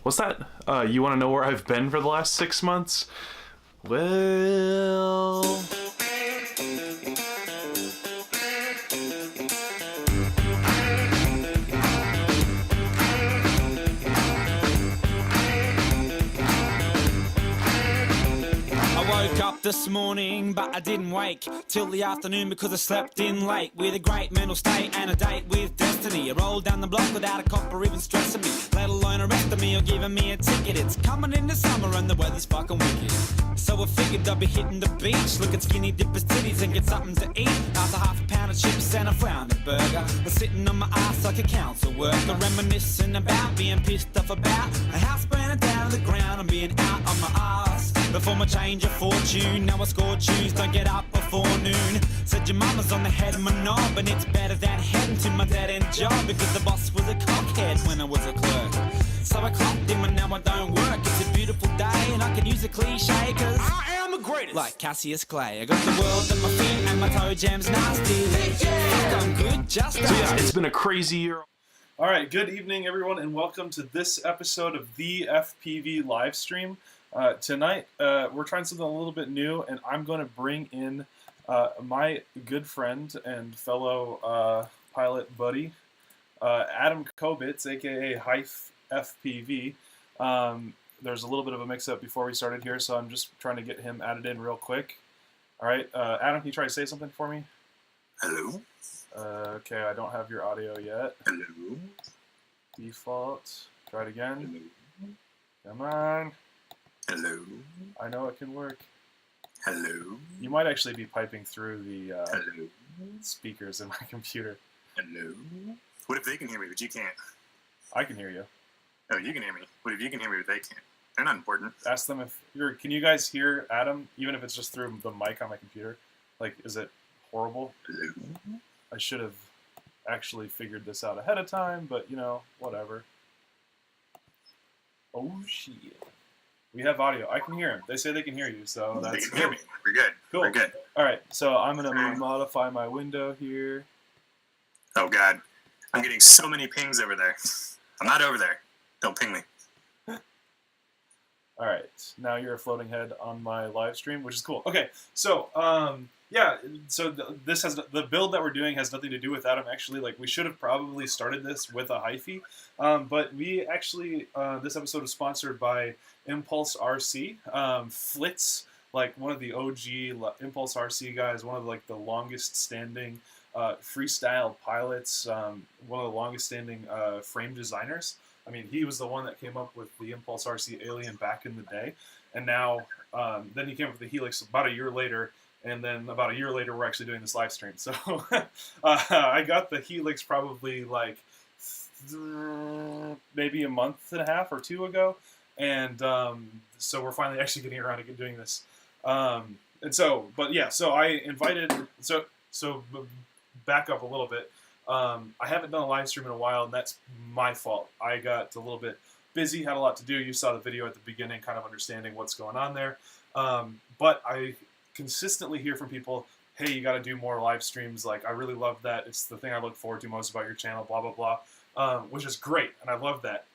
What's that? You want to know where I've been for the last 6 months? Well... I woke up this morning, but I didn't wake till the afternoon because I slept in late with a great mental state and a date with destiny. I rolled down the block without a cop or even stressing me, let alone arresting me or giving me a ticket. It's coming into summer and the weather's fucking wicked, so I figured I'd be hitting the beach, look at skinny dippers' titties and get something to eat. After half a pound of chips and a flounder burger, I was sitting on my ass like a council worker, reminiscing about being pissed off about a house burning down to the ground and being out on my ass before my change of fortune. Now I score tunes, don't get up before noon. Said your mama's on the head of my knob, and it's better than heading to my dead-end job because the boss was a cockhead when I was a clerk. So I clocked him and now I don't work. It's a beautiful day and I can use a cliche cause I am the greatest, like Cassius Clay. I got the world at my feet and my toe jam's nasty. Fuck, I'm good, just So yeah, it's been a crazy year. Alright, good evening everyone and welcome to this episode of the FPV Livestream. Tonight, we're trying something a little bit new, and I'm going to bring in my good friend and fellow pilot buddy, Adam Kobitz, aka Hyph FPV. There's a little bit of a mix-up before we started here, so I'm just trying to get him added in real quick. Alright, Adam, can you try to say something for me? Hello? Okay, I don't have your audio yet. Hello? Default. Try it again. Hello? Come on. Hello? I know it can work. Hello? You might actually be piping through the Hello? speakers in my computer. Hello? What if they can hear me, but you can't? I can hear you. Oh, you can hear me. What if you can hear me, but they can't? They're not important. Ask them if you're. Can you guys hear Adam, even if it's just through the mic on my computer? Like, is it horrible? Hello? I should have actually figured this out ahead of time, but you know, whatever. Oh shit. We have audio. I can hear him. They say they can hear you, so They that's can hear good. me. We're good. Cool. We're good. All right, so I'm gonna modify my window here. Oh, God. I'm getting so many pings over there. I'm not over there. Don't ping me. All right, now you're a floating head on my live stream, which is cool. Okay, so yeah, so this has the build that we're doing has nothing to do with Adam. Actually, like we should have probably started this with a hyphy, but we actually this episode is sponsored by ImpulseRC. Flitz, like one of the OG ImpulseRC guys, one of like the longest standing freestyle pilots, one of the longest standing frame designers. I mean, he was the one that came up with the ImpulseRC Alien back in the day, and now then he came up with the Helix about a year later, and then about a year later we're actually doing this live stream. So I got the Helix probably like maybe a month and a half or two ago, and so we're finally actually getting around to doing this. And so, but yeah, so I invited, so back up a little bit. I haven't done a live stream in a while, and that's my fault. I got a little bit busy, had a lot to do. You saw the video at the beginning, kind of understanding what's going on there. But I consistently hear from people, hey, you got to do more live streams. Like, I really love that. It's the thing I look forward to most about your channel, blah, blah, blah, which is great, and I love that.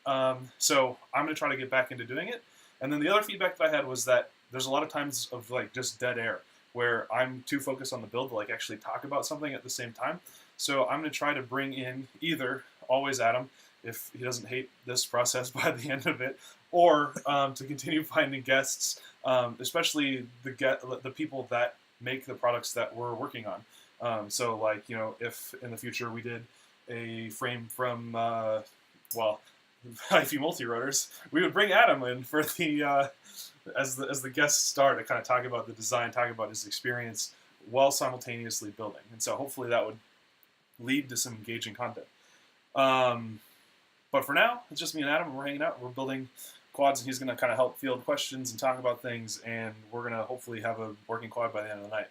So I'm going to try to get back into doing it. And then the other feedback that I had was that there's a lot of times of, like, just dead air, where I'm too focused on the build to, like, actually talk about something at the same time. So I'm going to try to bring in either, always Adam, if he doesn't hate this process by the end of it, or to continue finding guests, especially the people that make the products that we're working on. So like, you know, if in the future we did a frame from, well, Hyphy Multirotors, we would bring Adam in for the, as the guest star to kind of talk about the design, talk about his experience while simultaneously building. And so hopefully that would lead to some engaging content. But for now, it's just me and Adam. We're hanging out. We're building quads, and he's going to kind of help field questions and talk about things, and we're going to hopefully have a working quad by the end of the night.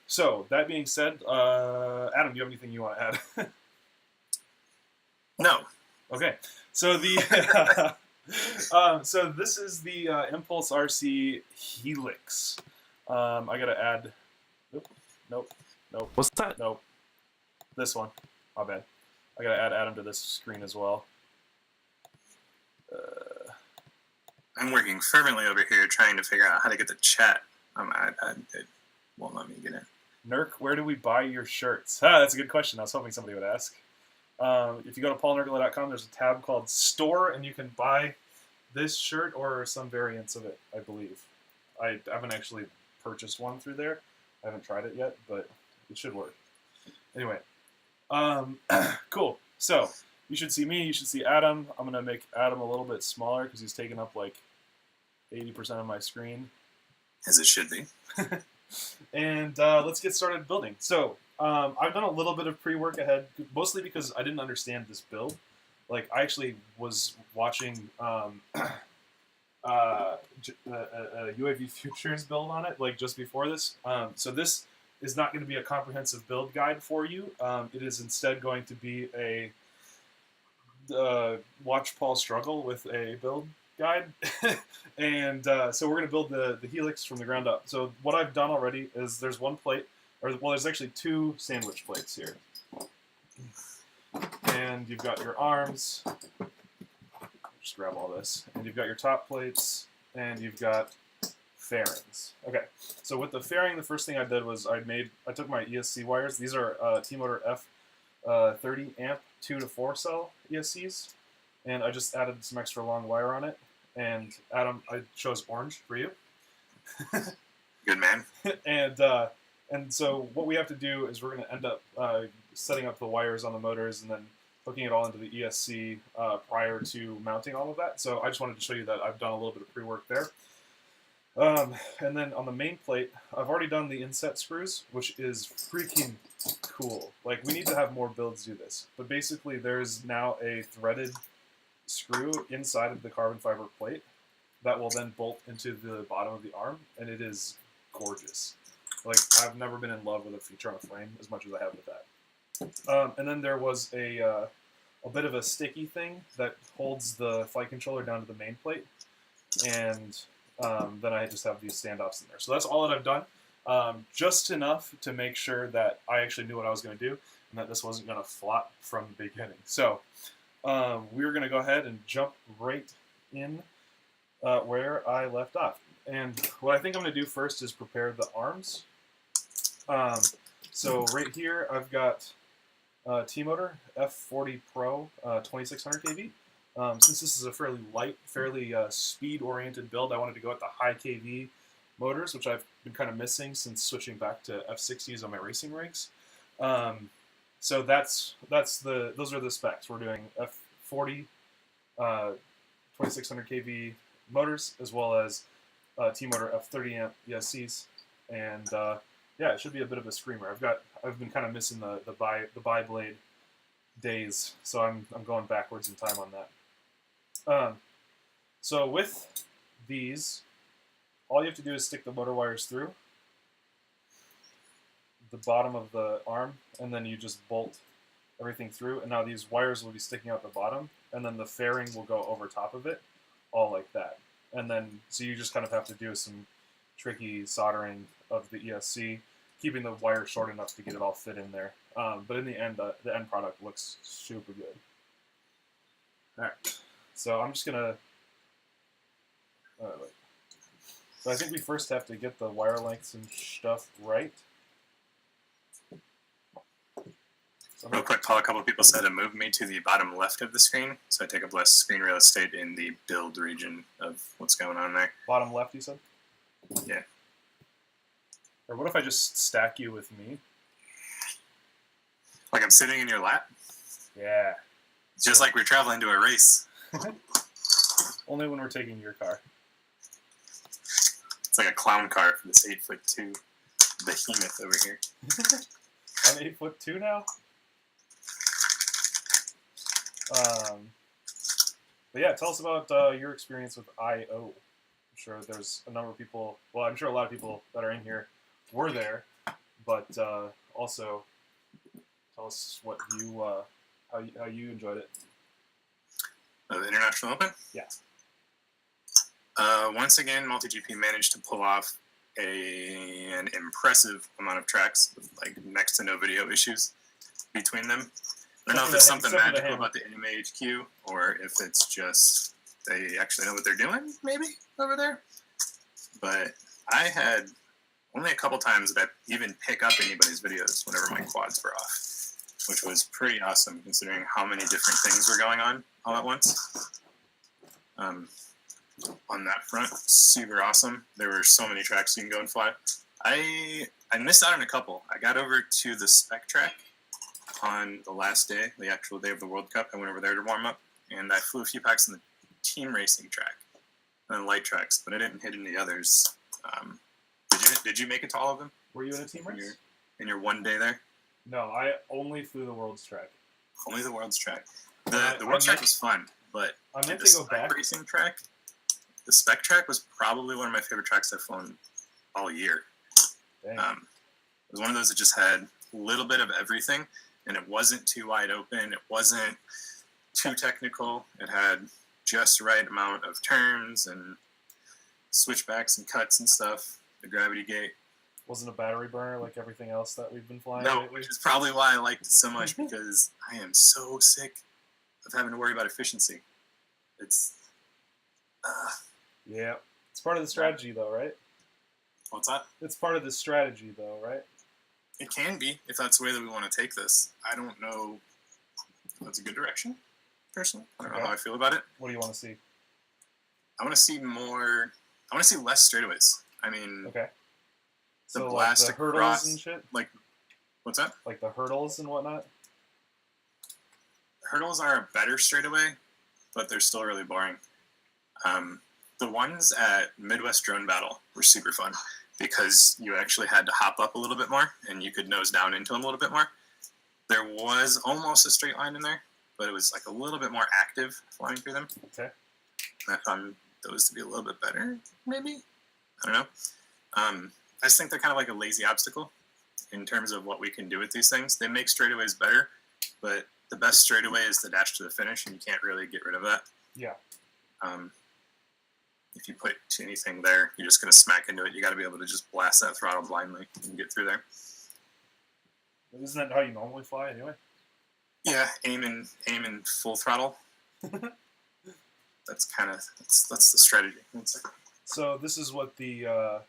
So, that being said, Adam, do you have anything you want to add? No. Okay. So, so this is the ImpulseRC Helix. I got to add... Nope. What's that? Nope. This one. My bad. I gotta add Adam to this screen as well. I'm working fervently over here trying to figure out how to get the chat on my iPad. It won't let me get in. Nurk, where do we buy your shirts? Ah, that's a good question. I was hoping somebody would ask. If you go to paulnurkle.com, there's a tab called Store, and you can buy this shirt or some variants of it, I believe. I haven't actually purchased one through there. I haven't tried it yet, but it should work. Anyway, cool. So you should see me. You should see Adam. I'm going to make Adam a little bit smaller because he's taking up like 80% of my screen. As it should be. And let's get started building. So I've done a little bit of pre-work ahead, mostly because I didn't understand this build. Like, I actually was watching a UAV Futures build on it, like, just before this. So this is not going to be a comprehensive build guide for you. It is instead going to be a watch Paul struggle with a build guide. And so we're going to build the Helix from the ground up. So what I've done already is there's one plate, or well, there's actually 2 sandwich plates here. And you've got your arms. Just grab all this. And you've got your top plates, and you've got fairings. Okay, so with the fairing, the first thing I did was I took my ESC wires. These are T-Motor F30 amp 2 to 4 cell ESCs, and I just added some extra long wire on it. And Adam, I chose orange for you. Good man. And so what we have to do is we're going to end up setting up the wires on the motors and then hooking it all into the ESC prior to mounting all of that. So I just wanted to show you that I've done a little bit of pre-work there. And then on the main plate, I've already done the inset screws, which is freaking cool. Like, we need to have more builds do this. But basically, there's now a threaded screw inside of the carbon fiber plate that will then bolt into the bottom of the arm, and it is gorgeous. Like, I've never been in love with a feature on a frame as much as I have with that. And then there was a bit of a sticky thing that holds the flight controller down to the main plate, and then I just have these standoffs in there. So that's all that I've done, just enough to make sure that I actually knew what I was going to do and that this wasn't going to flop from the beginning. So we're going to go ahead and jump right in where I left off. And what I think I'm going to do first is prepare the arms. So right here I've got T-Motor F40 Pro 2600 kV. Since this is a fairly light, fairly speed-oriented build, I wanted to go at the high kV motors, which I've been kind of missing since switching back to F60s on my racing rigs. So those are the specs. We're doing F40 2600 kV motors, as well as T-Motor F30 amp ESCs, and yeah, it should be a bit of a screamer. I've been kind of missing the bi-blade days, so I'm going backwards in time on that. So with these, all you have to do is stick the motor wires through the bottom of the arm, and then you just bolt everything through. And now these wires will be sticking out the bottom, and then the fairing will go over top of it, all like that. And then, so you just kind of have to do some tricky soldering of the ESC, keeping the wire short enough to get it all fit in there. But in the end, the end product looks super good. All right, so I'm just gonna. So I think we first have to get the wire lengths and stuff right. So Real quick, Paul, a couple of people said to move me to the bottom left of the screen, so I take up less screen real estate in the build region of what's going on there. Bottom left, you said? Yeah. Or what if I just stack you with me? Like I'm sitting in your lap? Yeah. It's just like we're traveling to a race. Only when we're taking your car. It's like a clown car for this 8'2" behemoth over here. I'm 8'2" now? But yeah, tell us about your experience with I/O. I'm sure there's a number of people, well, I'm sure a lot of people that are in here were there, but also tell us what you, how you enjoyed it. The International Open? Yeah. Once again, MultiGP managed to pull off an impressive amount of tracks with like next to no video issues between them. I don't know if it's something magical about the AMA HQ or if it's just they actually know what they're doing, maybe, over there. But I had only a couple times that I even pick up anybody's videos whenever my quads were off, which was pretty awesome considering how many different things were going on all at once. On that front, super awesome. There were so many tracks you can go and fly. I missed out on a couple. I got over to the spec track on the last day, the actual day of the World Cup. I went over there to warm up, and I flew a few packs in the team racing track and light tracks, but I didn't hit any others. Did you make it to all of them? Were you in a team race? In your one day there? No, I only flew the World's track. Only the World's track. The World's track was fun, but I meant the to go spec back. racing track, the spec track was probably one of my favorite tracks I've flown all year. Dang. It was one of those that just had a little bit of everything, and it wasn't too wide open. It wasn't too technical. It had just the right amount of turns and switchbacks and cuts and stuff. The gravity gate. Wasn't a battery burner like everything else that we've been flying. No, lately? which is probably why I liked it so much, because I am so sick of having to worry about efficiency. It's Yeah, it's part of the strategy, though, right? what's that? It's part of the strategy, though, right? It can be, if that's the way that we want to take this. I don't know if that's a good direction, personally. I don't know Okay. how I feel about it. What do you want to see? I want to see more. I want to see less straightaways. I mean, Okay. the So blast like the hurdles across. and shit, What's that? like the hurdles and whatnot. Hurdles are a better straightaway, but they're still really boring. The ones at Midwest Drone Battle were super fun because you actually had to hop up a little bit more and you could nose down into them a little bit more. There was almost a straight line in there, but it was like a little bit more active flying through them. Okay. I found those to be a little bit better, maybe. I don't know. I just think they're kind of like a lazy obstacle in terms of what we can do with these things. They make straightaways better, but the best straightaway is the dash to the finish, and you can't really get rid of that. Yeah. If you put anything there, you're just going to smack into it. You got to be able to just blast that throttle blindly and get through there. Isn't that how you normally fly anyway? Yeah, aim in full throttle. That's the strategy. So this is what the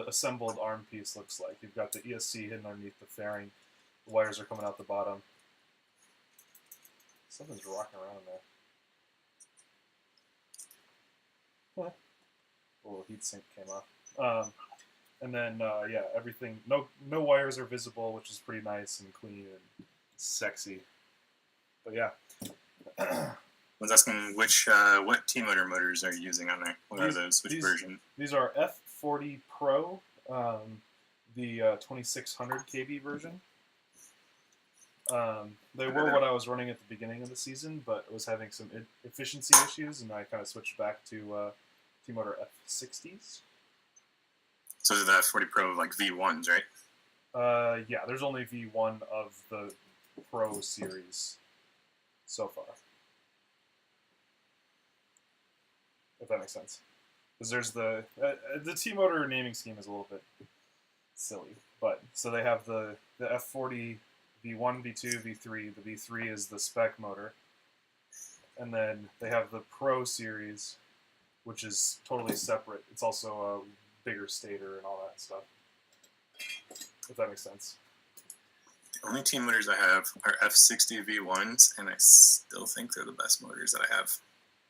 assembled arm piece looks like. You've got the ESC hidden underneath the fairing. The wires are coming out the bottom. Something's rocking around there. Huh. A little heat sink came off. And then yeah, everything. No wires are visible, which is pretty nice and clean and sexy. But yeah. I was asking what T-motor motors are you using on there? What are those? Which version? These are F40 Pro, the 2600 kV version. They were what I was running at the beginning of the season, but was having some efficiency issues, and I kind of switched back to T-motor F60s. So they're the F40 Pro like V1s, right? Yeah, there's only V1 of the Pro series so far. If that makes sense. Because there's the T-motor naming scheme is a little bit silly. But, so they have the F40 V1, V2, V3. The V3 is the spec motor. And then they have the Pro series, which is totally separate. It's also a bigger stator and all that stuff. If that makes sense. The only T motors I have are F60 V1s, and I still think they're the best motors that I have.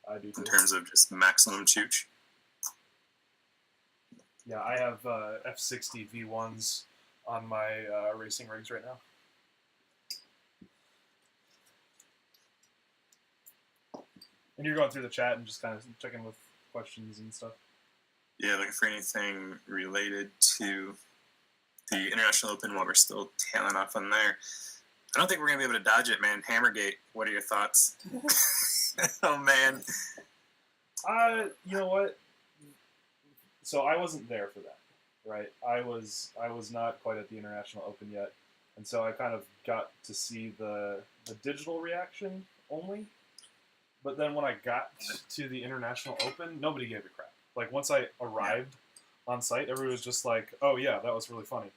I do too. In terms of just maximum chooch. Yeah, I have F60 V1s on my racing rigs right now. And you're going through the chat and just kind of checking with questions and stuff. Yeah, looking for anything related to the International Open while we're still tailing off on there. I don't think we're going to be able to dodge it, man. Hammergate, what are your thoughts? Oh, man. You know what? So I wasn't there for that, right? I was not quite at the International Open yet, and so I kind of got to see the digital reaction only. But then when I got to the International Open, nobody gave a crap. Like once I arrived on site, everybody was just like, "Oh yeah, that was really funny."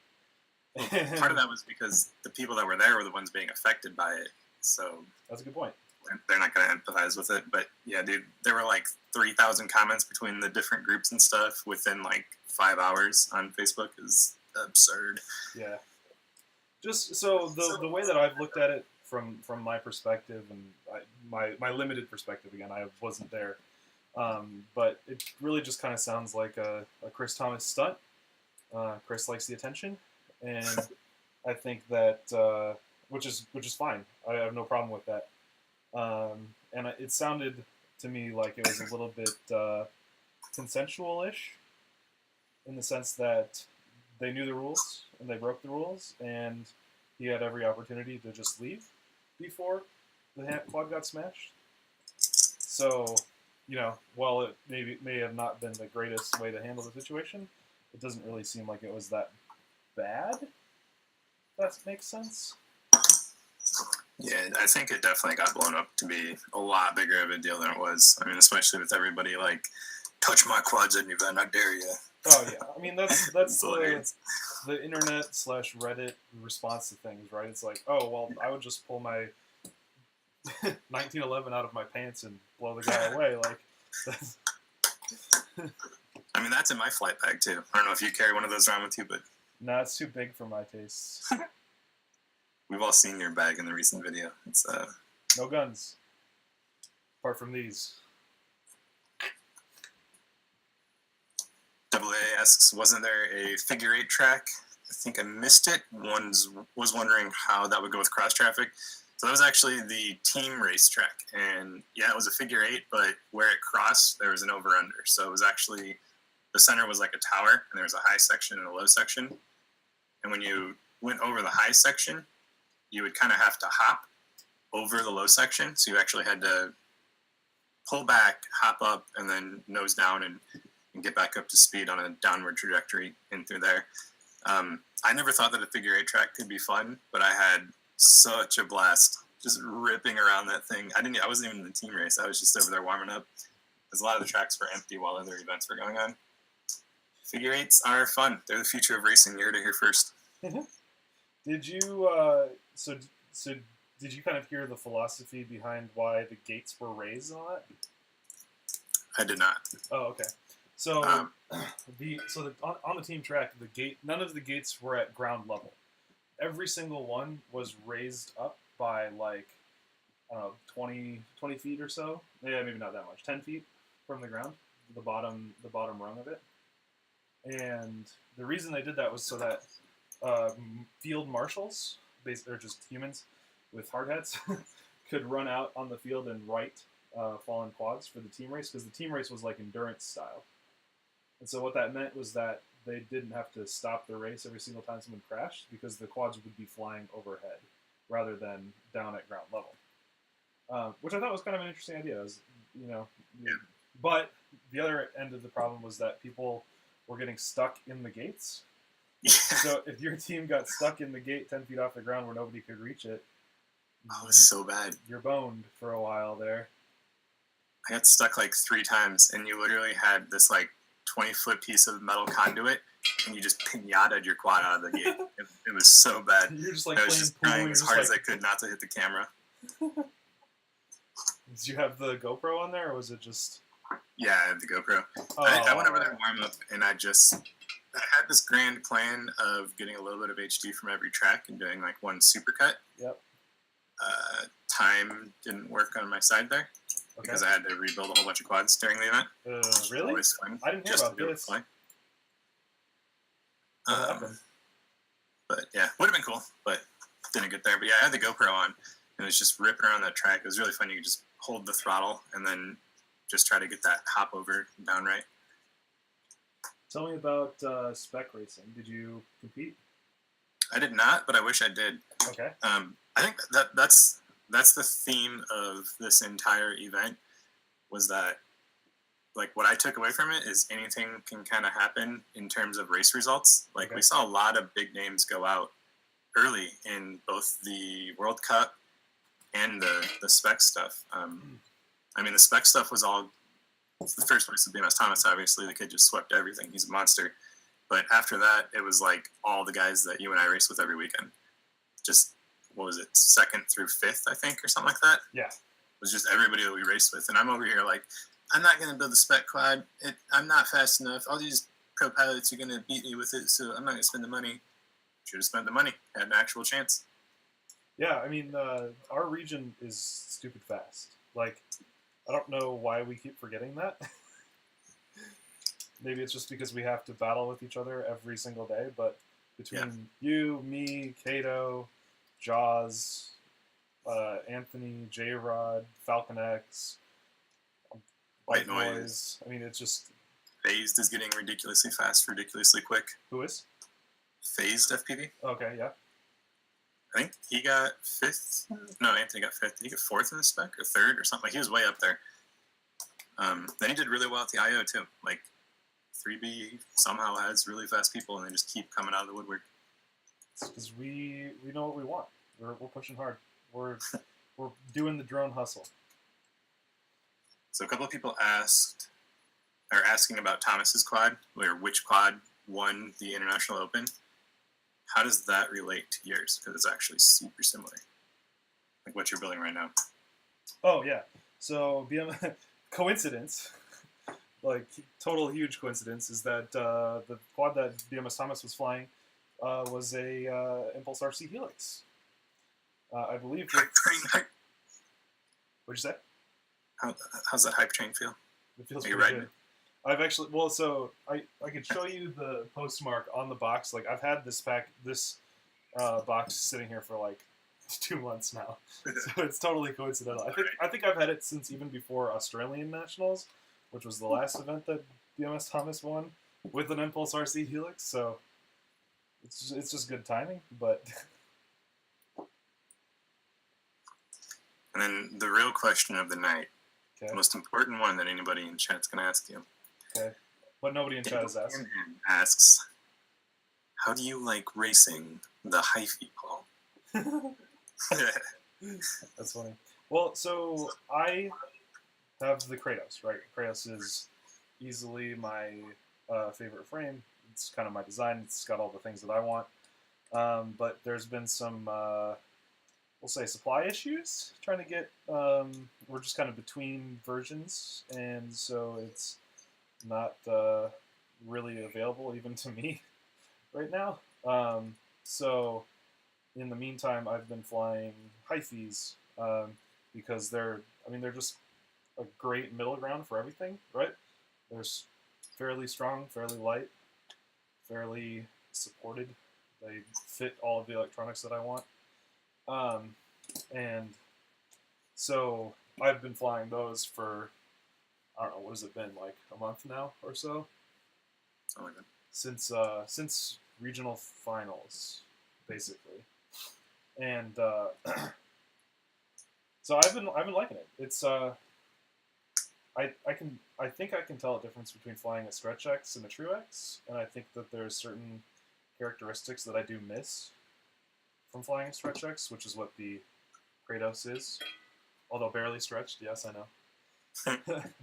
Well, part of that was because the people that were there were the ones being affected by it. So that's a good point. they're not going to empathize with it. But yeah, dude, there were like 3,000 comments between the different groups and stuff within like 5 hours on Facebook. Is absurd. Yeah. Just so the way that I've looked at it from my perspective and my limited perspective, again, I wasn't there, but it really just kind of sounds like a Chris Thomas stunt. Chris likes the attention, and I think that which is fine. I have no problem with that. And it sounded to me like it was a little bit consensual-ish, in the sense that they knew the rules and they broke the rules, and he had every opportunity to just leave before the quad got smashed. So, while it may have not been the greatest way to handle the situation, it doesn't really seem like it was that bad. If that makes sense. Yeah, I think it definitely got blown up to be a lot bigger of a deal than it was. I mean, especially with everybody like, touch my quads at an event, I dare you. Oh yeah, I mean that's the internet / Reddit response to things, right? It's like, oh well, I would just pull my 1911 out of my pants and blow the guy away. Like, that's... I mean, that's in my flight bag too. I don't know if you carry one of those around with you, but nah, it's too big for my tastes. We've all seen your bag in the recent video. It's no guns, apart from these. AA asks, wasn't there a figure 8 track? I think I missed it. Was wondering how that would go with cross traffic. So that was actually the team race track. And yeah, it was a figure 8, but where it crossed, there was an over-under. So it was actually, the center was like a tower, and there was a high section and a low section. And when you went over the high section, you would kind of have to hop over the low section. So you actually had to pull back, hop up, and then nose down and get back up to speed on a downward trajectory in through there. I never thought that a figure 8 track could be fun, but I had such a blast just ripping around that thing. I wasn't even in the team race. I was just over there warming up, because a lot of the tracks were empty while other events were going on. Figure 8s are fun. They're the future of racing. You heard it here first. Did you so did you kind of hear the philosophy behind why the gates were raised and all that? I did not. Oh, okay. So on the team track, none of the gates were at ground level. Every single one was raised up by like, I don't know, 20 feet or so. Yeah, maybe not that much. 10 feet from the ground, the bottom rung of it. And the reason they did that was so that field marshals, they're just humans with hard hats, could run out on the field and right fallen quads for the team race, because the team race was like endurance style. And so what that meant was that they didn't have to stop the race every single time someone crashed, because the quads would be flying overhead rather than down at ground level, which I thought was kind of an interesting idea. But the other end of the problem was that people were getting stuck in the gates. Yeah. So if your team got stuck in the gate 10 feet off the ground where nobody could reach it, oh, it was so bad. You're boned for a while there. I got stuck like 3 times, and you literally had this like 20-foot piece of metal conduit, and you just pinataed your quad out of the gate. It was so bad. You're just like I was just pool, trying as hard as I could not to hit the camera. Did you have the GoPro on there, or was it just... Yeah, I had the GoPro. Oh. I went over there to warm up, and I had this grand plan of getting a little bit of HD from every track and doing like one supercut. Yep. Time didn't work on my side there, because I had to rebuild a whole bunch of quads during the event. Really? I didn't hear about this. But yeah, would have been cool, but didn't get there. But yeah, I had the GoPro on, and it was just ripping around that track. It was really fun. You could just hold the throttle and then just try to get that hop over down right. Tell me about spec racing. Did you compete? I did not, but I wish I did. Okay. I think that's the theme of this entire event, was that, like, what I took away from it is anything can kind of happen in terms of race results. Like, we saw a lot of big names go out early in both the World Cup and the spec stuff. I mean, the spec stuff was all, the first race of BMS Thomas, obviously. The kid just swept everything. He's a monster. But after that, it was like all the guys that you and I race with every weekend. Just, what was it, 2nd through 5th, I think, or something like that? Yeah. was just everybody that we raced with. And I'm over here like, I'm not going to build the spec quad. I'm not fast enough. All these pro pilots are going to beat me with it, so I'm not going to spend the money. Should have spent the money. Had an actual chance. Yeah, I mean, our region is stupid fast. Like, I don't know why we keep forgetting that. Maybe it's just because we have to battle with each other every single day, but between you, me, Kato, Jaws, Anthony, J-Rod, Falcon X, White Noise. Noise. I mean, it's just... Phased is getting ridiculously fast, ridiculously quick. Who is? Phased FPV. Okay, yeah. I think he got 5th. No, Anthony got 5th. Did he get 4th in the spec or 3rd or something? Like, he was way up there. Then he did really well at the IO too. Like 3B somehow has really fast people, and they just keep coming out of the woodwork. It's because we know what we want. We're pushing hard. We're doing the drone hustle. So a couple of people are asking about Thomas's quad, or which quad won the International Open. How does that relate to yours? Because it's actually super similar. Like what you're building right now. Oh yeah. So coincidence, like total huge coincidence, is that the quad that BMS Thomas was flying was a ImpulseRC Helix. I believe. What'd you say? How's that hype train feel? It feels Are you pretty riding good. I've actually, well, so I could show you the postmark on the box. Like I've had this box sitting here for like 2 months now, so it's totally coincidental. I think I've had it since even before Australian Nationals, which was the last event that BMS Thomas won with an ImpulseRC Helix. So it's just good timing, but. And then the real question of the night, Okay. the most important one that anybody in chat's going to ask you. Okay. But nobody in chat is asking. Asks, how do you like racing the HiFi Paul? That's funny. Well, so I have the Kratos, right? Kratos is easily my favorite frame. It's kind of my design. It's got all the things that I want. But there's been some, we'll say, supply issues. Trying to get, we're just kind of between versions, and so it's not really available even to me right now. So in the meantime, I've been flying HiFis because they're just a great middle ground for everything, right? They're fairly strong, fairly light, fairly supported. They fit all of the electronics that I want. And so I've been flying those for, I don't know, what has it been, like a month now or so? Oh my God. Since regional finals, basically. And so I've been liking it. It's I think I can tell a difference between flying a Stretch X and a True X, and I think that there's certain characteristics that I do miss from flying a Stretch X, which is what the Kratos is, although barely stretched. Yes, I know.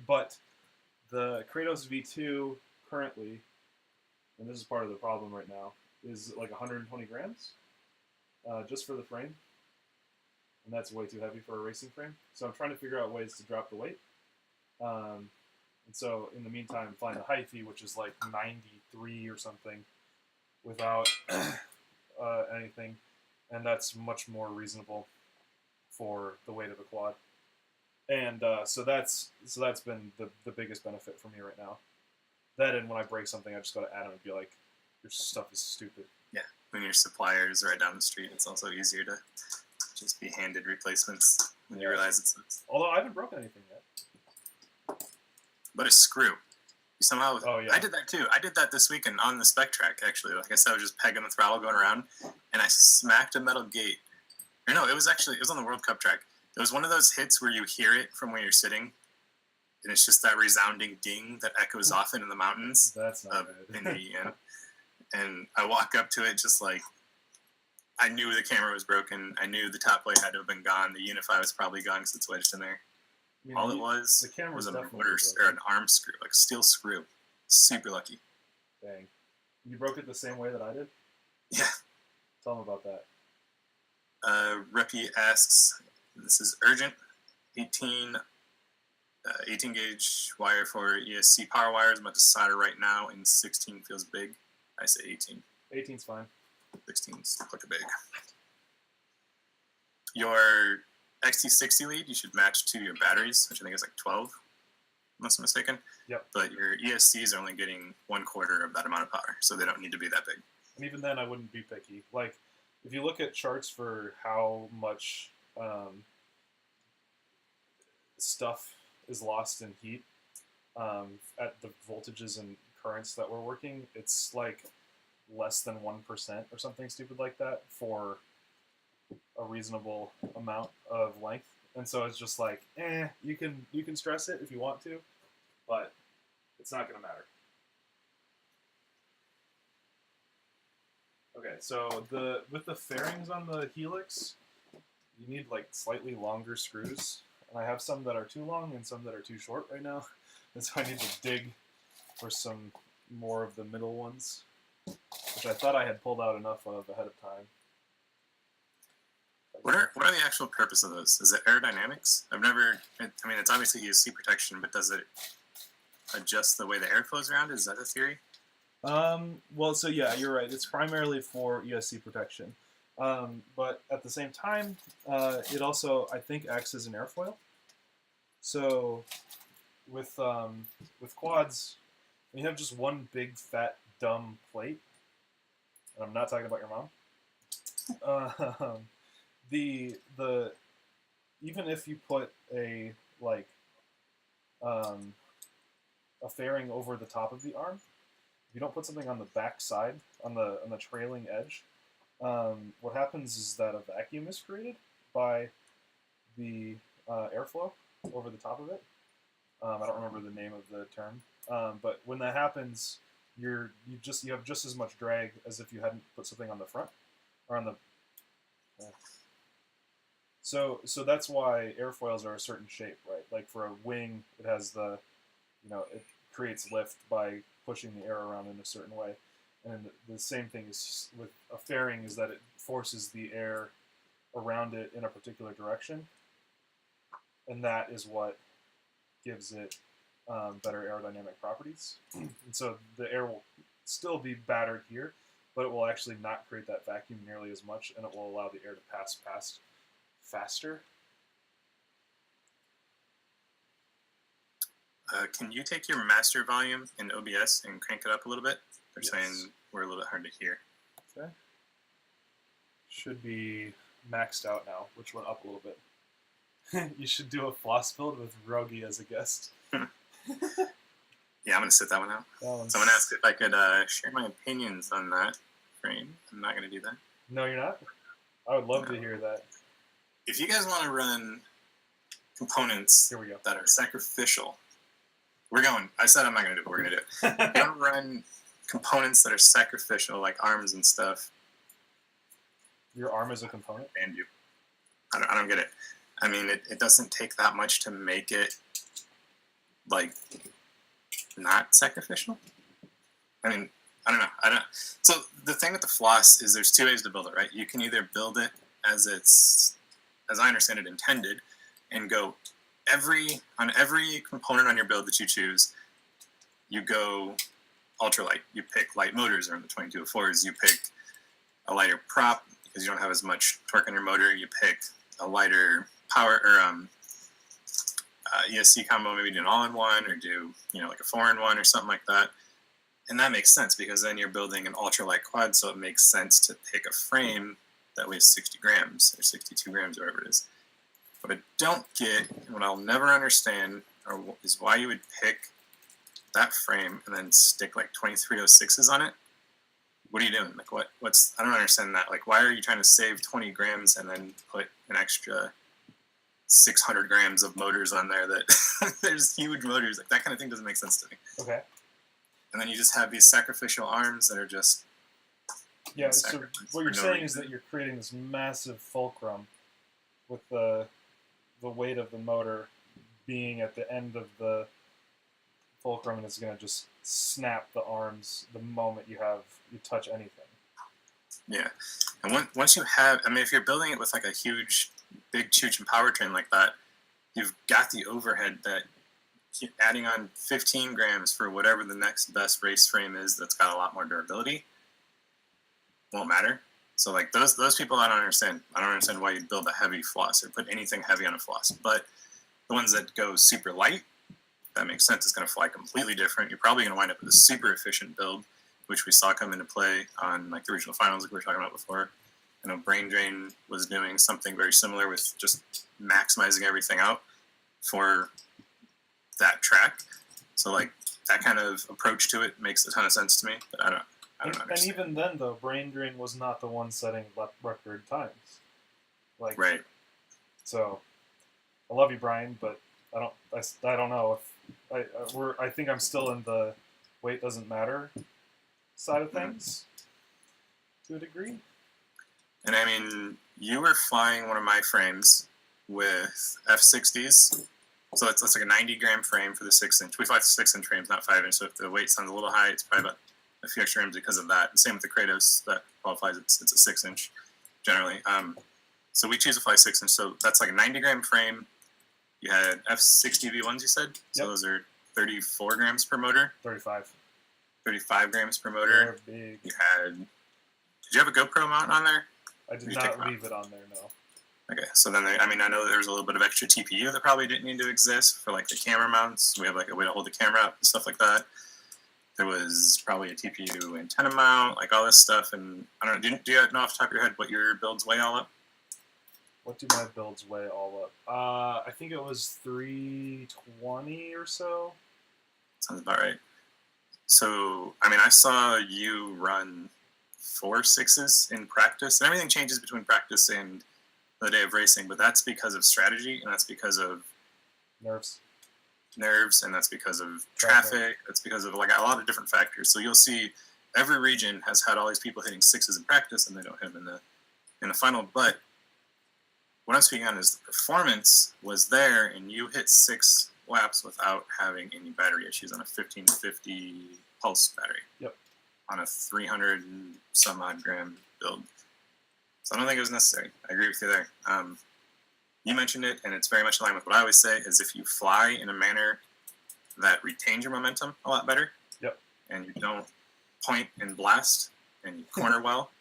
But the Kratos V2 currently, and this is part of the problem right now, is like 120 grams just for the frame. And that's way too heavy for a racing frame. So I'm trying to figure out ways to drop the weight. And so in the meantime, I'm flying the HiFi, which is like 93 or something without anything. And that's much more reasonable for the weight of the quad. And so that's been the biggest benefit for me right now. That, and when I break something, I just go to Adam and be like, your stuff is stupid. Yeah, when your supplier is right down the street, it's also easier to just be handed replacements when you realize it's... Although I haven't broken anything yet. But a screw. You somehow... Oh, yeah. I did that too. I did that this weekend on the spec track, actually. Like I said, I was just pegging the throttle going around, and I smacked a metal gate. Or no, it was on the World Cup track. It was one of those hits where you hear it from where you're sitting, and it's just that resounding ding that echoes off into the mountains. That's not good. And I walk up to it just like, I knew the camera was broken. I knew the top plate had to have been gone. The Unify was probably gone because it's wedged in there. I mean, All it was a motor or an arm screw, like a steel screw. Super lucky. Dang. You broke it the same way that I did? Yeah. Tell them about that. Reppy asks, this is urgent. 18 gauge wire for ESC power wires. I'm about to solder right now, and 16 feels big. I say 18. 18's fine. 16's quite big. Your XT60 lead you should match to your batteries, which I think is like 12, unless I'm mistaken. Yep. But your ESCs are only getting 1/4 of that amount of power, so they don't need to be that big. And even then, I wouldn't be picky. Like, if you look at charts for how much stuff is lost in heat at the voltages and currents that we're working, it's like less than 1% or something stupid like that for a reasonable amount of length. And so it's just like, you can stress it if you want to, but it's not going to matter. Okay, so with the fairings on the Helix, you need like slightly longer screws. And I have some that are too long and some that are too short right now. And so I need to dig for some more of the middle ones, which I thought I had pulled out enough of ahead of time. What are the actual purpose of those? Is it aerodynamics? I mean, it's obviously ESC protection, but does it adjust the way the air flows around? Is that a theory? Well, so yeah, you're right. It's primarily for ESC protection. But at the same time, it also, I think, acts as an airfoil. So with quads, when you have just one big, fat, dumb plate, and I'm not talking about your mom, even if you put a fairing over the top of the arm, if you don't put something on the back side, on the trailing edge, what happens is that a vacuum is created by the airflow over the top of it. I don't remember the name of the term, but when that happens, you have just as much drag as if you hadn't put something on the front or on the. So that's why airfoils are a certain shape, right? Like for a wing, it has it creates lift by pushing the air around in a certain way. And the same thing is with a fairing, is that it forces the air around it in a particular direction. And that is what gives it better aerodynamic properties. And so the air will still be battered here, but it will actually not create that vacuum nearly as much, and it will allow the air to pass past faster. Can you take your master volume in OBS and crank it up a little bit? They're Yes. saying we're a little bit hard to hear. Okay. Should be maxed out now, which went up a little bit. You should do a floss build with Rogi as a guest. Yeah, I'm going to sit that one out. Someone asked if I could share my opinions on that frame. I'm not going to do that. No, you're not? I would love to hear that. If you guys want to run components Here we go. that are sacrificial, I said I'm not going to do it, but we're going to do it. If you want to run components that are sacrificial, like arms and stuff. Your arm is a component? And you. I don't get it. I mean, it doesn't take that much to make it, like, not sacrificial. I mean, I don't know. So the thing with the floss is there's two ways to build it, right? You can either build it as I understand it, intended, and go on every component on your build that you choose, you go ultralight. You pick light motors around the 2204s. You pick a lighter prop because you don't have as much torque on your motor. You pick a lighter power or ESC combo, maybe do an all-in-one or do like a 4-in-1 or something like that. And that makes sense because then you're building an ultralight quad, so it makes sense to pick a frame that weighs 60 grams or 62 grams or whatever it is. What I don't get, and what I'll never understand, is why you would pick that frame and then stick like 2306s on it. What are you doing? Like I don't understand that. Like, why are you trying to save 20 grams and then put an extra 600 grams of motors on there that there's huge motors? Like, that kind of thing doesn't make sense to me. Okay. And then you just have these sacrificial arms that are just... Yeah, so what you're saying is that you're creating this massive fulcrum with the weight of the motor being at the end of the fulcrum, and it's going to just snap the arms the moment you touch anything. Yeah, and once you have, I mean, if you're building it with like a huge, big Chechen powertrain like that, you've got the overhead that adding on 15 grams for whatever the next best race frame is that's got a lot more durability won't matter. So like those people, I don't understand. I don't understand why you'd build a heavy floss or put anything heavy on a floss. But the ones that go super light, that makes sense. It's going to fly completely different. You're probably going to wind up with a super efficient build, which we saw come into play on like the regional finals like we were talking about before. I know Brain Drain was doing something very similar with just maximizing everything out for that track. So like that kind of approach to it makes a ton of sense to me, but I don't understand. And even then, though, Brain Drain was not the one setting record times. Like, right. So, I love you, Brian, but I don't know if I think I'm still in the weight doesn't matter side of things to a degree. And I mean, you were flying one of my frames with F60s. So it's like a 90-gram frame for the 6-inch. We fly 6-inch frames, not 5-inch. So if the weight sounds a little high, it's probably about a few extra grams because of that. And same with the Kratos that qualifies. It's a 6-inch generally. So we choose to fly 6-inch. So that's like a 90-gram frame. You had F60 V1s, you said? So Yep. those are 34 grams per motor. 35. 35 grams per motor. They're big. Did you have a GoPro mount on there? I did not leave it on there, no. Okay, so then I know there was a little bit of extra TPU that probably didn't need to exist for like the camera mounts. We have like a way to hold the camera up and stuff like that. There was probably a TPU antenna mount, like all this stuff. And I don't know, do you know off the top of your head what your builds weigh all up? What do my builds weigh all up? I think it was 320 or so. Sounds about right. So, I mean, I saw you run 4 6s in practice, and everything changes between practice and the day of racing, but that's because of strategy, and that's because of Nerves, and that's because of traffic. That's because of like a lot of different factors. So you'll see every region has had all these people hitting 6s in practice, and they don't hit them in the final. But what I'm speaking on is the performance was there, and you hit 6 laps without having any battery issues on a 1550 pulse battery. Yep. On a 300 and some odd gram build. So I don't think it was necessary. I agree with you there. You mentioned it, and it's very much in line with what I always say, is if you fly in a manner that retains your momentum a lot better, yep, and you don't point and blast, and you corner well,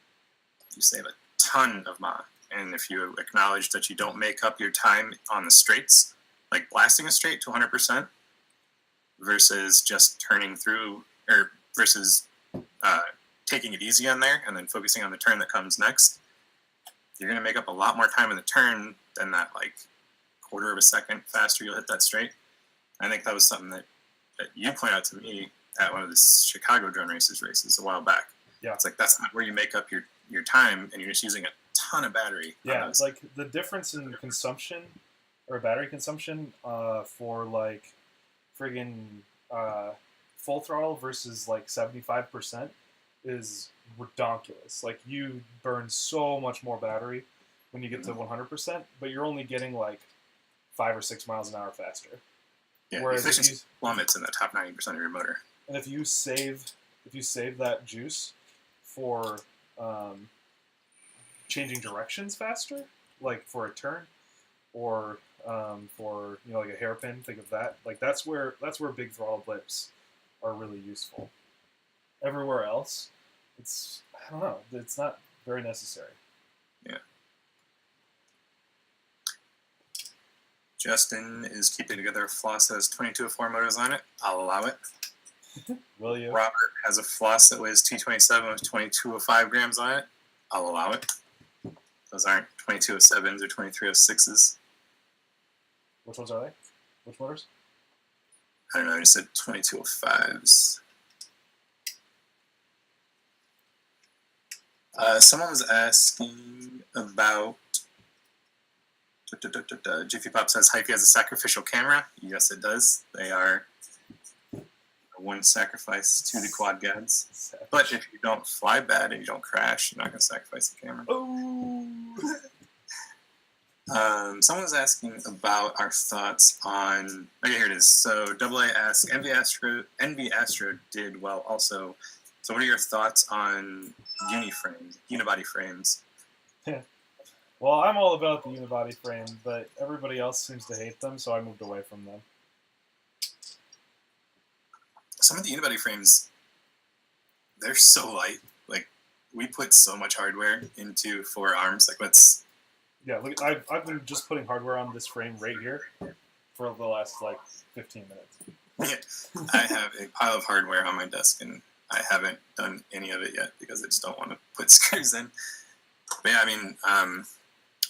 you save a ton of Ma. And if you acknowledge that you don't make up your time on the straights, like blasting a straight to 100% versus just turning through, or versus taking it easy on there and then focusing on the turn that comes next, you're going to make up a lot more time in the turn than that like quarter of a second faster you'll hit that straight. I think that was something that you pointed out to me at one of the Chicago drone races a while back. Yeah. It's like that's not where you make up your time, and you're just using a ton of battery. Yeah, it's like the difference in consumption or battery consumption for like friggin' full throttle versus like 75% is redonkulous. Like you burn so much more battery when you get to 100%, but you're only getting like 5 or 6 miles an hour faster. Yeah, whereas efficiency plummets in the top 90% of your motor. And if you save that juice for changing directions faster, like for a turn, or for like a hairpin, think of that. Like that's where big throttle blips are really useful. Everywhere else, I don't know, it's not very necessary. Yeah. Justin is keeping together a floss that has 2204 motors on it. I'll allow it. Will you? Robert has a floss that weighs 227 with 2205 grams on it. I'll allow it. Those aren't 2207s or 2306s. Which ones are they? Which motors? I don't know, I just said 2205s. Someone was asking about Jiffy Pop says Hyphy has a sacrificial camera. Yes, it does. They are one sacrifice to the quad gads. But if you don't fly bad and you don't crash, you're not going to sacrifice the camera. Oh. Someone's asking about our thoughts on. Okay, here it is. So AA asks, Envy Astro did well also. So what are your thoughts on unibody frames? Well, I'm all about the unibody frame, but everybody else seems to hate them, so I moved away from them. Some of the unibody frames, they're so light. Like, we put so much hardware into 4 arms. Like, let's... Yeah, look, I've been just putting hardware on this frame right here for the last, like, 15 minutes. I have a pile of hardware on my desk, and I haven't done any of it yet because I just don't want to put screws in. But yeah, I mean,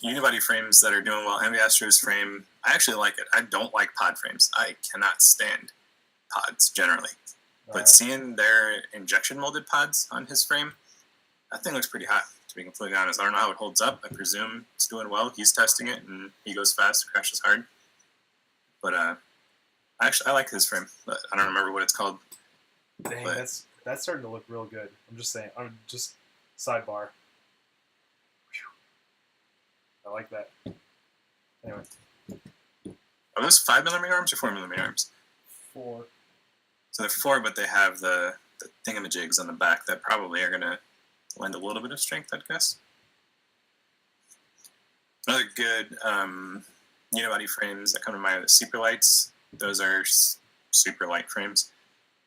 unibody frames that are doing well. Envy Astro's frame, I actually like it. I don't like pod frames. I cannot stand pods generally. But seeing their injection molded pods on his frame, that thing looks pretty hot, to be completely honest. I don't know how it holds up. I presume it's doing well. He's testing it, and he goes fast, crashes hard. But actually, I like his frame. But I don't remember what it's called. Dang, but that's starting to look real good. I'm just saying. I'm just sidebar. Whew. I like that. Anyway. Are those 5mm arms or 4mm arms? 4. So they're 4, but they have the thingamajigs on the back that probably are going to lend a little bit of strength, I'd guess. Another good unibody frames that come to mind are the super lights. Those are super light frames.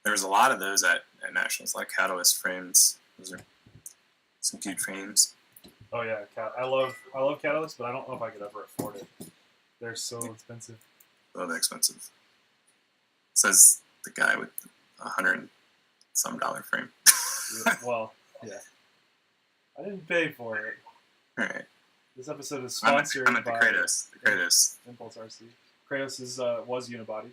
There was a lot of those at Nationals, like Catalyst frames. Those are some cute frames. Oh yeah, I love Catalyst, but I don't know if I could ever afford it. They're so expensive. Oh, they're expensive. Says the guy with $100 and some frame. Yeah, well, yeah. I didn't pay for it. All right. This episode is sponsored I'm at the by Kratos. ImpulseRC. Kratos was unibody.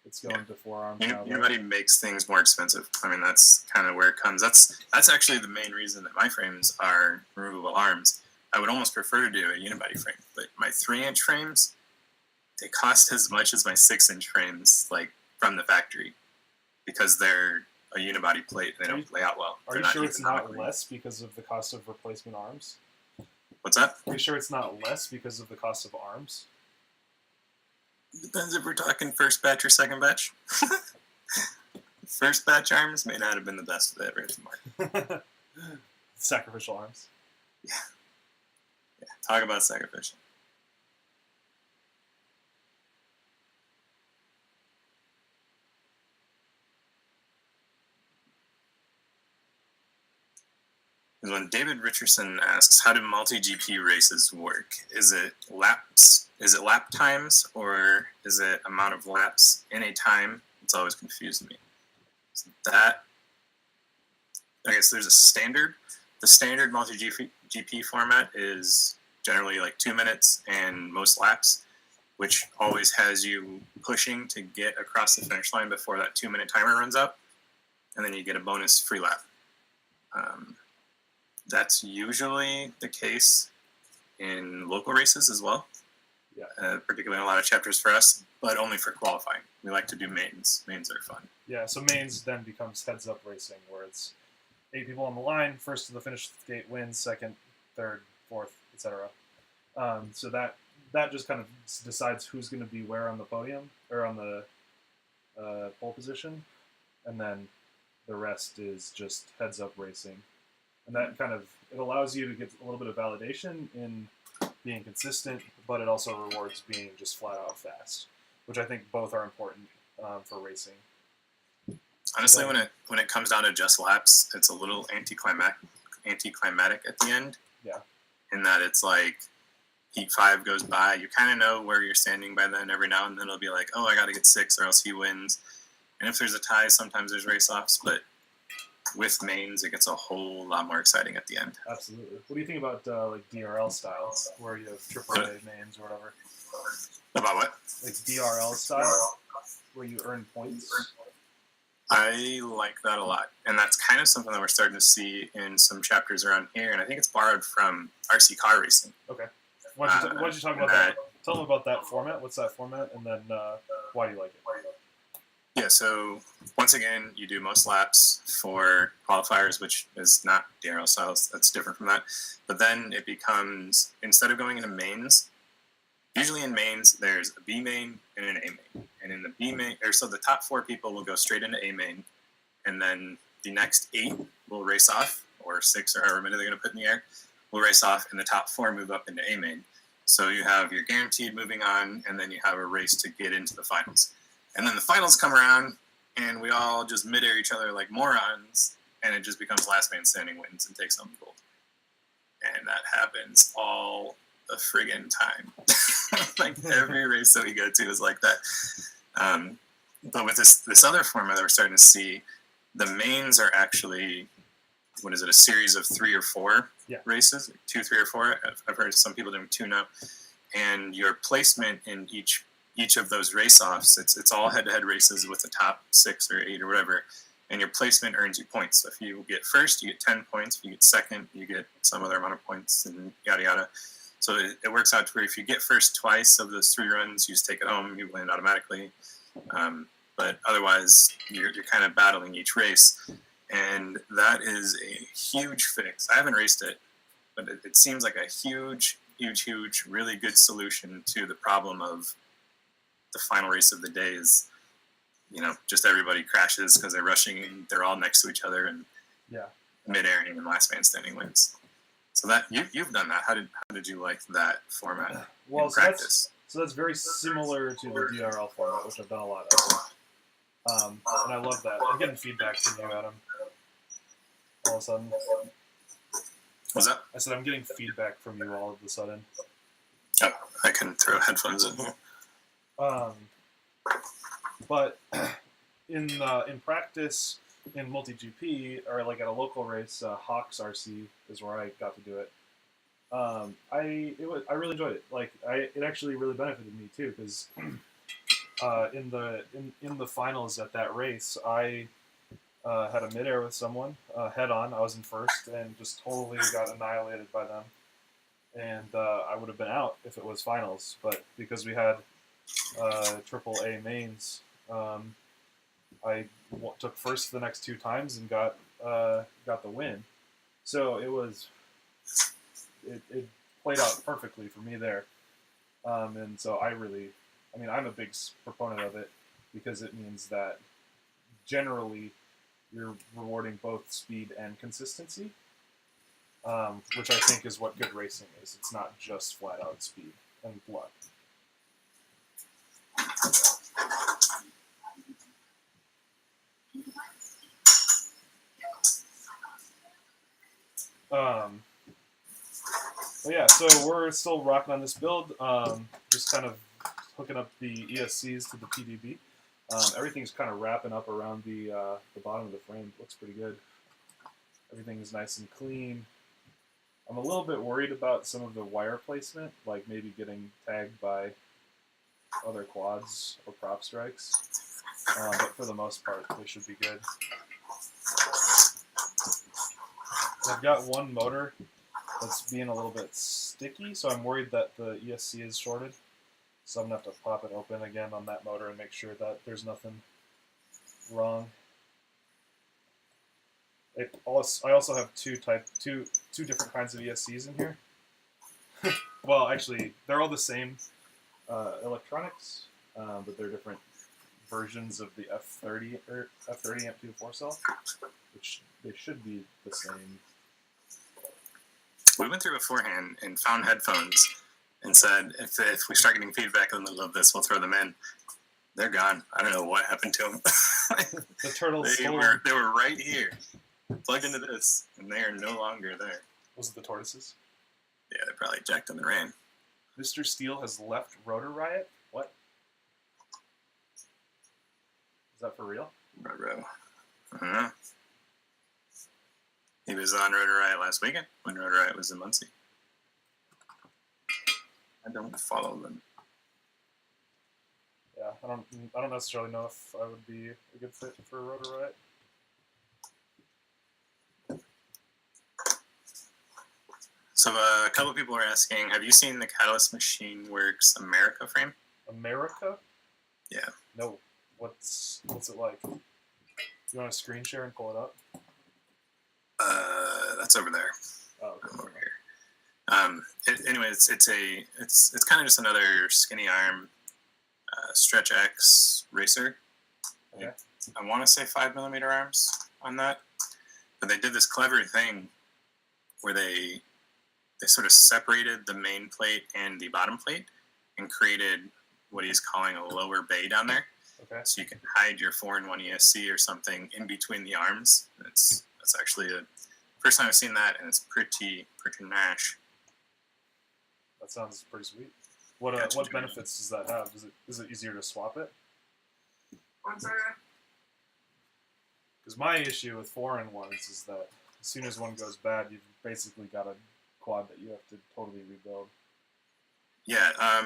It's going to 4 arms now. Unibody makes things more expensive. I mean, that's kind of where it comes. That's actually the main reason that my frames are removable arms. I would almost prefer to do a unibody frame, but my 3-inch frames, they cost as much as my 6-inch frames, like from the factory, because they're a unibody plate. They don't lay out well. Are you sure it's not less because of the cost of replacement arms? What's that? Are you sure it's not less because of the cost of arms? Depends if we're talking first batch or second batch. First batch arms may not have been the best of that rate mark. Sacrificial arms. Yeah. Talk about sacrificial. When David Richardson asks, how do multi-GP races work? Is it laps? Is it lap times, or is it amount of laps in a time? It's always confused me. So that, I guess there's a standard. The standard multi-GP format is generally like 2 minutes and most laps, which always has you pushing to get across the finish line before that 2-minute timer runs up, and then you get a bonus free lap. That's usually the case in local races as well. Yeah. Particularly in a lot of chapters for us, but only for qualifying. We like to do mains. Mains are fun. Yeah, so mains then becomes heads-up racing, where it's 8 people on the line, first to the finish gate wins, second, third, fourth, etc. So that just kind of decides who's going to be where on the podium, or on the pole position, and then the rest is just heads-up racing. And that kind of, it allows you to get a little bit of validation in being consistent, but it also rewards being just flat out fast, which I think both are important for racing. Honestly, when it comes down to just laps, it's a little anticlimactic at the end. Yeah. In that it's like heat 5 goes by, you kind of know where you're standing by then. Every now and then it'll be like, oh, I got to get 6 or else he wins. And if there's a tie, sometimes there's race-offs, but with mains, it gets a whole lot more exciting at the end. Absolutely. What do you think about like DRL style, where you have AAA mains or whatever? About what? Like DRL style, where you earn points? I like that a lot. And that's kind of something that we're starting to see in some chapters around here, and I think it's borrowed from RC car racing. Okay. Why don't you talk about that? Tell them about that format. What's that format? And then why do you like it? Yeah, so once again, you do most laps for qualifiers, which is not DRL styles. That's different from that. But then it becomes, instead of going into mains, usually in mains, there's a B main and an A main. And in the B main, or so the top 4 people will go straight into A main, and then the next 8 will race off, or 6, or however many they're going to put in the air. will race off, and the top 4 move up into A main. So you have your guaranteed moving on, and then you have a race to get into the finals. And then the finals come around, and we all just mid-air each other like morons, and it just becomes last man standing wins and takes home the gold. And that happens all the friggin' time. Like every race that we go to is like that. But with this other format that we're starting to see, the mains are actually, what is it, a series of 3 or 4 races? 2, 3, or 4. I've heard some people doing 2 now. And your placement in each of those race-offs, it's all head-to-head races with the top 6 or 8 or whatever. And your placement earns you points. So if you get first, you get 10 points. If you get second, you get some other amount of points, and yada yada. So it works out to where if you get first twice of those 3 runs, you just take it home, you win automatically. But otherwise, you're kind of battling each race. And that is a huge fix. I haven't raced it, but it seems like a huge, really good solution to the problem of the final race of the day is, just everybody crashes because they're rushing and they're all next to each other and mid-airing and last man standing wins. So that you've done that. How did you like that format in practice? So that's very similar to the DRL format, which I've done a lot of. And I love that. I'm getting feedback from you, Adam. All of a sudden. What's that? I said I'm getting feedback from you all of a sudden. Oh, I can throw headphones in here. But in practice, in multi-GP, or like at a local race, HawksRC is where I got to do it. I really enjoyed it. Like it actually really benefited me too, because in the finals at that race, I had a mid-air with someone head on. I was in first and just totally got annihilated by them, and I would have been out if it was finals. But because we had AAA mains, I took first the next 2 times and got the win. So it played out perfectly for me there. And so I'm a big proponent of it because it means that generally you're rewarding both speed and consistency, which I think is what good racing is. It's not just flat out speed and luck. But yeah, so we're still rocking on this build, just kind of hooking up the ESCs to the PDB. Everything's kind of wrapping up around the bottom of the frame. Looks pretty good. Everything's nice and clean. I'm a little bit worried about some of the wire placement, like maybe getting tagged by other quads or prop strikes. But for the most part, they should be good. I've got one motor that's being a little bit sticky, so I'm worried that the ESC is shorted. So I'm going to have to pop it open again on that motor and make sure that there's nothing wrong. I also have two different kinds of ESCs in here. Well, actually, they're all the same electronics, but they're different versions of the F30 or F30 amp 2-4 cell, which they should be the same. We went through beforehand and found headphones and said, if we start getting feedback in the middle of this, we'll throw them in. They're gone. I don't know what happened to them. The turtles. They were right here, plugged into this, and they are no longer there. Was it the tortoises? Yeah, they probably jacked them and ran. Mr. Steele has left Rotor Riot? What? Is that for real? Bro. I don't know. He was on Rotor Riot last weekend when Rotor Riot was in Muncie. I don't follow them. Yeah, I don't necessarily know if I would be a good fit for Rotor Riot. So a couple people are asking, have you seen the Catalyst Machine Works America frame? America? Yeah. No. What's it like? You want to screen share and pull it up? That's over there. Oh, okay. I'm over here. Anyway, it's kind of just another skinny arm Stretch X racer. Okay. I want to say 5mm arms on that, but they did this clever thing where they they sort of separated the main plate and the bottom plate and created what he's calling a lower bay down there. Okay. So you can hide your 4-in-1 ESC or something in between the arms. That's actually the first time I've seen that, and it's pretty nice. That sounds pretty sweet. What benefits does that have? Is it easier to swap it? One second. Because my issue with 4-in-1s is that as soon as one goes bad, you've basically got a quad that you have to totally rebuild. Yeah, I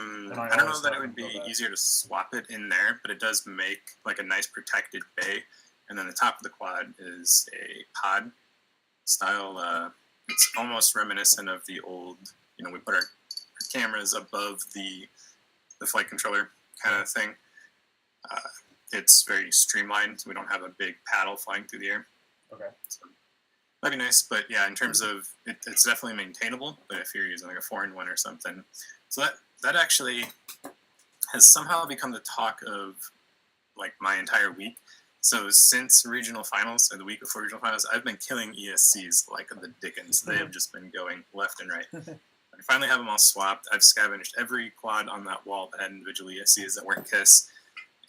don't know that it would be easier to swap it in there, but it does make like a nice protected bay. And then the top of the quad is a pod style. It's almost reminiscent of the old, we put our cameras above the flight controller kind of thing. It's very streamlined, so we don't have a big paddle flying through the air. Okay. So that'd be nice, but yeah, in terms of it's definitely maintainable. But if you're using like a 4-in-1 or something, so that actually has somehow become the talk of like my entire week. So since regional finals, or the week before regional finals, I've been killing ESCs like the dickens. They have just been going left and right. I finally have them all swapped. I've scavenged every quad on that wall that had individual ESCs that weren't KISS,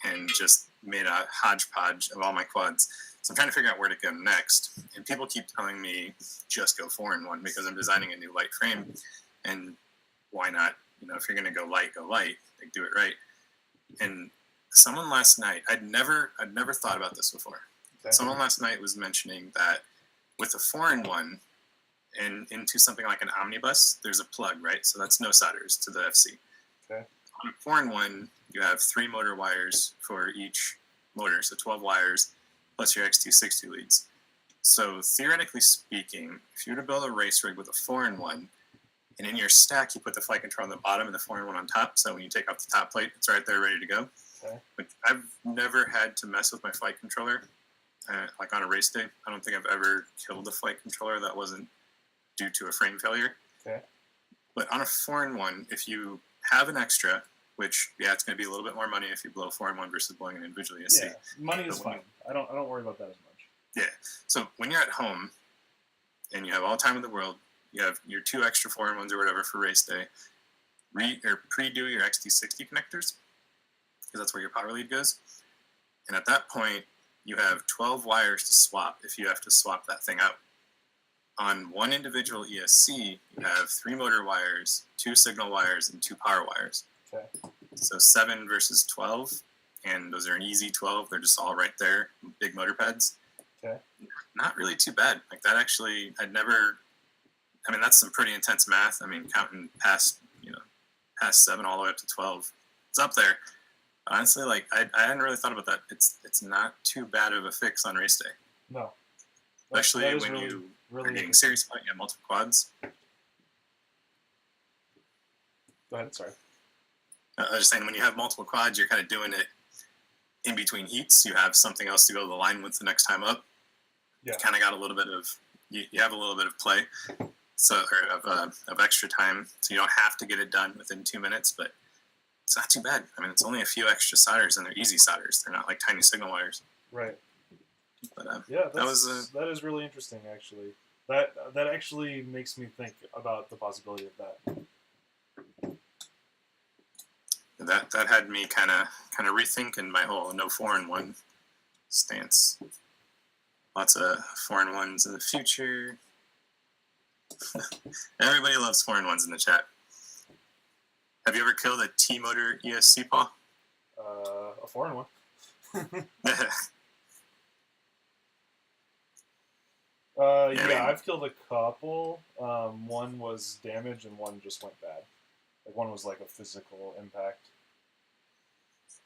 and just made a hodgepodge of all my quads. So I'm trying to figure out where to go next. And people keep telling me just go 4-in-1 because I'm designing a new light frame. And why not? If you're going to go light, like, do it right. And someone last night, I'd never thought about this before. Okay. Someone last night was mentioning that with a 4-in-1 and into something like an omnibus, there's a plug, right? So that's no solders to the FC. Okay. On a 4-in-1, you have 3 motor wires for each motor, so 12 wires, plus your XT60 leads. So theoretically speaking, if you were to build a race rig with a 4-in-1, and in your stack you put the flight control on the bottom and the 4-in-1 on top, so when you take off the top plate, it's right there ready to go. Okay. But I've never had to mess with my flight controller, like on a race day. I don't think I've ever killed a flight controller that wasn't due to a frame failure. Okay. But on a 4-in-1, if you have an extra, which it's going to be a little bit more money if you blow 4-in-1 versus blowing an individual ESC. Yeah, money is fine. I don't worry about that as much. Yeah. So when you're at home and you have all the time in the world, you have your 2 extra 4-in-1s or whatever for race day. Pre-do your XT60 connectors, because that's where your power lead goes. And at that point, you have 12 wires to swap if you have to swap that thing out. On one individual ESC, you have 3 motor wires, 2 signal wires, and 2 power wires. Okay. So 7 versus 12, and those are an easy 12. They're just all right there, big motor pads. Okay. Not really too bad. Like that actually, that's some pretty intense math. Counting past 7 all the way up to 12. It's up there. Honestly, like I hadn't really thought about that. It's not too bad of a fix on race day. No. Especially when you are getting serious about multiple quads. Go ahead, sorry. I was just saying, when you have multiple quads, you're kind of doing it in between heats. You have something else to go to the line with the next time up. Yeah. You kind of got a little bit of, you have a little bit of play, of extra time. So you don't have to get it done within 2 minutes, but it's not too bad. It's only a few extra solders, and they're easy solders. They're not like tiny signal wires. Right. But that is really interesting, actually. That actually makes me think about the possibility of that. That had me kind of rethinking my whole no 4-in-1 stance. Lots of 4-in-1s in the future. Everybody loves 4-in-1s in the chat. Have you ever killed a T-motor ESC, Paul? A 4-in-1. Yeah, I've killed a couple. One was damaged and one just went bad. Like one was like a physical impact.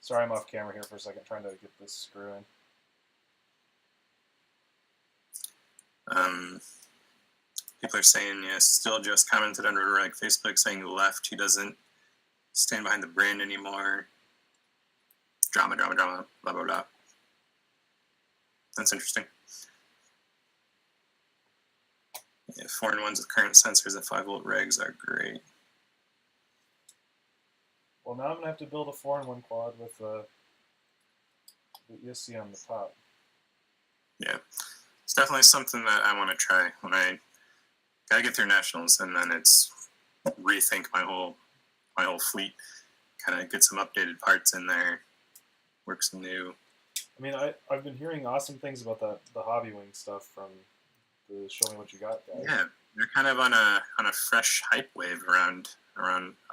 Sorry, I'm off camera here for a second, trying to get this screw in. People are saying, still just commented on Rotorag Facebook saying he left. He doesn't stand behind the brand anymore. Drama, blah, blah, blah. That's interesting. Yeah, 4-in-1s with current sensors and 5-volt regs are great. Well, now I'm going to have to build a 4-in-1 quad with the ESC on the top. Yeah, it's definitely something that I want to try when I gotta get through nationals, and then it's rethink my whole fleet, kind of get some updated parts in there, work some new. I mean, I've been hearing awesome things about the Hobby Wing stuff from the Show Me What You Got guys. Yeah, they're kind of on a fresh hype wave around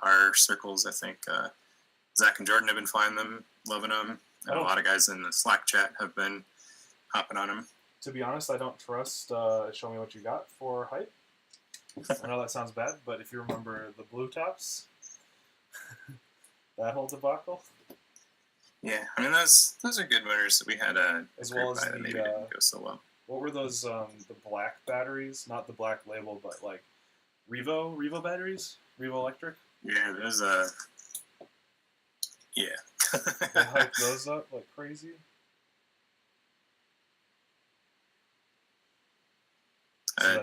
our circles. I think Zach and Jordan have been flying them, loving them, and a lot of guys in the Slack chat have been hopping on them. To be honest, I don't trust Show Me What You Got for hype. I know that sounds bad, but if you remember the Blue Tops, that whole debacle. Yeah, I mean those are good motors. We had as well as that maybe didn't go so well. What were those? The black batteries, not the black label, but like Revo batteries, Revo Electric. Yeah, there's yeah. They hyped those up like crazy.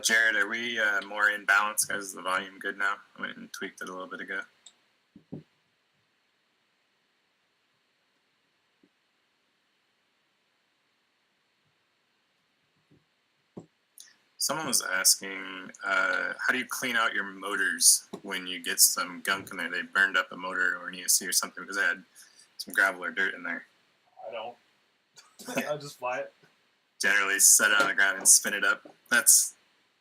Jared, are we more in balance, guys? Is the volume good now? I went and tweaked it a little bit ago. Someone was asking, how do you clean out your motors when you get some gunk in there? They burned up a motor or an ESC or something because they had some gravel or dirt in there. I don't. I just fly it. Generally set it on the ground and spin it up. That's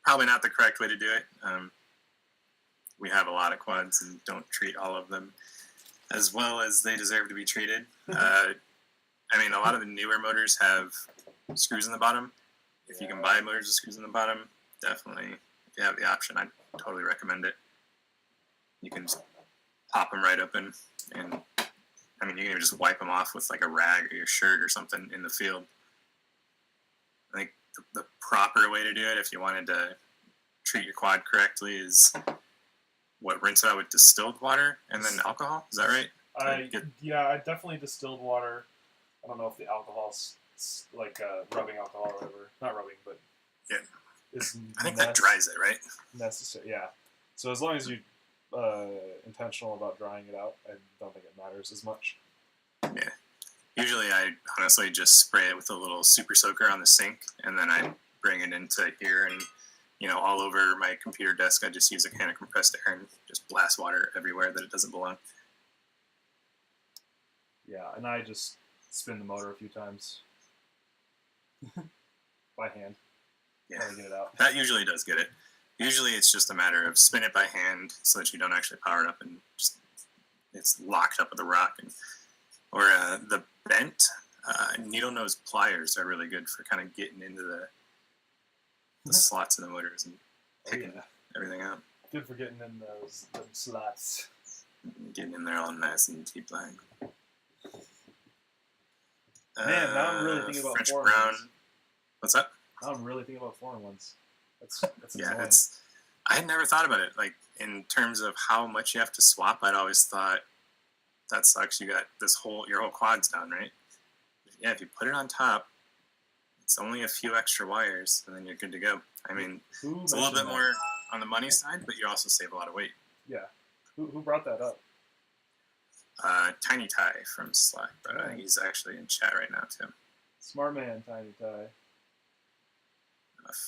probably not the correct way to do it. We have a lot of quads and don't treat all of them as well as they deserve to be treated. I mean, a lot of the newer motors have screws in the bottom. If you can buy motors with screws in the bottom, definitely, if you have the option, I'd totally recommend it. You can just pop them right open, and I mean, you can even just wipe them off with like a rag or your shirt or something in the field. I think the proper way to do it, if you wanted to treat your quad correctly, is rinse it out with distilled water and then alcohol. Is that right? I definitely distilled water. I don't know if the alcohol's like rubbing alcohol or whatever. Not rubbing, but yeah, is I think that dries it, right? Necessary, yeah. So as long as you intentional about drying it out, I don't think it matters as much. Yeah. Usually, I honestly just spray it with a little super soaker on the sink, and then I bring it into here, and all over my computer desk, I just use a can of compressed air and just blast water everywhere that it doesn't belong. Yeah, and I just spin the motor a few times by hand. Yeah, get it out. That usually does get it. Usually, it's just a matter of spin it by hand so that you don't actually power it up and just it's locked up with a rock. Or the bent needle nose pliers are really good for kind of getting into the slots in the motors and picking everything out. Good for getting in those slots. Getting in there all nice and T-blind. Man, now I'm really thinking about French foreign brown. ones. What's up? Now I'm really thinking about foreign ones. That's yeah, annoying. I had never thought about it. Like in terms of how much you have to swap, I'd always thought that sucks. You got your whole quad's down, right? Yeah, if you put it on top, it's only a few extra wires, and then you're good to go. I mean, it's a little bit more on the money side, but you also save a lot of weight. Yeah. Who brought that up? Tiny Ty from Slack, but I think he's actually in chat right now too. Smart man, Tiny Ty.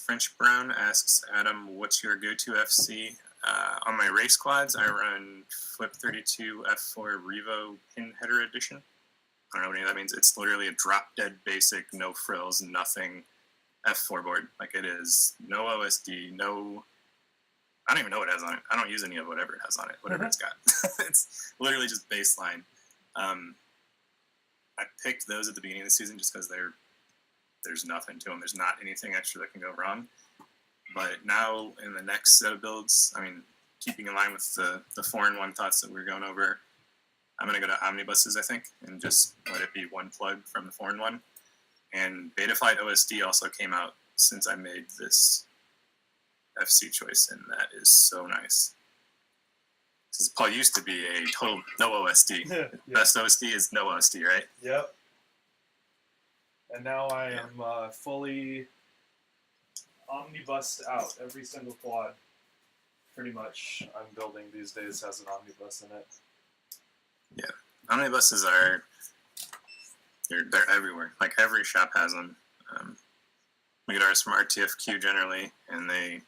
French Brown asks Adam, "What's your go-to FC?" On my race quads, I run Flip 32 F4 Revo Pin Header Edition. I don't know what any of that means. It's literally a drop-dead basic, no frills, nothing F4 board. Like it is no OSD, no. I don't even know what it has on it. I don't use any of whatever it has on it, whatever it's got. It's literally just baseline. I picked those at the beginning of the season just because there's nothing to them. There's not anything extra that can go wrong. But now in the next set of builds, I mean, keeping in line with the foreign one thoughts that we were going over, I'm going to go to omnibuses, I think, and just let it be one plug from the foreign one. And Betaflight OSD also came out since I made this FC choice, and that is so nice. Because Paul used to be a total no OSD. Yeah. Best OSD is no OSD, right? Yep. And now I am fully omnibused out. Every single quad, pretty much, I'm building these days has an omnibus in it. Yeah, omnibuses are they're everywhere. Like every shop has them. We get ours from RTFQ generally, and they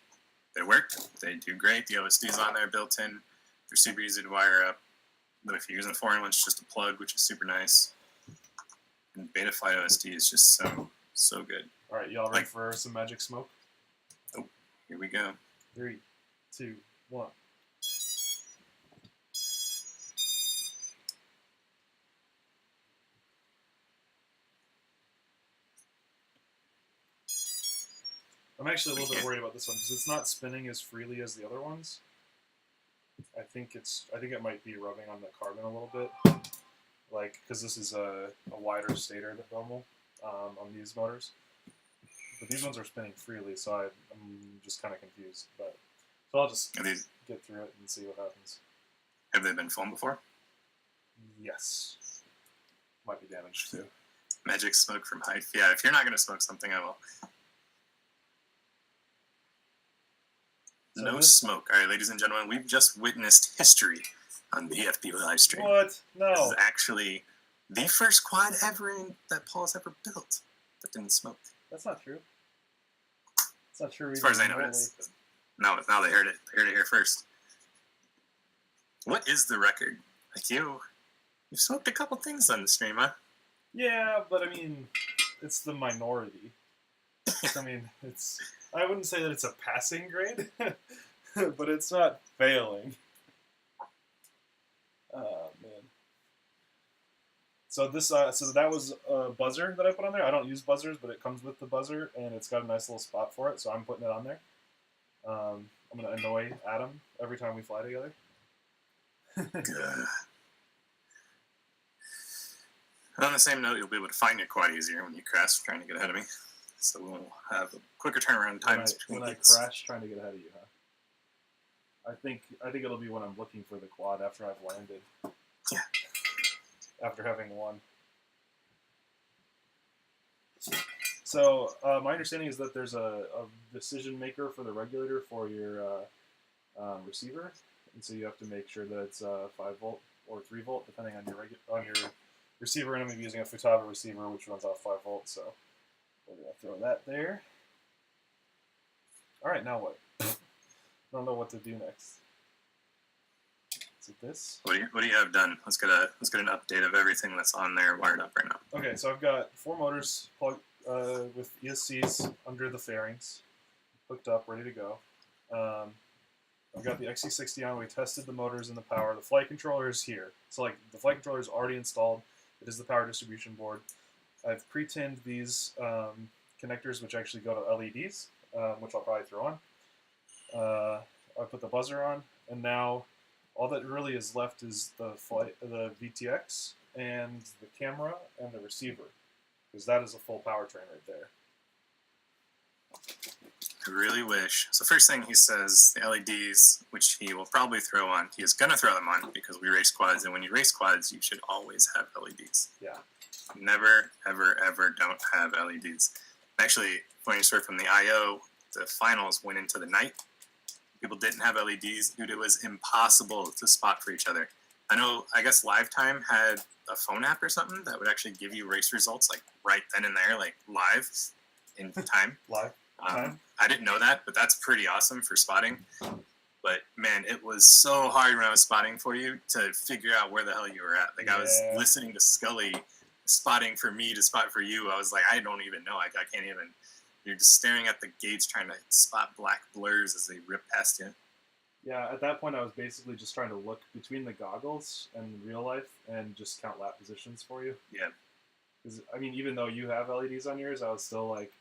they work. They do great. The OSD's on there built in. They're super easy to wire up. But if you're using the foreign one, it's just a plug, which is super nice. And Betaflight OSD is just so good. All right, y'all ready for some magic smoke? Oh, here we go. 3, 2, 1. I'm actually a little bit worried about this one because it's not spinning as freely as the other ones. I think it might be rubbing on the carbon a little bit, like because this is a wider stator than normal on these motors. But these ones are spinning freely, so I'm just kind of confused. But so I'll just get through it and see what happens. Have they been flown before? Yes. Might be damaged too. Magic smoke from height. Yeah, if you're not going to smoke something, I will. So No smoke. All right, ladies and gentlemen, we've just witnessed history on the EFB Livestream. What? No. This is actually the first quad ever that Paul's ever built that didn't smoke. That's not true. It's not true. As far as I know, it is. Now they heard it. They heard it here first. What is the record? Like you've smoked a couple things on the stream, huh? Yeah, but I mean, it's the minority. I mean, I wouldn't say that it's a passing grade, but it's not failing. Oh, man. So that was a buzzer that I put on there. I don't use buzzers, but it comes with the buzzer, and it's got a nice little spot for it, so I'm putting it on there. I'm going to annoy Adam every time we fly together. On the same note, you'll be able to find your quad easier when you crash trying to get ahead of me. So we'll have a quicker turnaround times. When I crash trying to get ahead of you, huh? I think it'll be when I'm looking for the quad after I've landed. Yeah. After having won. So my understanding is that there's a decision maker for the regulator for your receiver, and so you have to make sure that it's 5 volt or 3 volt depending on your receiver. And I'm going to be using a Futaba receiver, which runs off 5 volts. So we're going to throw that there. All right, now what? I don't know what to do next. Is it this? What do you have done? Let's get an update of everything that's on there wired up right now. Okay, so I've got 4 motors plugged with ESCs under the fairings, hooked up, ready to go. I've got the XC60 on. We tested the motors and the power. The flight controller is here. So like the flight controller is already installed. It is the power distribution board. I've pre-tinned these connectors, which actually go to LEDs, which I'll probably throw on. I put the buzzer on, and now all that really is left is the VTX and the camera and the receiver, because that is a full powertrain right there. I really wish. So first thing he says, the LEDs, which he will probably throw on. He is going to throw them on because we race quads, and when you race quads, you should always have LEDs. Yeah. Never, ever, ever don't have LEDs. Actually, funny story from the I.O., the finals went into the night. People didn't have LEDs. Dude, it was impossible to spot for each other. I guess Lifetime had a phone app or something that would actually give you race results like right then and there, like live in time. Live time? I didn't know that, but that's pretty awesome for spotting. But man, it was so hard when I was spotting for you to figure out where the hell you were at. Like I was listening to Scully spotting for me to spot for you. I was like, I don't even know. I can't even. You're just staring at the gates trying to spot black blurs as they rip past you. Yeah, at that point I was basically just trying to look between the goggles and real life and just count lap positions for you. Yeah. Because, I mean, even though you have LEDs on yours, I was still like,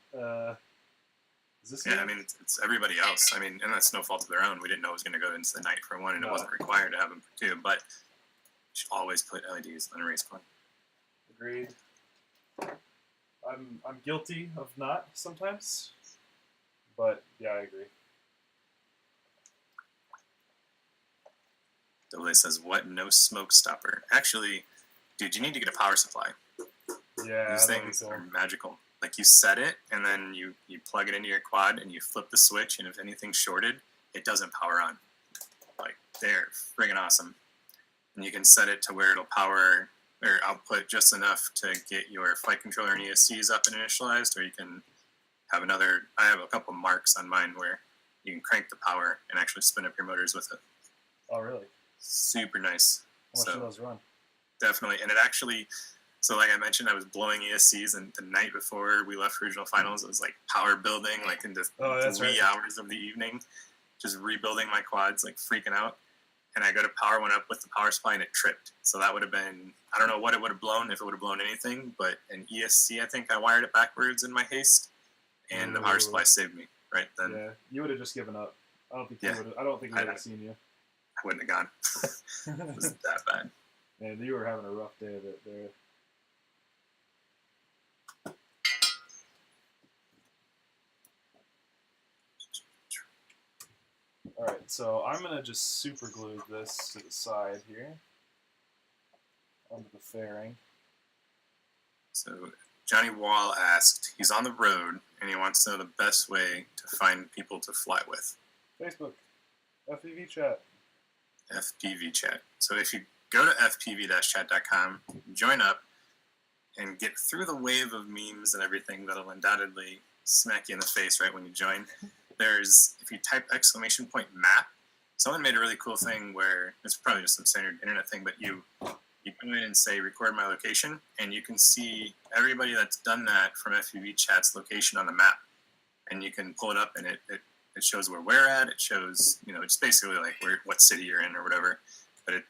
is this Yeah, I mean, it's everybody else. I mean, and that's no fault of their own. We didn't know it was going to go into the night for one, and it wasn't required to have them for two. But you should always put LEDs on a race car. Agreed. I'm guilty of not sometimes, but yeah, I agree. Double says, what no smoke stopper? Actually, dude, you need to get a power supply. Yeah, these things are magical. Like you set it, and then you plug it into your quad, and you flip the switch, and if anything's shorted, it doesn't power on. Like, they're friggin' awesome. And you can set it to where it'll power or output just enough to get your flight controller and ESCs up and initialized, or you can have another. I have a couple marks on mine where you can crank the power and actually spin up your motors with it. Oh, really? Super nice. How much do those run? Definitely. And it actually, so like I mentioned, I was blowing ESCs, and the night before we left for regional finals, it was like power building, like into the wee hours of the evening, just rebuilding my quads, like freaking out. And I go to power one up with the power supply, and it tripped. So that would have been, I don't know what it would have blown, if it would have blown anything, but an ESC, I think I wired it backwards in my haste, and the power supply saved me right then. Yeah, you would have just given up. I don't think you would have seen you. I wouldn't have gone. It was that bad. Man, you were having a rough day of it there. Alright, so I'm going to just super glue this to the side here, onto the fairing. So Johnny Wall asked, he's on the road, and he wants to know the best way to find people to fly with. Facebook, FPV chat. FPV chat. So if you go to fpv-chat.com, join up, and get through the wave of memes and everything that'll undoubtedly smack you in the face right when you join. There's, if you type !map, someone made a really cool thing where, it's probably just some standard internet thing, but you go in and say, record my location, and you can see everybody that's done that from FPV chat's location on the map. And you can pull it up, and it shows where we're at. It shows, it's basically like what city you're in or whatever. But it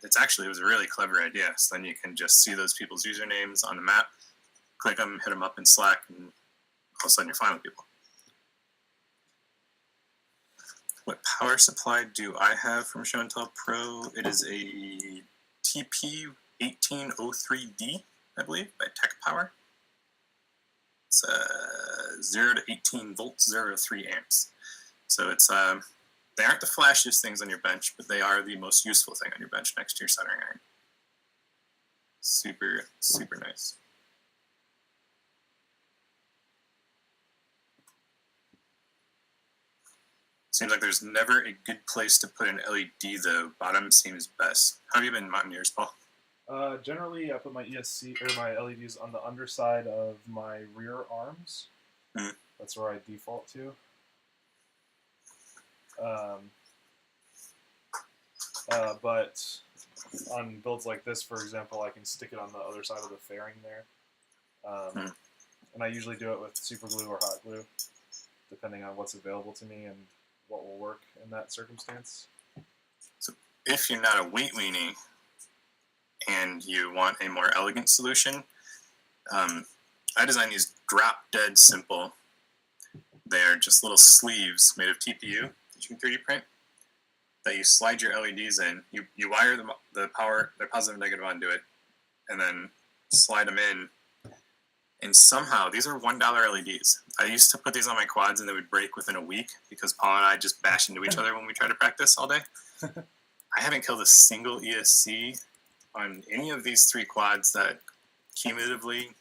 was a really clever idea. So then you can just see those people's usernames on the map, click them, hit them up in Slack, and all of a sudden you're fine with people. What power supply do I have from Show and Tell Pro? It is a TP1803D, I believe, by Tech Power. It's 0 to 18 volts, 0 to 3 amps. So it's they aren't the flashiest things on your bench, but they are the most useful thing on your bench next to your soldering iron. Super, super nice. Seems like there's never a good place to put an LED, though. Bottom seems best. How have you been mounting yours, Paul? Generally, I put my ESC or my LEDs on the underside of my rear arms. That's where I default to. But on builds like this, for example, I can stick it on the other side of the fairing there. And I usually do it with super glue or hot glue, depending on what's available to me and what will work in that circumstance. So if you're not a weight weenie and you want a more elegant solution, I designed these drop dead simple. They're just little sleeves made of TPU that you can 3D print that you slide your LEDs in. You wire the power, their positive and negative onto it, and then slide them in. And somehow, these are $1 LEDs. I used to put these on my quads and they would break within a week because Paul and I just bash into each other when we try to practice all day. I haven't killed a single ESC on any of these 3 quads that cumulatively,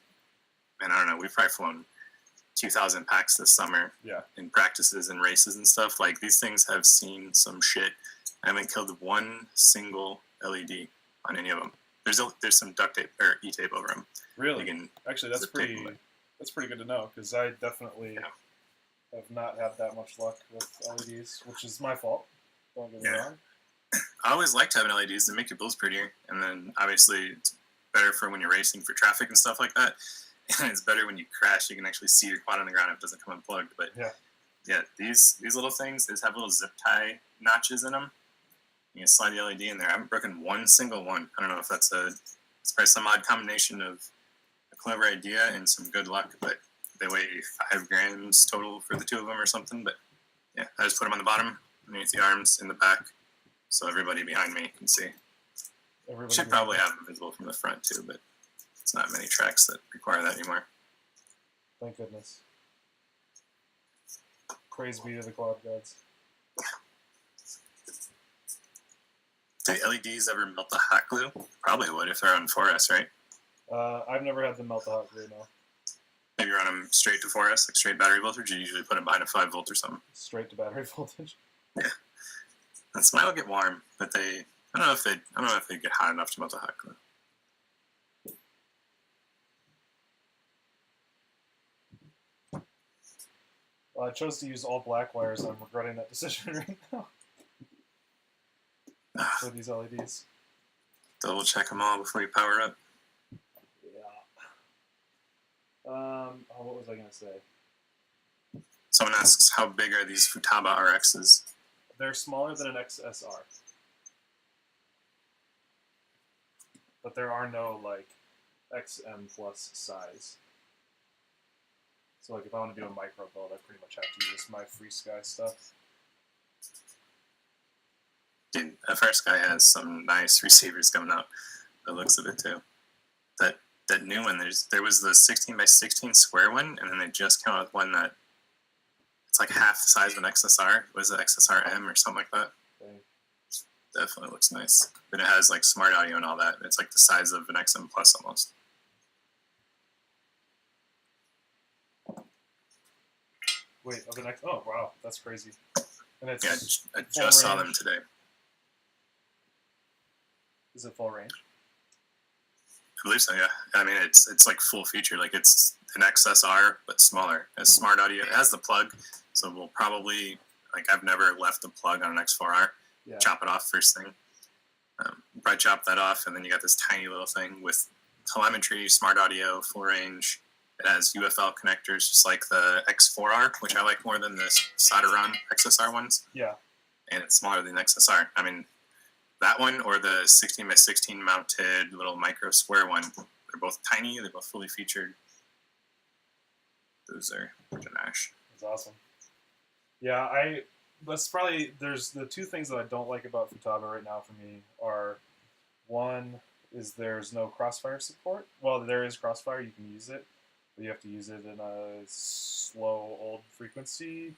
and I don't know, we've probably flown 2,000 packs this summer in practices and races and stuff. Like, these things have seen some shit. I haven't killed one single LED on any of them. There's some duct tape or E-tape over them. Really? Actually, that's pretty good to know, because I definitely have not had that much luck with LEDs, which is my fault. Don't get me wrong. I always liked having LEDs to make your builds prettier, and then obviously it's better for when you're racing for traffic and stuff like that. And it's better when you crash; you can actually see your quad on the ground if it doesn't come unplugged. But these little things, they just have little zip tie notches in them. You can slide the LED in there. I haven't broken one single one. I don't know if it's probably some odd combination of a clever idea and some good luck, but they weigh 5 grams total for the 2 of them or something. But yeah, I just put them on the bottom, underneath the arms, in the back, so everybody behind me can see. Should probably have them visible from the front too, but it's not many tracks that require that anymore. Thank goodness. Praise be to the quad gods. Do the LEDs ever melt the hot glue? Probably would if they're on 4S, right? I've never had them melt the hot glue, no. Maybe you run them straight to 4S, like straight battery voltage, or you usually put them behind a 5 volt or something? Straight to battery voltage. Yeah. And mine will get warm, but I don't know if they get hot enough to melt the hot glue. Well, I chose to use all black wires. I'm regretting that decision right now for these LEDs. Double check them all before you power up. Yeah. What was I gonna say? Someone asks, how big are these Futaba RXs? They're smaller than an XSR, but there are no like XM plus size. So like if I want to do a micro build, I pretty much have to use my Free Sky stuff. Dude, First Guy has some nice receivers coming out. The looks of it too. That new one, there was the 16 by 16 square one, and then they just came out with one that it's like half the size of an XSR. Was it XSR M or something like that? Okay. Definitely looks nice. But it has like smart audio and all that. It's like the size of an XM Plus almost. Wait, of the next? Oh wow, that's crazy. And it's Yeah, I just saw them today. Is it full range? I believe so, yeah. I mean, it's like full feature. Like it's an XSR, but smaller. It has smart audio. It has the plug, so we'll probably, like I've never left the plug on an X4R. Yeah. Chop it off first thing. Probably chop that off, and then you got this tiny little thing with telemetry, smart audio, full range. It has UFL connectors, just like the X4R, which I like more than the solder-on XSR ones. Yeah. And it's smaller than XSR. I mean, that one or the 16 by 16 mounted little micro square one, they're both tiny. They're both fully featured. Those are Nash. That's awesome. Yeah, that's probably, there's the two things that I don't like about Futaba right now for me are, one is there's no crossfire support. Well, there is crossfire, you can use it, but you have to use it in a slow old frequency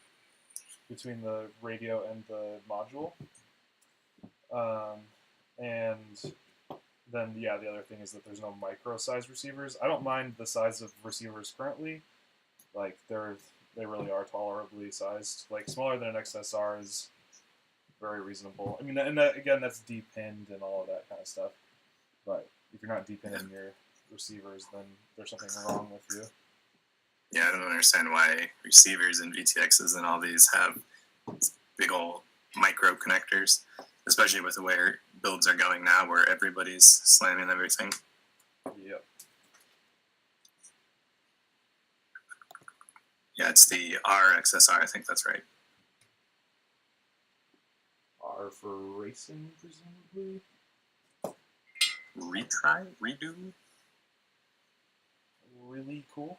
between the radio and the module. And then, yeah, the other thing is that there's no micro size receivers. I don't mind the size of receivers currently. Like, they really are tolerably sized. Like, smaller than an XSR is very reasonable. I mean, and that, again, that's deep-pinned and all of that kind of stuff. But if you're not deep-pinning your receivers, then there's something wrong with you. Yeah, I don't understand why receivers and VTXs and all these have big old micro connectors, especially with the way builds are going now where everybody's slamming everything. Yep. Yeah, it's the RXSR, I think that's right. R for racing, presumably? Retry? Redo? Really cool.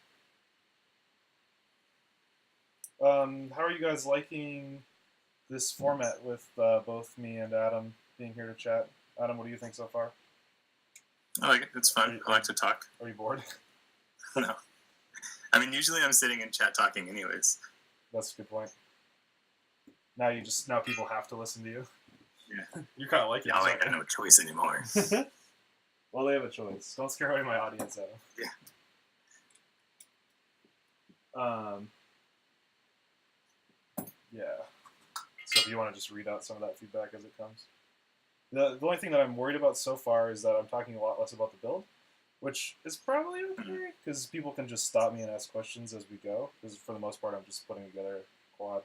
How are you guys liking this format with both me and Adam being here to chat? Adam, what do you think so far? I like it. It's fun. I like to talk. Are you bored? No. I mean, usually I'm sitting in chat talking anyways. That's a good point. Now people have to listen to you. Yeah. You're kind of like it. Y'all ain't got no choice anymore. Well, they have a choice. Don't scare away my audience, Adam. Yeah. Yeah. So if you want to just read out some of that feedback as it comes. The only thing that I'm worried about so far is that I'm talking a lot less about the build, which is probably okay, because people can just stop me and ask questions as we go, because for the most part I'm just putting together a quad.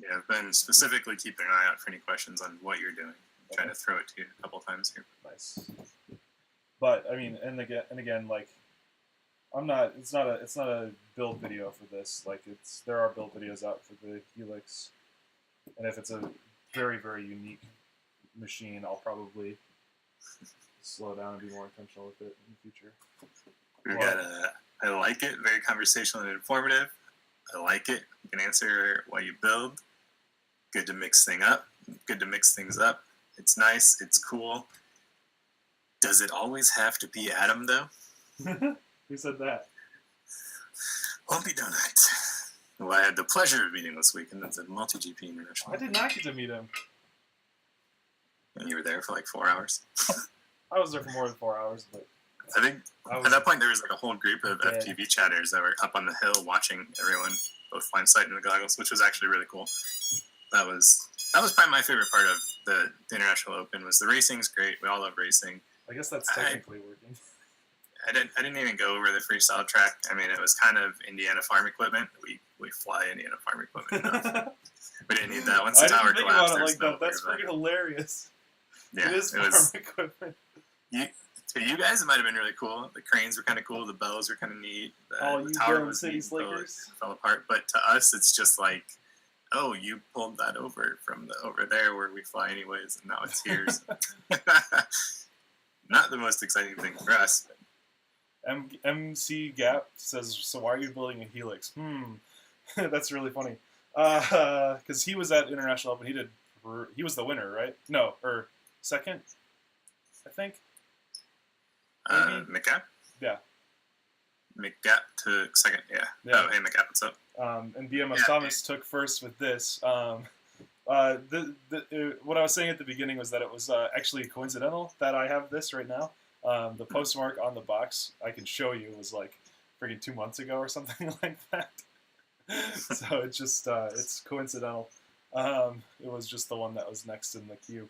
Yeah, I've been specifically keeping an eye out for any questions on what you're doing. I'm trying to throw it to you a couple times here. Nice. But I mean, and again, like, I'm not. It's not a build video for this. Like, there are build videos out for the Helix, and if it's a very, very unique machine, I'll probably slow down and be more intentional with it in the future. We've got I like it, very conversational and informative. I like it. You can answer while you build. Good to mix things up. It's nice. It's cool. Does it always have to be Adam, though? Who said that? Lumpy Donut. Who I had the pleasure of meeting this week, and that's at Multi-GP International. I did not get to meet him. And you were there for like 4 hours. I was there for more than 4 hours, but I think at that point there was like a whole group of FPV chatters that were up on the hill watching everyone both fly in sight and the goggles, which was actually really cool. That was probably my favorite part of the International Open. Was the racing's great. We all love racing. I guess that's technically working. I didn't even go over the freestyle track. I mean, it was kind of Indiana farm equipment. We fly Indiana farm equipment enough. We didn't need that. Once I the tower didn't think collapsed, about it there's like no that. That's way freaking hilarious. Yeah, It is farm equipment. To you guys, it might have been really cool. The cranes were kind of cool. The bells were kind of neat. You tower Dome was City neat, though Slickers. it fell apart. But to us, it's just like, oh, you pulled that over from over there where we fly anyways, and now it's here. So. Not the most exciting thing for us. MC Gap says, so why are you building a Helix? That's really funny. Because he was at International Open. He was the winner, right? No, or second, I think. McGap? Yeah. McGap took second, yeah. Oh, hey, McGap, what's up? And BMS Thomas took first with this. What I was saying at the beginning was that it was actually coincidental that I have this right now. The postmark on the box, I can show you, was like freaking 2 months ago or something like that. So it's just, it's coincidental. It was just the one that was next in the queue.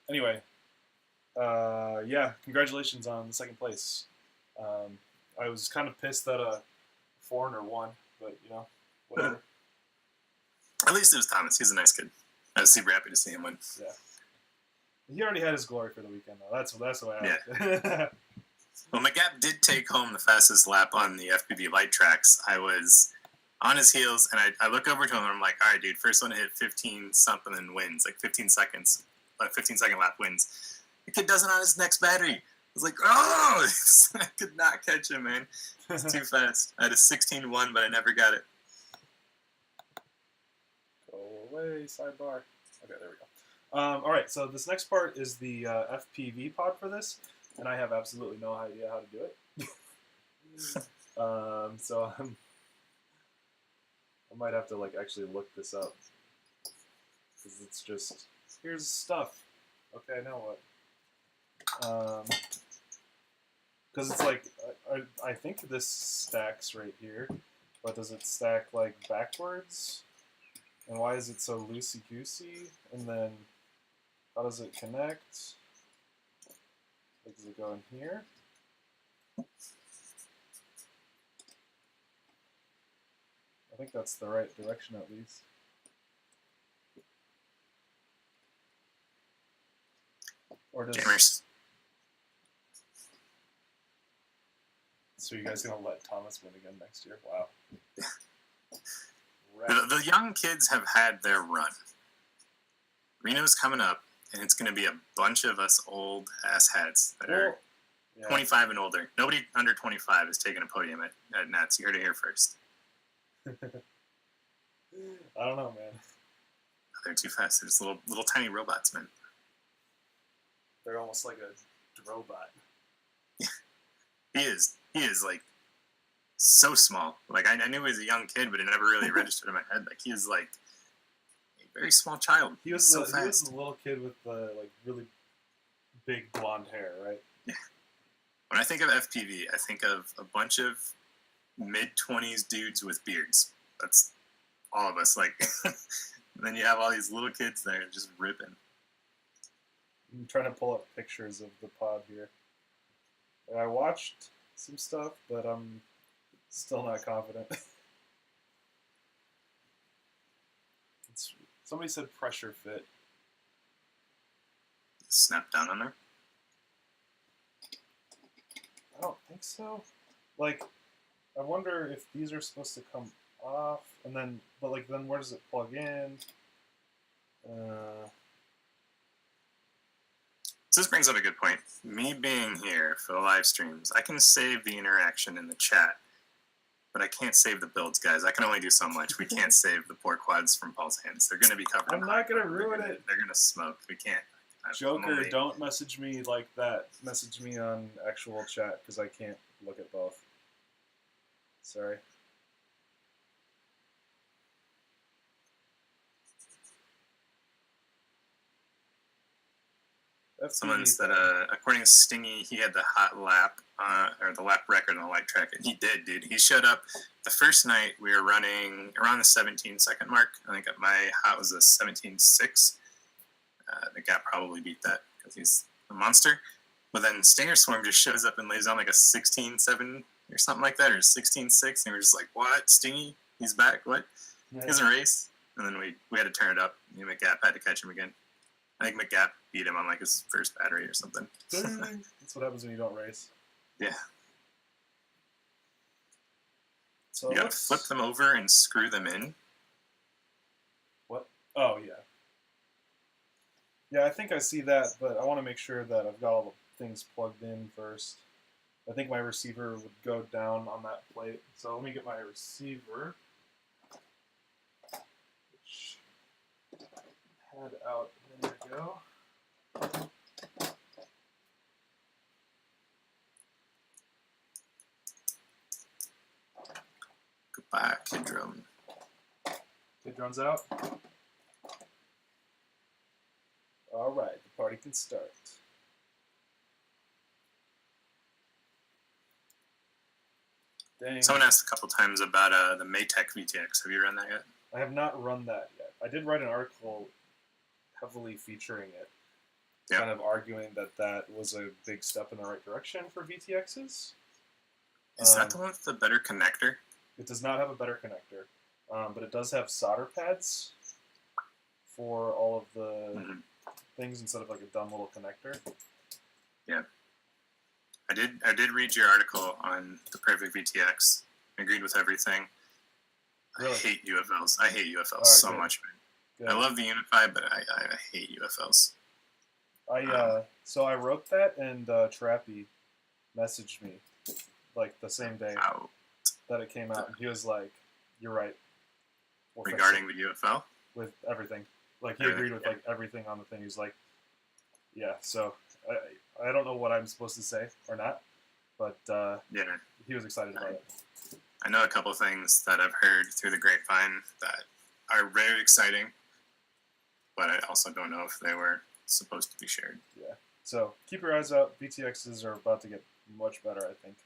Anyway, yeah, congratulations on the second place. I was kind of pissed that a foreigner won, but you know, whatever. At least it was Thomas. He's a nice kid. I was super happy to see him win. Yeah. He already had his glory for the weekend, though. That's the way I like it. Well, McGap did take home the fastest lap on the FPV light tracks. I was on his heels, and I look over to him, and I'm like, all right, dude, first one to hit 15 something and wins, like 15 seconds, 15-second lap wins. The kid does it on his next battery. I was like, oh! I could not catch him, man. It's too fast. I had a 16-1, but I never got it. Go away, sidebar. Okay, there we go. All right, so this next part is the FPV pod for this, and I have absolutely no idea how to do it. So I might have to like actually look this up, because it's just, here's stuff. Okay, now what? Because it's like, I think this stacks right here, but does it stack like backwards? And why is it so loosey-goosey? And then how does it connect? Like, does it go in here? I think that's the right direction at least. Or does... Gamers. So you guys gonna let Thomas win again next year? Wow. The young kids have had their run. Reno's coming up, and it's going to be a bunch of us old ass heads that are 25 and older. Nobody under 25 is taking a podium at Nats. You heard it here first. I don't know, man. They're too fast. They're just little tiny robots, man. They're almost like a robot. He is like so small. Like I knew he was a young kid, but it never really registered in my head. Like he is like a very small child. He was the little kid with the like really big blonde hair, right? Yeah. When I think of FPV, I think of a bunch of mid-20s dudes with beards. That's all of us. Like, and then you have all these little kids there just ripping. I'm trying to pull up pictures of the pod here. And I watched some stuff, but I'm still not confident. Somebody said pressure fit. Snap down on there? I don't think so. Like, I wonder if these are supposed to come off, and then, but like, then where does it plug in? So this brings up a good point. Me being here for the live streams, I can save the interaction in the chat, but I can't save the builds, guys. I can only do so much. We can't save the poor quads from Paul's hands. They're going to be covered. I'm not going to ruin it. They're going to smoke. We can't. Joker, don't message me like that. Message me on actual chat, because I can't look at both. Sorry. Someone said, according to Stingy, he had the hot lap, or the lap record on the light track, and he did, dude. He showed up the first night. We were running around the 17-second mark. I think my hot was a 17.6. The Gap probably beat that because he's a monster. But then Stinger Swarm just shows up and lays down like a 16-7 or something like that, or 16-6, and we're just like, what? Stingy? He's back? What? Yeah. He doesn't race? And then we had to turn it up. McGap had to catch him again. I think McGap beat him on like his first battery or something. That's what happens when you don't race. Yeah. So You gotta flip them over and screw them in. What? Oh, yeah. Yeah, I think I see that, but I want to make sure that I've got all the things plugged in first. I think my receiver would go down on that plate. So let me get my receiver. Which had out a minute ago. Goodbye, Kid Drone. Kid Drone's out. All right, the party can start. Dang. Someone asked a couple times about the Maytech VTX. Have you run that yet? I have not run that yet. I did write an article heavily featuring it, Yeah. kind of arguing that that was a big step in the right direction for VTXs. Is that the one with the better connector? It does not have a better connector, but it does have solder pads for all of the things instead of like a dumb little connector. Yeah. I did read your article on the perfect VTX. I agreed with everything. Really? I hate UFLs. I hate UFLs Alright, so good. much, man. Good. I love the Unify, but I hate UFLs. So I wrote that, and Trappy messaged me like the same day Wow. that it came out, and he was like, "You're right." We'll fix Regarding it the UFL? with everything, like he Everything, agreed with yeah. like everything on the thing. He was like, "Yeah." So I don't know what I'm supposed to say or not, but Yeah. he was excited about it. I know a couple things that I've heard through the grapevine that are very exciting, but I also don't know if they were supposed to be shared. Yeah. So keep your eyes out. VTXs are about to get much better, I think.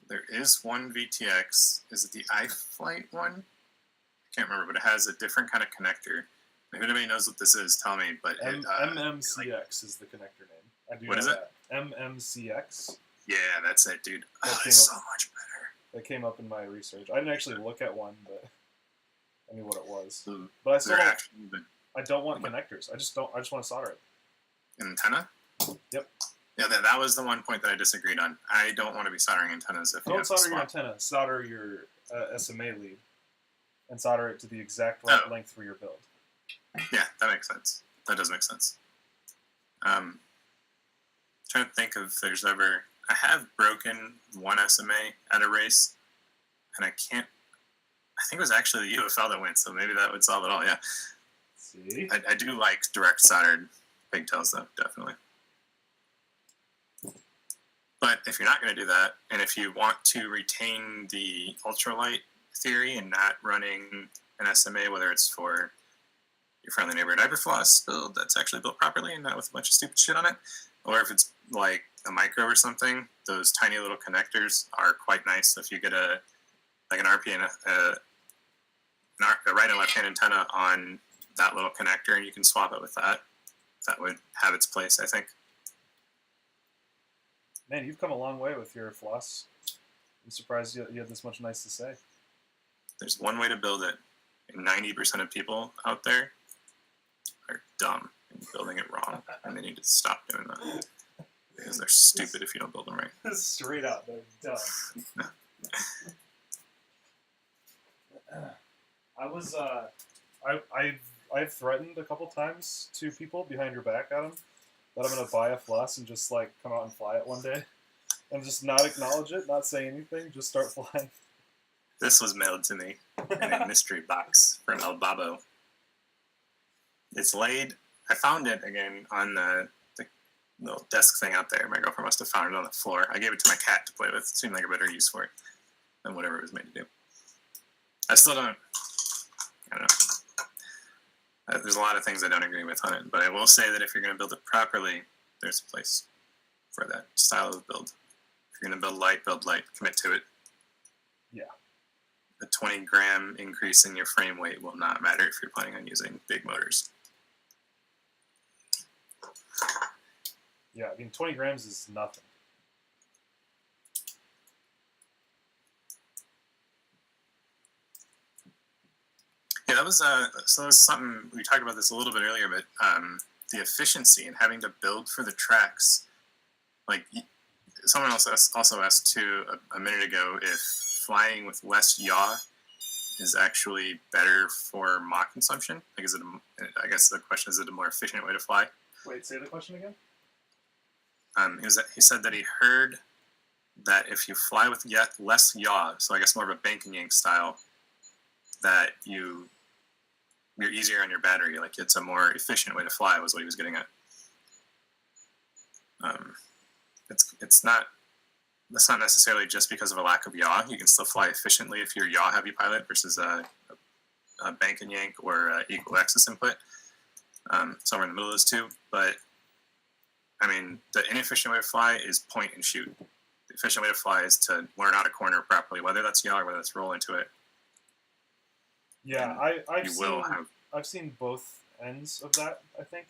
There is one VTX. Is it the iFlight one? I can't remember, but it has a different kind of connector. If anybody knows what this is, tell me. But MMCX is the connector name. I do What know is it? that. MMCX. yeah, that's it, dude. Oh, That it's so came up- much better. That came up in my research. I didn't actually look at one, but I knew what it was. So But I still they're don't, actually the I don't want connectors. I just want to solder it. antenna. Yep. Yeah, that was the one point that I disagreed on. I don't want to be soldering antennas if you Don't have to solder your swap. antenna. Solder your SMA lead, and solder it to the exact right Oh. length for your build. Yeah, that makes sense. That does make sense. Trying to think if there's ever... I have broken one SMA at a race, and I can't... I think it was actually the UFL that went, so maybe that would solve it all, yeah. See? I do like direct soldered pigtails, though, definitely. But if you're not going to do that, and if you want to retain the ultralight theory and not running an SMA, whether it's for your friendly neighborhood Hyperfloss build that's actually built properly and not with a bunch of stupid shit on it, or if it's like a micro or something, those tiny little connectors are quite nice. If you get an RP and a right and left hand antenna on that little connector, and you can swap it with that, that would have its place, I think. Man, you've come a long way with your floss. I'm surprised you had this much nice to say. There's one way to build it, and 90% of people out there are dumb and building it wrong, and they need to stop doing that because they're stupid if you don't build them right. Straight out, they're dumb. I've threatened a couple times to people behind your back, Adam, that I'm gonna buy a floss and just like come out and fly it one day, and just not acknowledge it, not say anything, just start flying. This was mailed to me in a mystery box from El Babo. It's laid. I found it again on the little desk thing out there. My girlfriend must have found it on the floor. I gave it to my cat to play with. It seemed like a better use for it than whatever it was made to do. I don't know. There's a lot of things I don't agree with on it, but I will say that if you're going to build it properly, there's a place for that style of build. If you're going to build light, commit to it. Yeah. A 20-gram increase in your frame weight will not matter if you're planning on using big motors. Yeah, I mean 20 grams is nothing. Yeah, that was so that was something we talked about this a little bit earlier, but the efficiency and having to build for the tracks, like someone else also asked too a minute ago if flying with less yaw is actually better for Mach consumption. Like, is it? I guess the question is it a more efficient way to fly? Wait, say the question again. He said that he heard that if you fly with less yaw, so I guess more of a bank and yank style, that you're easier on your battery. Like, it's a more efficient way to fly was what he was getting at. It's not. That's not necessarily just because of a lack of yaw. You can still fly efficiently if you're yaw heavy pilot versus a bank and yank or equal axis input. Somewhere in the middle of those two. But I mean, the inefficient way to fly is point and shoot. The efficient way to fly is to learn how to corner properly, whether that's yaw or whether that's roll into it. Yeah, I've seen both ends of that. I think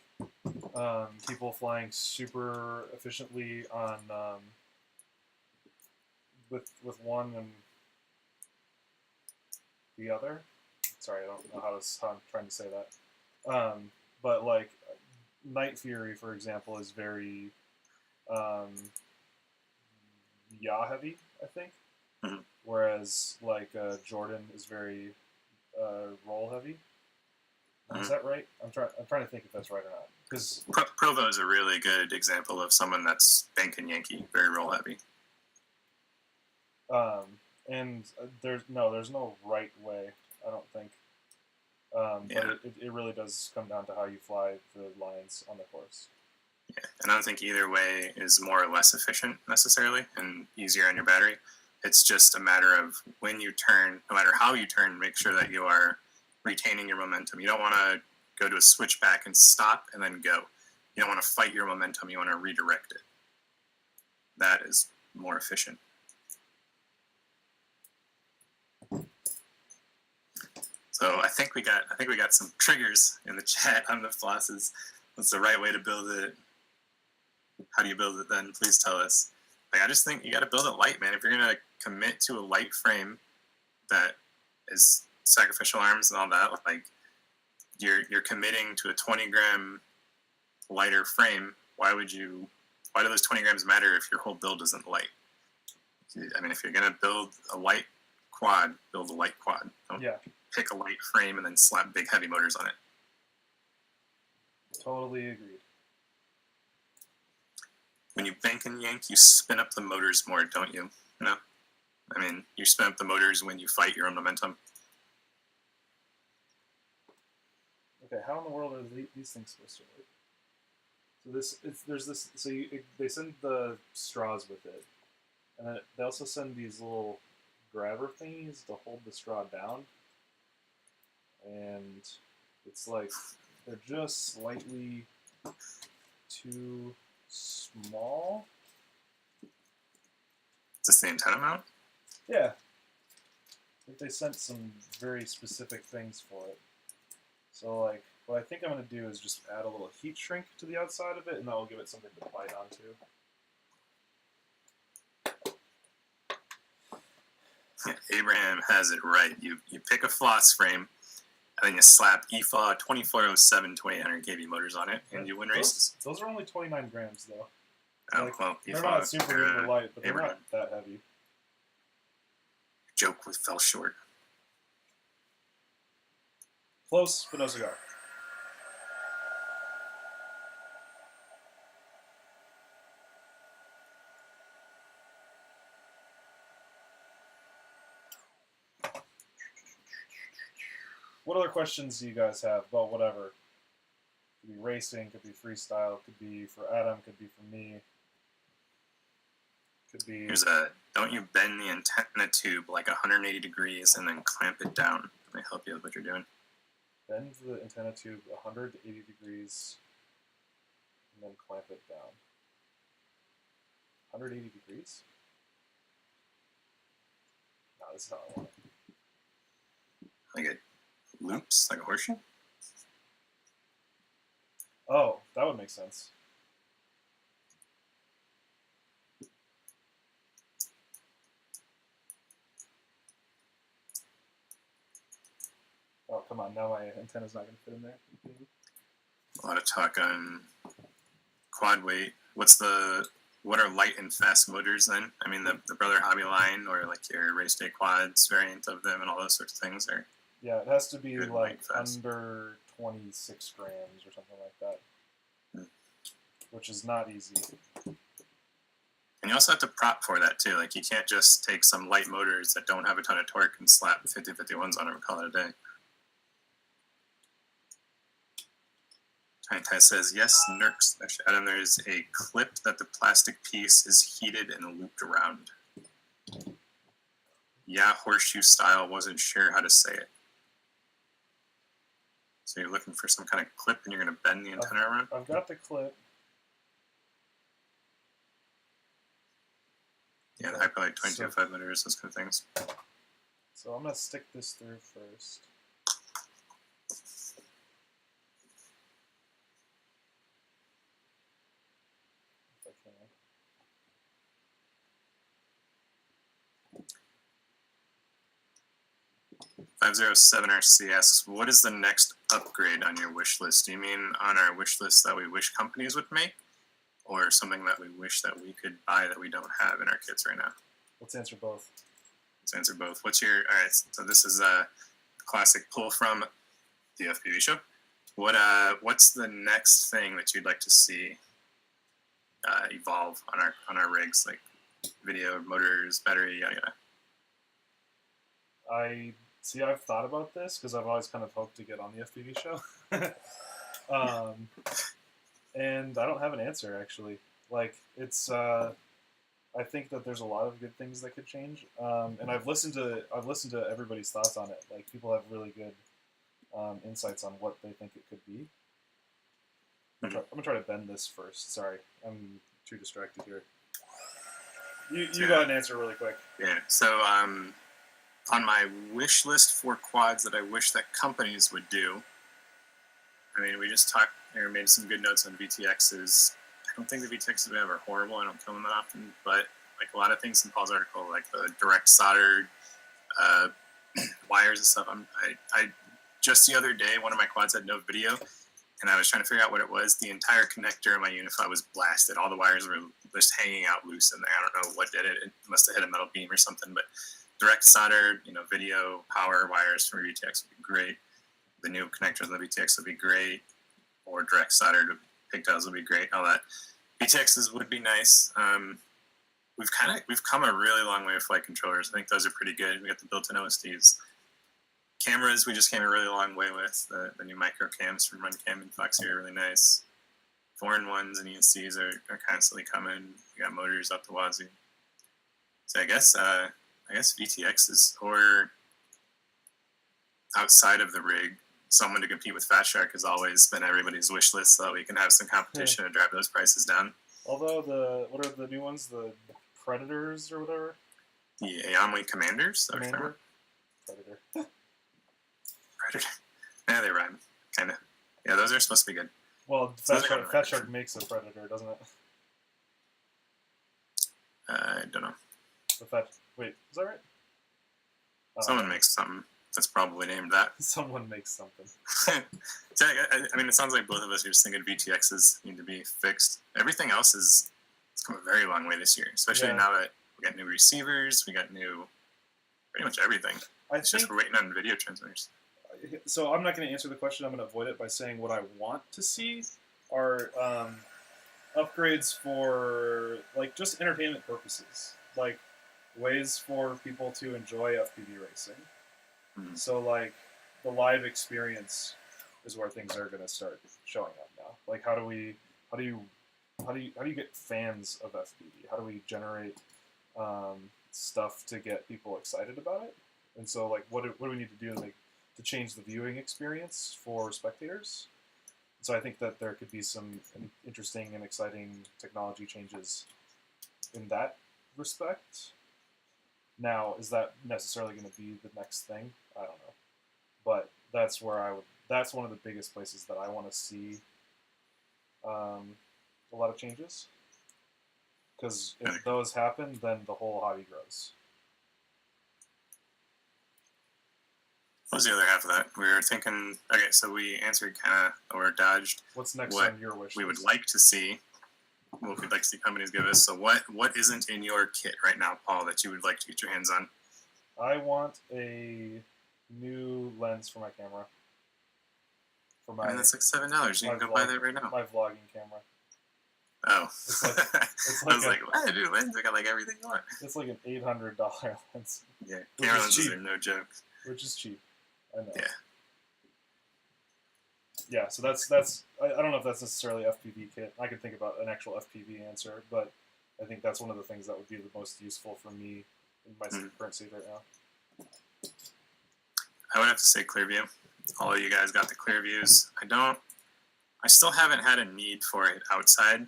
people flying super efficiently on with one and the other. Sorry, I don't know how I'm trying to say that. But like Night Fury, for example, is very yaw heavy, I think. Mm-hmm. Whereas like Jordan is very roll heavy. Is that right? I'm trying to think if that's right or not. Because Provo is a really good example of someone that's bank and Yankee, very roll heavy. And there's no right way, I don't think. But it really does come down to how you fly the lines on the course. Yeah, and I don't think either way is more or less efficient necessarily and easier on your battery. It's just a matter of when you turn, no matter how you turn, make sure that you are retaining your momentum. You don't want to go to a switchback and stop and then go. You don't want to fight your momentum. You want to redirect it. That is more efficient. So I think we got some triggers in the chat on the flosses. What's the right way to build it? How do you build it then? Please tell us. Like, I just think you got to build it light, man. If you're gonna commit to a light frame that is sacrificial arms and all that, like you're committing to a 20 gram lighter frame. Why do those 20 grams matter if your whole build isn't light? I mean, if you're gonna build a light quad, build a light quad. Don't pick a light frame and then slap big heavy motors on it. Totally agreed. When you bank and yank, you spin up the motors more, don't you? No? I mean, you spin up the motors when you fight your own momentum. Okay, how in the world are these things supposed to work? So they send the straws with it, and then they also send these little grabber thingies to hold the straw down, and it's like they're just slightly too small. Is this the antenna mount? Yeah. I think they sent some very specific things for it. So, like, what I think I'm going to do is just add a little heat shrink to the outside of it, and that will give it something to bite onto. Yeah, Abraham has it right. You pick a floss frame, and then you slap EFA 2407 2800 kV motors on it, and you win races. Those are only 29 grams, though. Oh, like, well, they're not super duper light, but they're Abraham. not that heavy. Joke fell short. Close, but no cigar. What other questions do you guys have about whatever? Could be racing, could be freestyle, could be for Adam, could be for me. Could be. Don't you bend the antenna tube like 180 degrees and then clamp it down? Let me help you with what you're doing. Bend the antenna tube 180 degrees and then clamp it down. 180 degrees? No, this is how I want it. Like it loops, like a horseshoe? Oh, that would make sense. come on, now my antenna's not going to fit in there. A lot of talk on quad weight. What are light and fast motors then? I mean, the Brother Hobby line or like your race day quads variant of them and all those sorts of things are. Yeah, it has to be Good, like fast. under 26 grams or something like that, Hmm. which is not easy. And you also have to prop for that too. Like you can't just take some light motors that don't have a ton of torque and slap 50-51s on them and call it a day. Tiny says, yes, Nurks. Adam, there's a clip that the plastic piece is heated and looped around. Yeah, horseshoe style, wasn't sure how to say it. So you're looking for some kind of clip and you're going to bend the antenna around? I've got the clip. Yeah, the probably 22.5 meters, those kind of things. So I'm going to stick this through first. If I can. 507RC asks, what is the next upgrade on your wish list? Do you mean on our wish list that we wish companies would make? Or something that we wish that we could buy that we don't have in our kits right now? Let's answer both. Let's answer both. All right, so this is a classic pull from the FPV show. What's the next thing that you'd like to see evolve on our rigs, like video, motors, battery, yada yada? I've thought about this because I've always kind of hoped to get on the FPV show. And I don't have an answer actually. Like it's, I think that there's a lot of good things that could change. And I've listened to everybody's thoughts on it. Like people have really good insights on what they think it could be. I'm gonna try to bend this first. Sorry, I'm too distracted here. You got an answer really quick. Yeah. So on my wish list for quads that I wish that companies would do, I mean, we just talked or made some good notes on VTXs. I don't think the VTXs we have are horrible. I don't kill them that often, but like a lot of things in Paul's article, like the direct soldered wires and stuff. I just the other day, one of my quads had no video, and I was trying to figure out what it was. The entire connector in my Unify was blasted. All the wires were just hanging out loose in there. I don't know what did it. It must have hit a metal beam or something. But direct soldered, video power wires from VTX would be great. The new connectors on the VTX would be great, or direct soldered pigtails would be great. All that VTXs would be nice. We've come a really long way with flight controllers. I think those are pretty good. We got the built-in OSDs. Cameras, we just came a really long way with the new micro cams from RunCam and Foxy are really nice. Foreign ones and ESCs are constantly coming. We got motors up the wazoo. So I guess VTXs or outside of the rig, someone to compete with Fat Shark has always been everybody's wish list, so that we can have some competition to drive those prices down. Although what are the new ones? The Predators or whatever? The Aomui Commanders? Predator. Predator. Yeah, they rhyme. Kind of. Yeah, those are supposed to be good. Well, Fat Shark makes a Predator, doesn't it? I don't know. Wait, is that right? Someone makes something that's probably named that. Someone makes something. So, I mean, it sounds like both of us are just thinking VTXs need to be fixed. Everything else it's come a very long way this year, especially now that we got new receivers, we got pretty much everything. It's just we're waiting on video transmitters. So I'm not going to answer the question. I'm going to avoid it by saying what I want to see are upgrades for like just entertainment purposes, like ways for people to enjoy FPV racing. Mm-hmm. So like the live experience is where things are going to start showing up now. Like how do you get fans of FPV? How do we generate stuff to get people excited about it? And so like what do we need to do to change the viewing experience for spectators? So I think that there could be some interesting and exciting technology changes in that respect. Now, is that necessarily going to be the next thing? I don't know. But that's one of the biggest places that I want to see a lot of changes. Because if those happen, then the whole hobby grows. What was the other half of that? We were thinking. Okay, so we answered kind of or dodged. What's next What on your wish we would list? like to see. What we'd like to see companies give us. So what isn't in your kit right now, Paul, that you would like to get your hands on? I want a new lens for my camera. For my, I mean, that's like $7. You can go buy that right now. my vlogging camera. Oh, It's like I was like, what, dude? Lens, I got like everything you want. It's like an $800 lens, Yeah, Which camera is lenses cheap. are no joke. which is cheap. I know. Yeah. Yeah, so that's I don't know if that's necessarily FPV kit. I could think about an actual FPV answer, but I think that's one of the things that would be the most useful for me in my current state right now. I would have to say Clearview. All of you guys got the Clearviews. I still haven't had a need for it outside.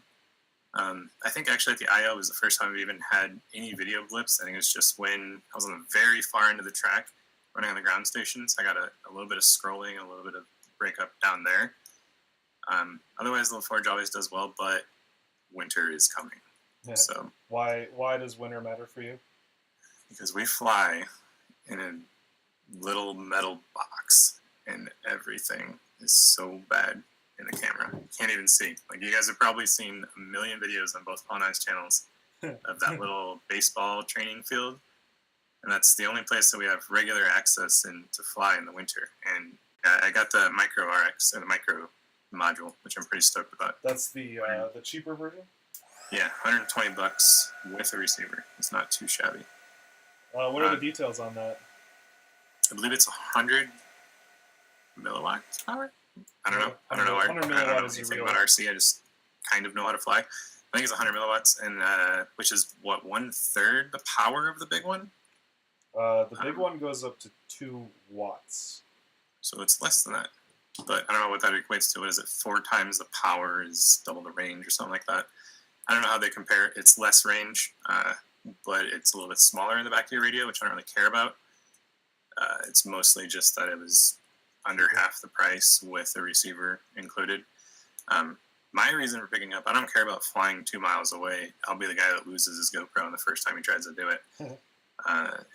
I think actually at the I.O. was the first time we even had any video blips. I think it was just when I was on the very far end of the track running on the ground stations. I got a little bit of scrolling, a little bit of breakup down there. Otherwise, the LaForge always does well, but winter is coming. Yeah. So Why does winter matter for you? because we fly in a little metal box and everything is so bad in the camera. You can't even see. Like, you guys have probably seen a million videos on both Paul and I's channels of that little baseball training field. And that's the only place that we have regular access in to fly in the winter. And I got the Micro RX, or the Micro module, which I'm pretty stoked about. That's the cheaper version? Yeah, $120 with a receiver. It's not too shabby. What are the details on that? I believe it's 100 milliwatts power. I don't know. I don't know. 100 I don't milliwatt know is anything real. about RC. I just kind of know how to fly. I think it's 100 milliwatts, and which is what, 1/3 the power of the big one. The big one goes up to 2 watts. So it's less than that. But I don't know what that equates to. What is it? 4 times the power is double the range or something like that. I don't know how they compare. It's less range, but it's a little bit smaller in the back of your radio, which I don't really care about. It's mostly just that it was under half the price with the receiver included. My reason for picking up, I don't care about flying 2 miles away. I'll be the guy that loses his GoPro the first time he tries to do it and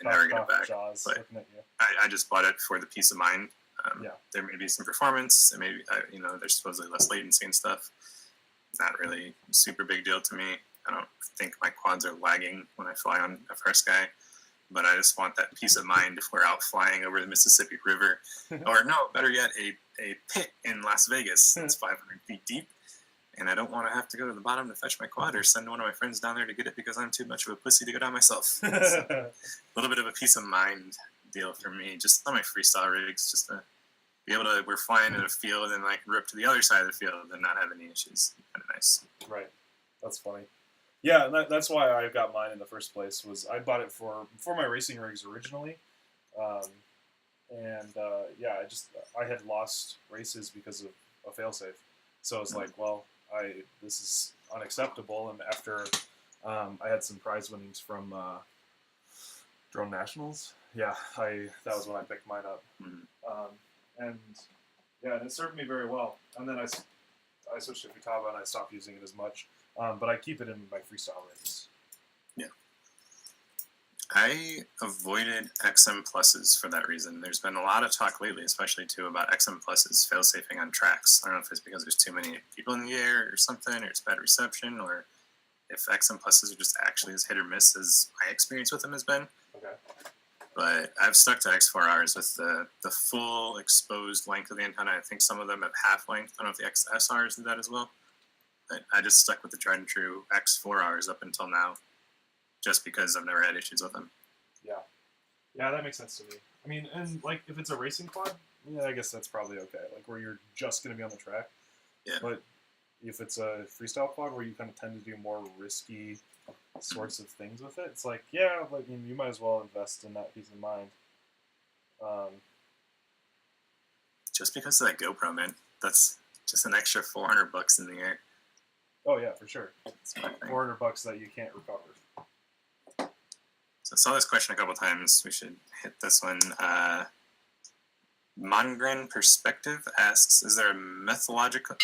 never get it back. Jaws But looking at you. I just bought it for the peace of mind. Yeah. There may be some performance. There may be, there's supposedly less latency and stuff. Not really a super big deal to me. I don't think my quads are lagging when I fly on FrSky, but I just want that peace of mind if we're out flying over the Mississippi River, or no, better yet, a pit in Las Vegas that's 500 feet deep, and I don't want to have to go to the bottom to fetch my quad or send one of my friends down there to get it because I'm too much of a pussy to go down myself. So, a little bit of a peace of mind deal for me, just on my freestyle rigs, just to be able to, we're flying in a field and like rip to the other side of the field and not have any issues. Kind of nice. Right. That's funny. Yeah, and that's why I got mine in the first place. Was I bought it for my racing rigs originally, yeah, I had lost races because of a failsafe. So I was like, well, this is unacceptable. And after I had some prize winnings from Drone Nationals, yeah, that was when I picked mine up. And yeah, and it served me very well. And then I switched to Futaba and I stopped using it as much. But I keep it in my freestyle rigs. Yeah. I avoided XM pluses for that reason. There's been a lot of talk lately, especially too, about XM pluses fail-safing on tracks. I don't know if it's because there's too many people in the air or something, or it's bad reception, or if XM pluses are just actually as hit or miss as my experience with them has been. Okay. But I've stuck to X4Rs with the full exposed length of the antenna. I think some of them have half length. I don't know if the XSRs do that as well. But I just stuck with the tried and true X4Rs up until now, just because I've never had issues with them. Yeah, that makes sense to me. I mean, and like if it's a racing quad, yeah, I guess that's probably okay. Like where you're just going to be on the track. Yeah. But if it's a freestyle quad where you kind of tend to do more risky sorts of things with it, it's like, yeah, like you might as well invest in that peace of mind. Just because of that GoPro, man, that's just an extra $400 in the air. Oh yeah, for sure. That's my thing. $400 that you can't recover. So I saw this question a couple times. We should hit this one. Mongren Perspective asks, is there a methodological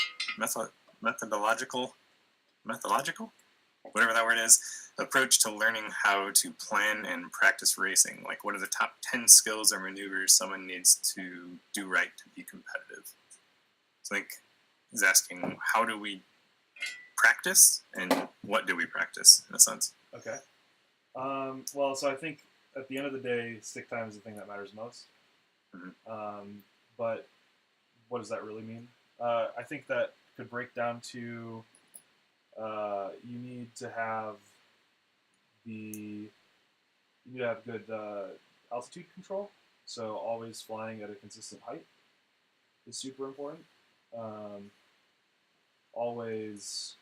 whatever that word is, approach to learning how to plan and practice racing. Like, what are the top 10 skills or maneuvers someone needs to do right to be competitive? So, like, he's asking, how do we practice, and what do we practice, in a sense? Okay. Well, so I think at the end of the day, stick time is the thing that matters most. But what does that really mean? I think that could break down to you need to have good altitude control. So always flying at a consistent height is super important. Always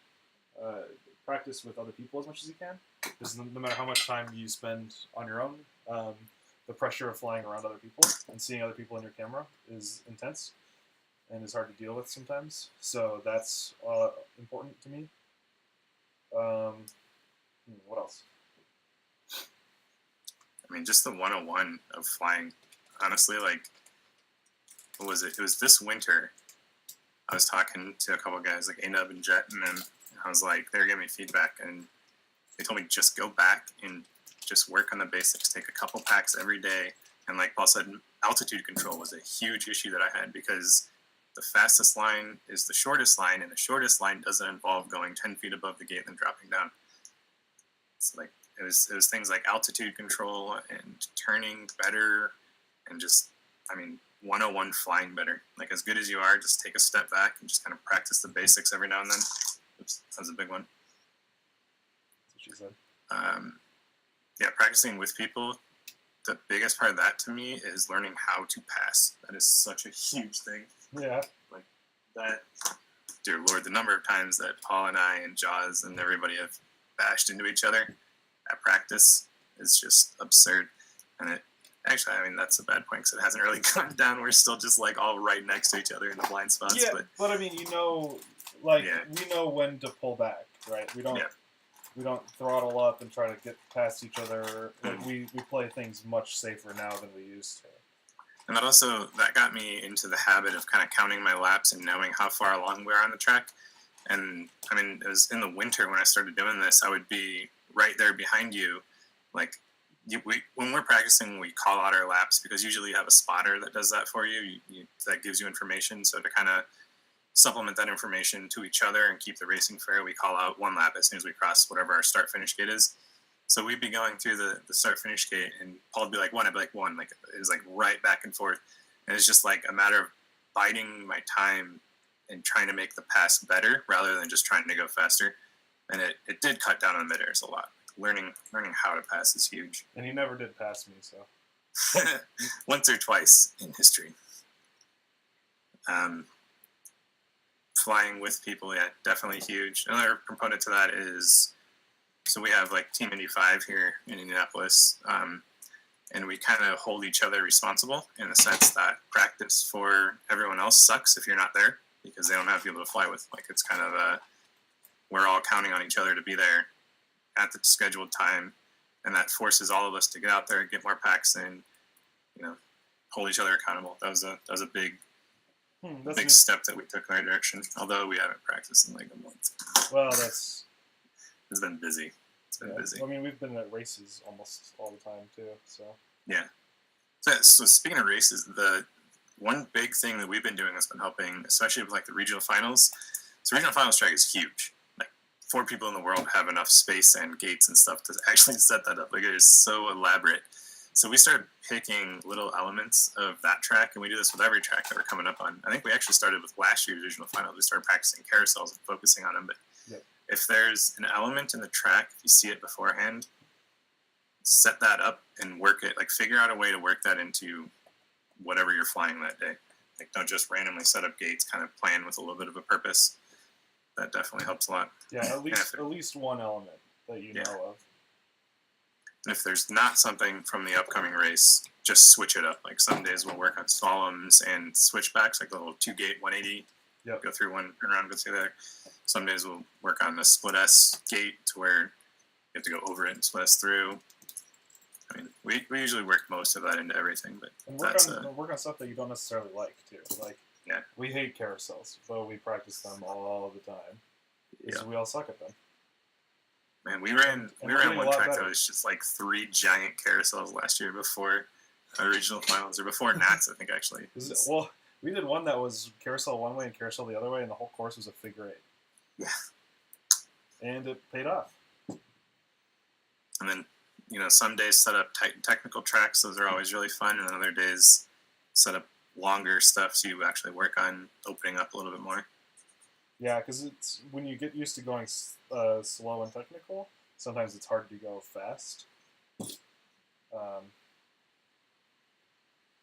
practice with other people as much as you can. Because no matter how much time you spend on your own, the pressure of flying around other people and seeing other people in your camera is intense and is hard to deal with sometimes. So that's important to me. What else? I mean, just the 101 of flying. Honestly, like, what was it? It was this winter. I was talking to a couple of guys, like A-Nub and Jet, and then I was like, they were giving me feedback, and they told me just go back and just work on the basics. Take a couple packs every day. And like Paul said, altitude control was a huge issue that I had, because the fastest line is the shortest line, and the shortest line doesn't involve going 10 feet above the gate and then dropping down. It's like, it was things like altitude control and turning better, and just, I mean, 101 flying better. Like, as good as you are, just take a step back and just kind of practice the basics every now and then. Oops, that was a big one. That's what she said. Yeah, practicing with people. The biggest part of that to me is learning how to pass. That is such a huge thing. Yeah. Like that, dear Lord, the number of times that Paul and I and Jaws and everybody have bashed into each other at practice is just absurd. And it actually, I mean, that's a bad point because it hasn't really gone down. We're still just like all right next to each other in the blind spots. Yeah, but I mean, you know, like we know when to pull back, right? We don't throttle up and try to get past each other. Like we play things much safer now than we used to. And that got me into the habit of kind of counting my laps and knowing how far along we are on the track. And I mean, it was in the winter when I started doing this, I would be right there behind you. Like, when we're practicing, we call out our laps, because usually you have a spotter that does that for you. That gives you information. So to kind of supplement that information to each other and keep the racing fair, we call out one lap as soon as we cross whatever our start-finish gate is. So we'd be going through the start-finish gate, and Paul would be like, one, I'd be like, one. Like, it was like right back and forth. And it's just like a matter of biding my time and trying to make the pass better rather than just trying to go faster. And it did cut down on mid-airs a lot. Learning how to pass is huge. And he never did pass me, so. Once or twice in history. Flying with people, yeah, definitely huge. Another component to that is, so we have like Team Indy 5 here in Indianapolis, and we kind of hold each other responsible in the sense that practice for everyone else sucks if you're not there, because they don't have people to fly with. Like, it's kind of we're all counting on each other to be there at the scheduled time, and that forces all of us to get out there and get more packs in, hold each other accountable. That was a big step that we took in that direction, although we haven't practiced in like a month. Well, it's been busy. It's been busy. I mean, we've been at races almost all the time too, so. Yeah. So speaking of races, the one big thing that we've been doing that's been helping, especially with like the regional finals. So regional finals track is huge. Like, 4 people in the world have enough space and gates and stuff to actually set that up. Like, it is so elaborate. So we started picking little elements of that track, and we do this with every track that we're coming up on. I think we actually started with last year's regional finals. We started practicing carousels and focusing on them. But if there's an element in the track, if you see it beforehand, set that up and work it. Like, figure out a way to work that into whatever you're flying that day. Like, don't just randomly set up gates, kind of plan with a little bit of a purpose. That definitely helps a lot. Yeah, at least one element that you know of. And if there's not something from the upcoming race, just switch it up. Like, some days we'll work on slaloms and switchbacks, like a little 2-gate 180. Go through one, turn around, go through there. Some days we'll work on the split S gate to where you have to go over it and split S through. I mean, we usually work most of that into everything, but work on stuff that you don't necessarily like too. Like, we hate carousels, but we practice them all the time because we all suck at them. Man, we ran we're getting a one lot track better. that was just like 3 giant carousels last year before our regional finals, or before Nats, I think actually. Well, we did one that was carousel one way and carousel the other way, and the whole course was a figure 8. Yeah. And it paid off. And then, some days set up technical tracks. Those are always really fun. And then other days set up longer stuff so you actually work on opening up a little bit more. Yeah, because it's when you get used to going slow and technical, sometimes it's hard to go fast. To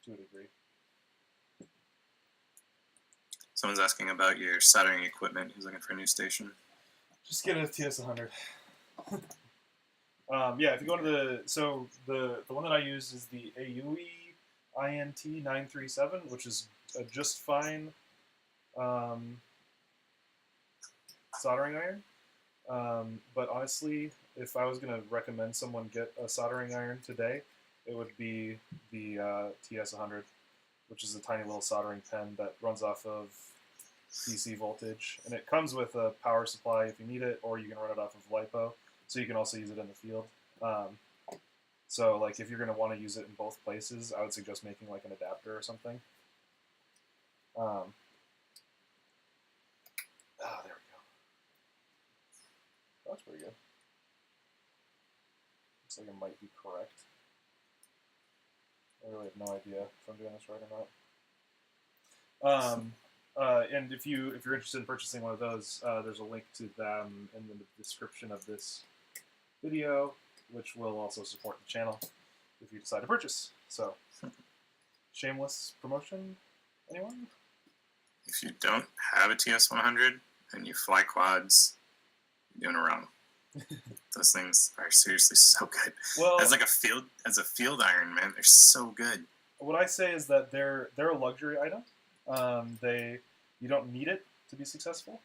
a degree. Someone's asking about your soldering equipment. He's looking for a new station. Just get a TS100. Yeah, if you go to the one that I use is the AUE INT 937, which is a just fine soldering iron. But honestly, if I was going to recommend someone get a soldering iron today, it would be the TS100, which is a tiny little soldering pen that runs off of DC voltage, and it comes with a power supply if you need it, or you can run it off of LiPo, so you can also use it in the field. So like if you're going to want to use it in both places, I would suggest making like an adapter or something. There we go. That's pretty good. Looks like it might be correct. I really have no idea if I'm doing this right or not. And if you're interested in purchasing one of those, there's a link to them in the description of this video, which will also support the channel if you decide to purchase. So, shameless promotion, anyone? If you don't have a TS100 and you fly quads, you're doing it wrong. Those things are seriously so good. Well, as a field iron, man, they're so good. What I say is that they're a luxury item. You don't need it to be successful,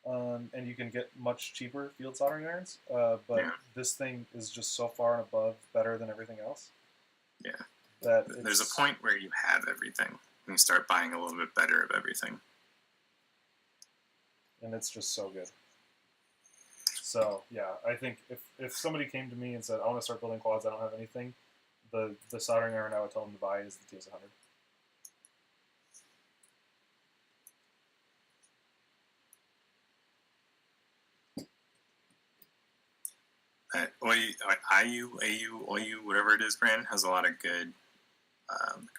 and you can get much cheaper field soldering irons. But Yeah. this thing is just so far and above better than everything else. Yeah. That There's a point where you have everything, and you start buying a little bit better of everything. And it's just so good. So yeah, I think if somebody came to me and said, I want to start building quads, I don't have anything, the soldering iron I would tell them to buy is the TS100. IU, whatever it is, brand has a lot of good,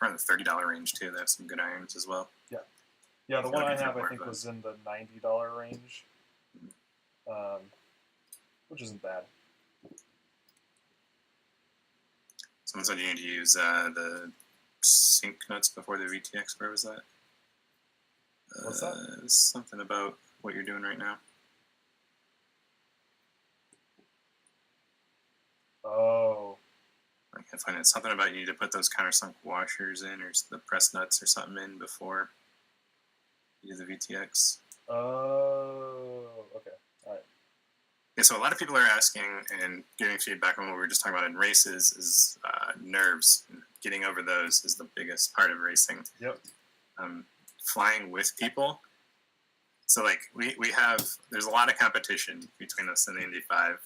around the $30 range too. They have some good irons as well. Yeah, the one I have, I more think, of was in the $90 range, which isn't bad. Someone said you need to use the sync nuts before the VTX. Where was that? What's that? Something about what you're doing right now. Oh. I can't find it. Something about you need to put those countersunk washers in, or the press nuts or something in before you do the VTX. Oh. Okay. All right. Yeah, so a lot of people are asking and getting feedback on what we were just talking about in races is nerves. Getting over those is the biggest part of racing. Yep. Flying with people. So like there's a lot of competition between us and the Indy 5.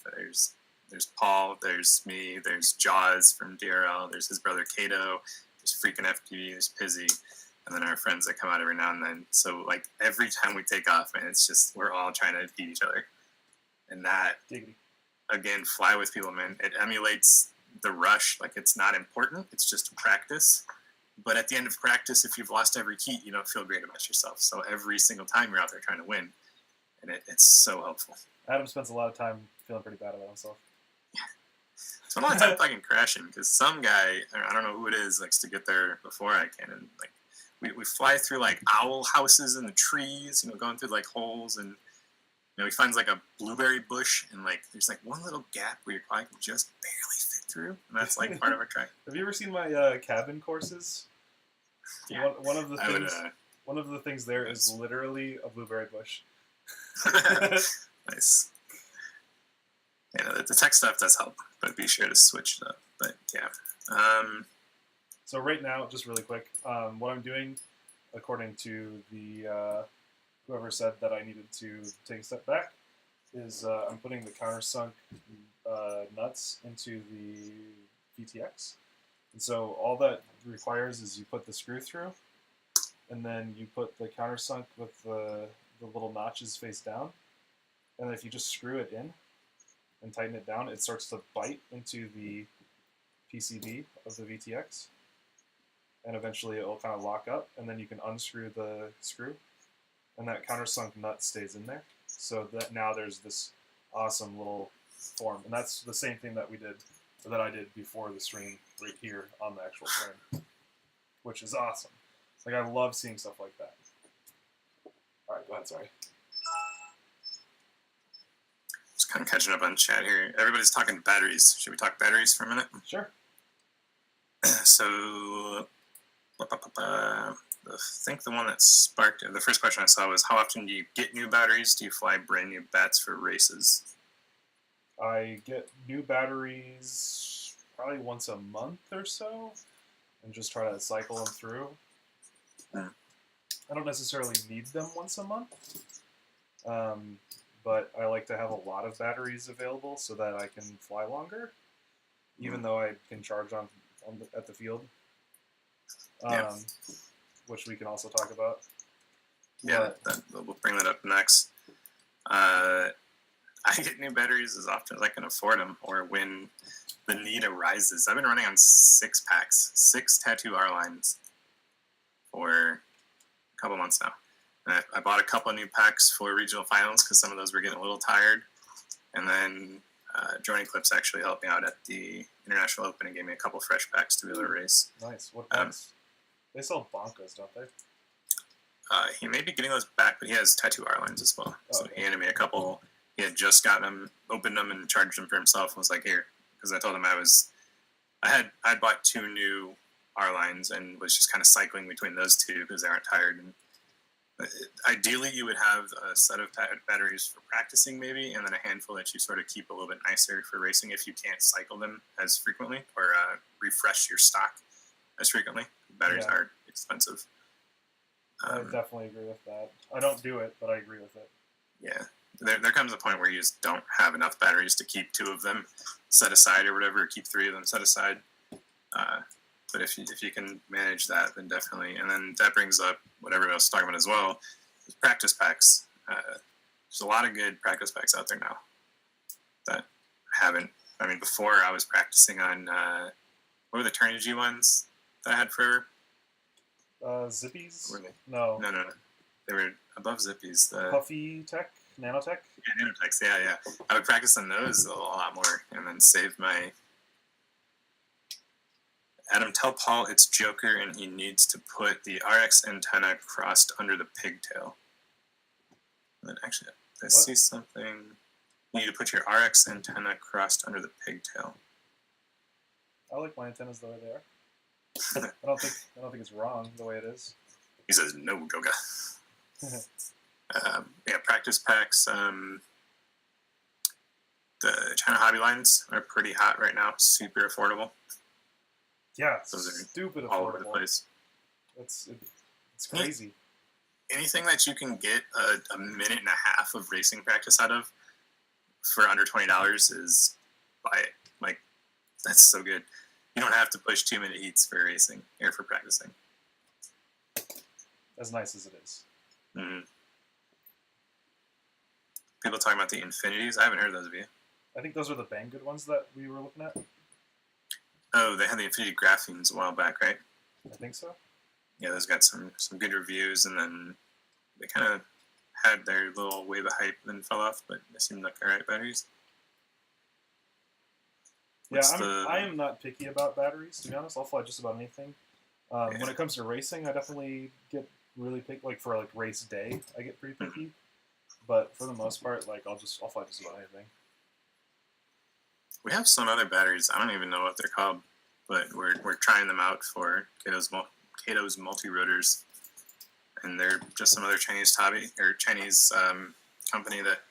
There's Paul, there's me, there's Jaws from DRL, there's his brother Kato, there's freaking FTV, there's Pizzy, and then our friends that come out every now and then. So like every time we take off, man, it's just we're all trying to beat each other. And that, again, fly with people, man. It emulates the rush. Like, it's not important. It's just practice. But at the end of practice, if you've lost every heat, you don't feel great about yourself. So every single time you're out there trying to win. And it's so helpful. Adam spends a lot of time feeling pretty bad about himself. Spend a lot of time fucking crashing because some guy, I don't know who it is, likes to get there before I can. And, like, we fly through, like, owl houses in the trees, going through, like, holes and... he finds like a blueberry bush, and like there's like one little gap where your quad can just barely fit through, and that's like part of our track. Have you ever seen my cabin courses? Yeah. One of the things there is literally a blueberry bush. Nice. The tech stuff does help, but be sure to switch it up. But yeah. So right now, just really quick, what I'm doing, according to the whoever said that I needed to take a step back, is I'm putting the countersunk nuts into the VTX. And so all that requires is you put the screw through, and then you put the countersunk with the little notches face down. And then if you just screw it in and tighten it down, it starts to bite into the PCB of the VTX. And eventually it will kind of lock up, and then you can unscrew the screw, and that countersunk nut stays in there. So that now there's this awesome little form. And that's the same thing that I did before the stream right here on the actual frame, which is awesome. Like, I love seeing stuff like that. All right, go ahead, sorry. Just kind of catching up on chat here. Everybody's talking batteries. Should we talk batteries for a minute? Sure. So, I think the one that sparked the first question I saw was, how often do you get new batteries? Do you fly brand new bats for races? I get new batteries probably once a month or so, and just try to cycle them through. I don't necessarily need them once a month, but I like to have a lot of batteries available so that I can fly longer, even though I can charge at the field, which we can also talk about. Yeah, we'll bring that up next. I get new batteries as often as I can afford them, or when the need arises. I've been running on 6 packs, 6 tattoo R lines for a couple months now. And I bought a couple of new packs for regional finals because some of those were getting a little tired. And then Joining Clips actually helped me out at the International Open and gave me a couple fresh packs to be able to race. Nice. What packs? They sell Bonkos, don't they? He may be getting those back, but he has tattoo R lines as well. So he handed me a couple. He had just gotten them, opened them, and charged them for himself. And was like, here, because I told him I bought 2 new R lines and was just kind of cycling between those 2 because they aren't tired. And ideally, you would have a set of batteries for practicing, maybe, and then a handful that you sort of keep a little bit nicer for racing if you can't cycle them as frequently or refresh your stock as frequently. Batteries are expensive. I definitely agree with that. I don't do it, but I agree with it. Yeah. There comes a point where you just don't have enough batteries to keep 2 of them set aside or whatever, or keep 3 of them set aside. But if you can manage that, then definitely. And then that brings up what everybody else is talking about as well, is practice packs. There's a lot of good practice packs out there now that haven't. I mean, before I was practicing on, what were the Turnigy ones that I had forever? Zippies? Were they? No. No. They were above Zippies. Puffy Tech? Nanotech? Yeah, Nanotechs, yeah. I would practice on those a lot more and then save my... Adam, tell Paul it's Joker and he needs to put the RX antenna crossed under the pigtail. And then actually, I see something. You need to put your RX antenna crossed under the pigtail. I like my antennas the way they are. I don't think it's wrong the way it is. He says no, Goga. Practice packs. The China Hobby lines are pretty hot right now. Super affordable. Yeah, those are stupid affordable. All over the place. It's crazy. Anything that you can get a minute and a half of racing practice out of for under $20 is buy it. Like, that's so good. You don't have to push 2-minute heats for racing or for practicing. As nice as it is. Mm-hmm. People talking about the Infinities. I haven't heard those of you. I think those are the Banggood ones that we were looking at. Oh, they had the Infinity Graphenes a while back, right? I think so. Yeah, those got some good reviews, and then they kind of had their little wave of hype and then fell off, but they seemed like alright batteries. I am not picky about batteries, to be honest. I'll fly just about anything. When it comes to racing, I definitely get really picky. Like for race day, I get pretty picky. But for the most part, I'll fly just about anything. We have some other batteries. I don't even know what they're called, but we're trying them out for Kato's multi-rotors, and they're just some other Chinese Chinese company that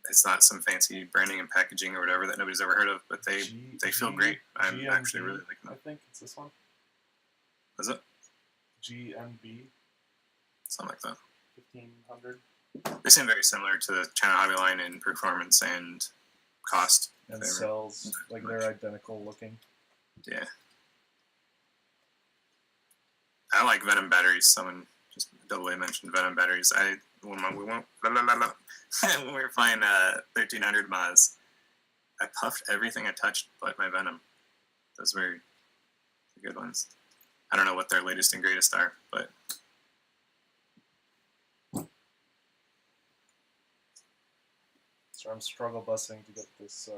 it's not some fancy branding and packaging or whatever that nobody's ever heard of, but they feel great. I'm actually really liking them. I think it's this one. Is it? GNB. Something like that. 1500. They seem very similar to the China Hobby line in performance and cost. And cells, like they're identical looking. Yeah. I like Venom batteries. Someone just double A mentioned Venom batteries. When we went when we were flying 1300 Maz, I puffed everything I touched but my Venom. Those were the good ones. I don't know what their latest and greatest are, but so I'm struggle busing to get this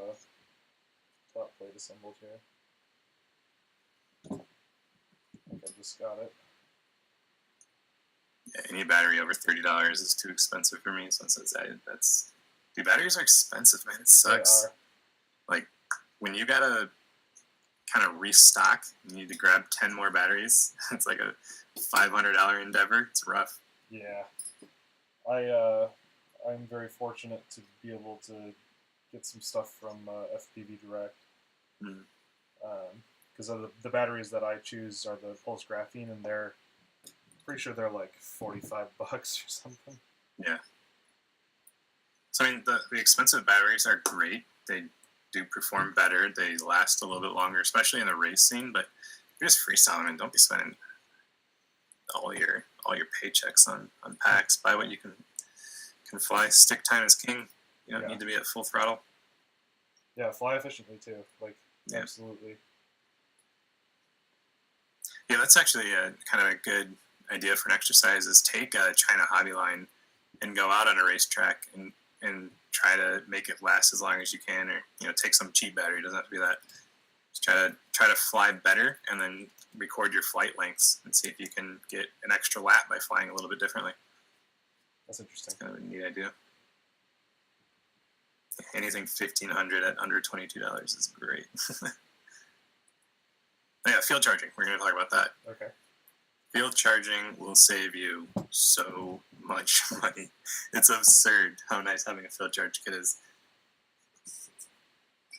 top plate assembled here. I think I just got it. yeah, any battery over $30 is too expensive for me. So that's dude, batteries are expensive, man. It sucks. They are. Like when you gotta kind of restock, you need to grab 10 more batteries. It's like a $500 endeavor. It's rough. Yeah. I'm very fortunate to be able to get some stuff from FPV Direct. Because the batteries that I choose are the Pulse Graphene, and they're pretty sure they're like $45 or something. Yeah. So I mean, the expensive batteries are great. They do perform better. They last a little bit longer, especially in the race scene. But if you're just freestyling, and don't be spending all your paychecks on packs. Buy what you can fly. Stick time is king. You don't need to be at full throttle. Yeah, fly efficiently too. Like Yeah. absolutely. Yeah, that's actually kind of a good idea for an exercise. Is take a China Hobby line and go out on a racetrack and try to make it last as long as you can, or take some cheap battery. It doesn't have to be that. Just try to fly better, and then record your flight lengths and see if you can get an extra lap by flying a little bit differently. That's interesting. It's kind of a neat idea. Anything 1,500 at under $22 is great. Yeah, field charging. We're going to talk about that. Okay. Field charging will save you so much money. It's absurd how nice having a field charge kit is.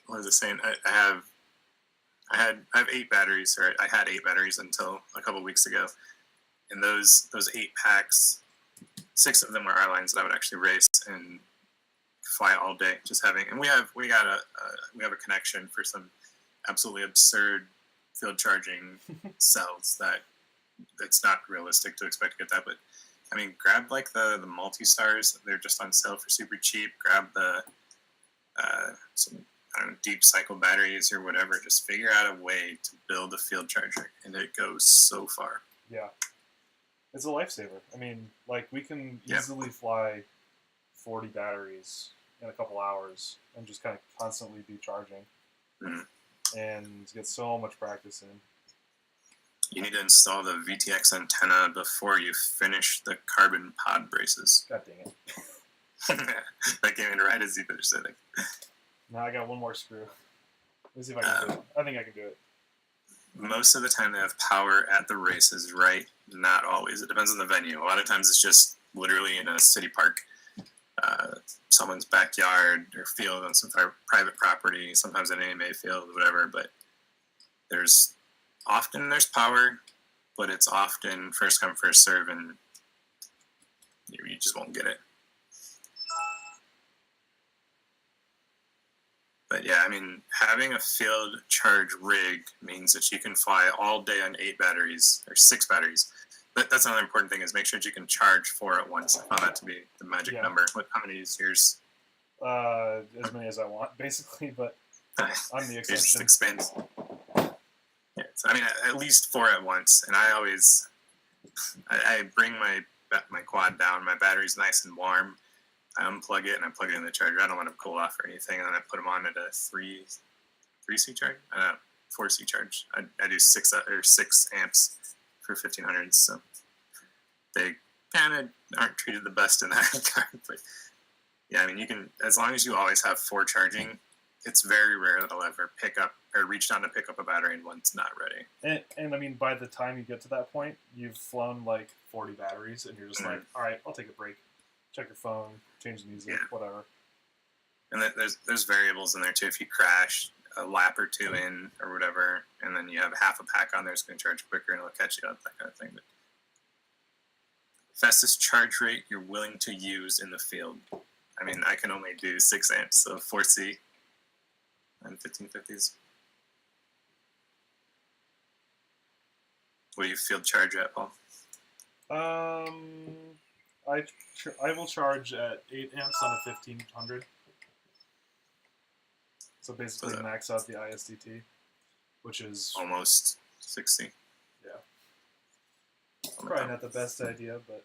What was I saying? I have 8 batteries, or I had 8 batteries until a couple weeks ago. And those 8 packs, 6 of them were our lines that I would actually race and fly all day. Just having, and we have a connection for some absolutely absurd field charging cells that it's not realistic to expect to get that. But I mean, grab like the multi-stars. They're just on sale for super cheap. Grab the some deep cycle batteries or whatever. Just figure out a way to build a field charger, and it goes so far. Yeah. It's a lifesaver. I mean, like, we can easily fly 40 batteries in a couple hours and just kind of constantly be charging. And get so much practice in. You need to install the VTX antenna before you finish the carbon pod braces. God dang it. That came in right as you finished setting. Now I got one more screw. Let me see if I can do it. I think I can do it. Most of the time they have power at the races, right? Not always. It depends on the venue. A lot of times it's just literally in a city park, someone's backyard or field on some private property, sometimes an AMA field, whatever. But there's power, but it's often first come, first serve, and you just won't get it. But yeah, I mean, having a field charge rig means that you can fly all day on 8 batteries, or 6 batteries. That's another important thing, is make sure that you can charge 4 at once. I found that to be the magic number. How many is yours? As many as I want, basically, but I'm the exception. It just expands. Yeah, so, I mean, at least 4 at once. And I always, I bring my quad down. My battery's nice and warm. I unplug it and I plug it in the charger. I don't want to cool off or anything. And then I put them on at a 3C charge, 4C charge. I do 6 amps for 1500s. So they kind of aren't treated the best in that regard. But yeah, I mean, you can, as long as you always have 4 charging, it's very rare that I'll ever pick up or reach down to pick up a battery and one's not ready. And I mean, by the time you get to that point, you've flown like 40 batteries, and you're just like, all right, I'll take a break. Check your phone, change the music, whatever. And there's variables in there too. If you crash a lap or 2 in or whatever, and then you have half a pack on there, it's going to charge quicker and it'll catch you up, that kind of thing. But Fastest charge rate you're willing to use in the field. I mean, I can only do 6 amps, so 4C and 1550s. What do you field charge at, Paul? I will charge at 8 amps on a 1500. So basically So that- max out the ISDT, which is Almost 60. yeah, probably not the best idea, but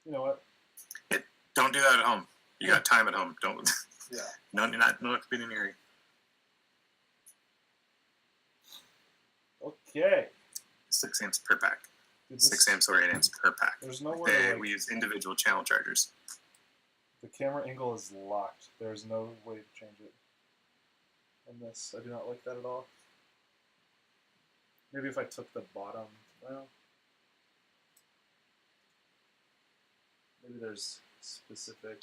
you know what? Don't do that at home. You got time at home. Don't. Yeah. No, you're not. No, being in a hurry. Okay. 6 amps per pack. Dude, this- 6 amps or 8 amps per pack. There's no way to, like, We use individual channel chargers. the camera angle is locked. There's no way to change it. And this, I do not like that at all. Maybe if I took the bottom, well, maybe there's specific.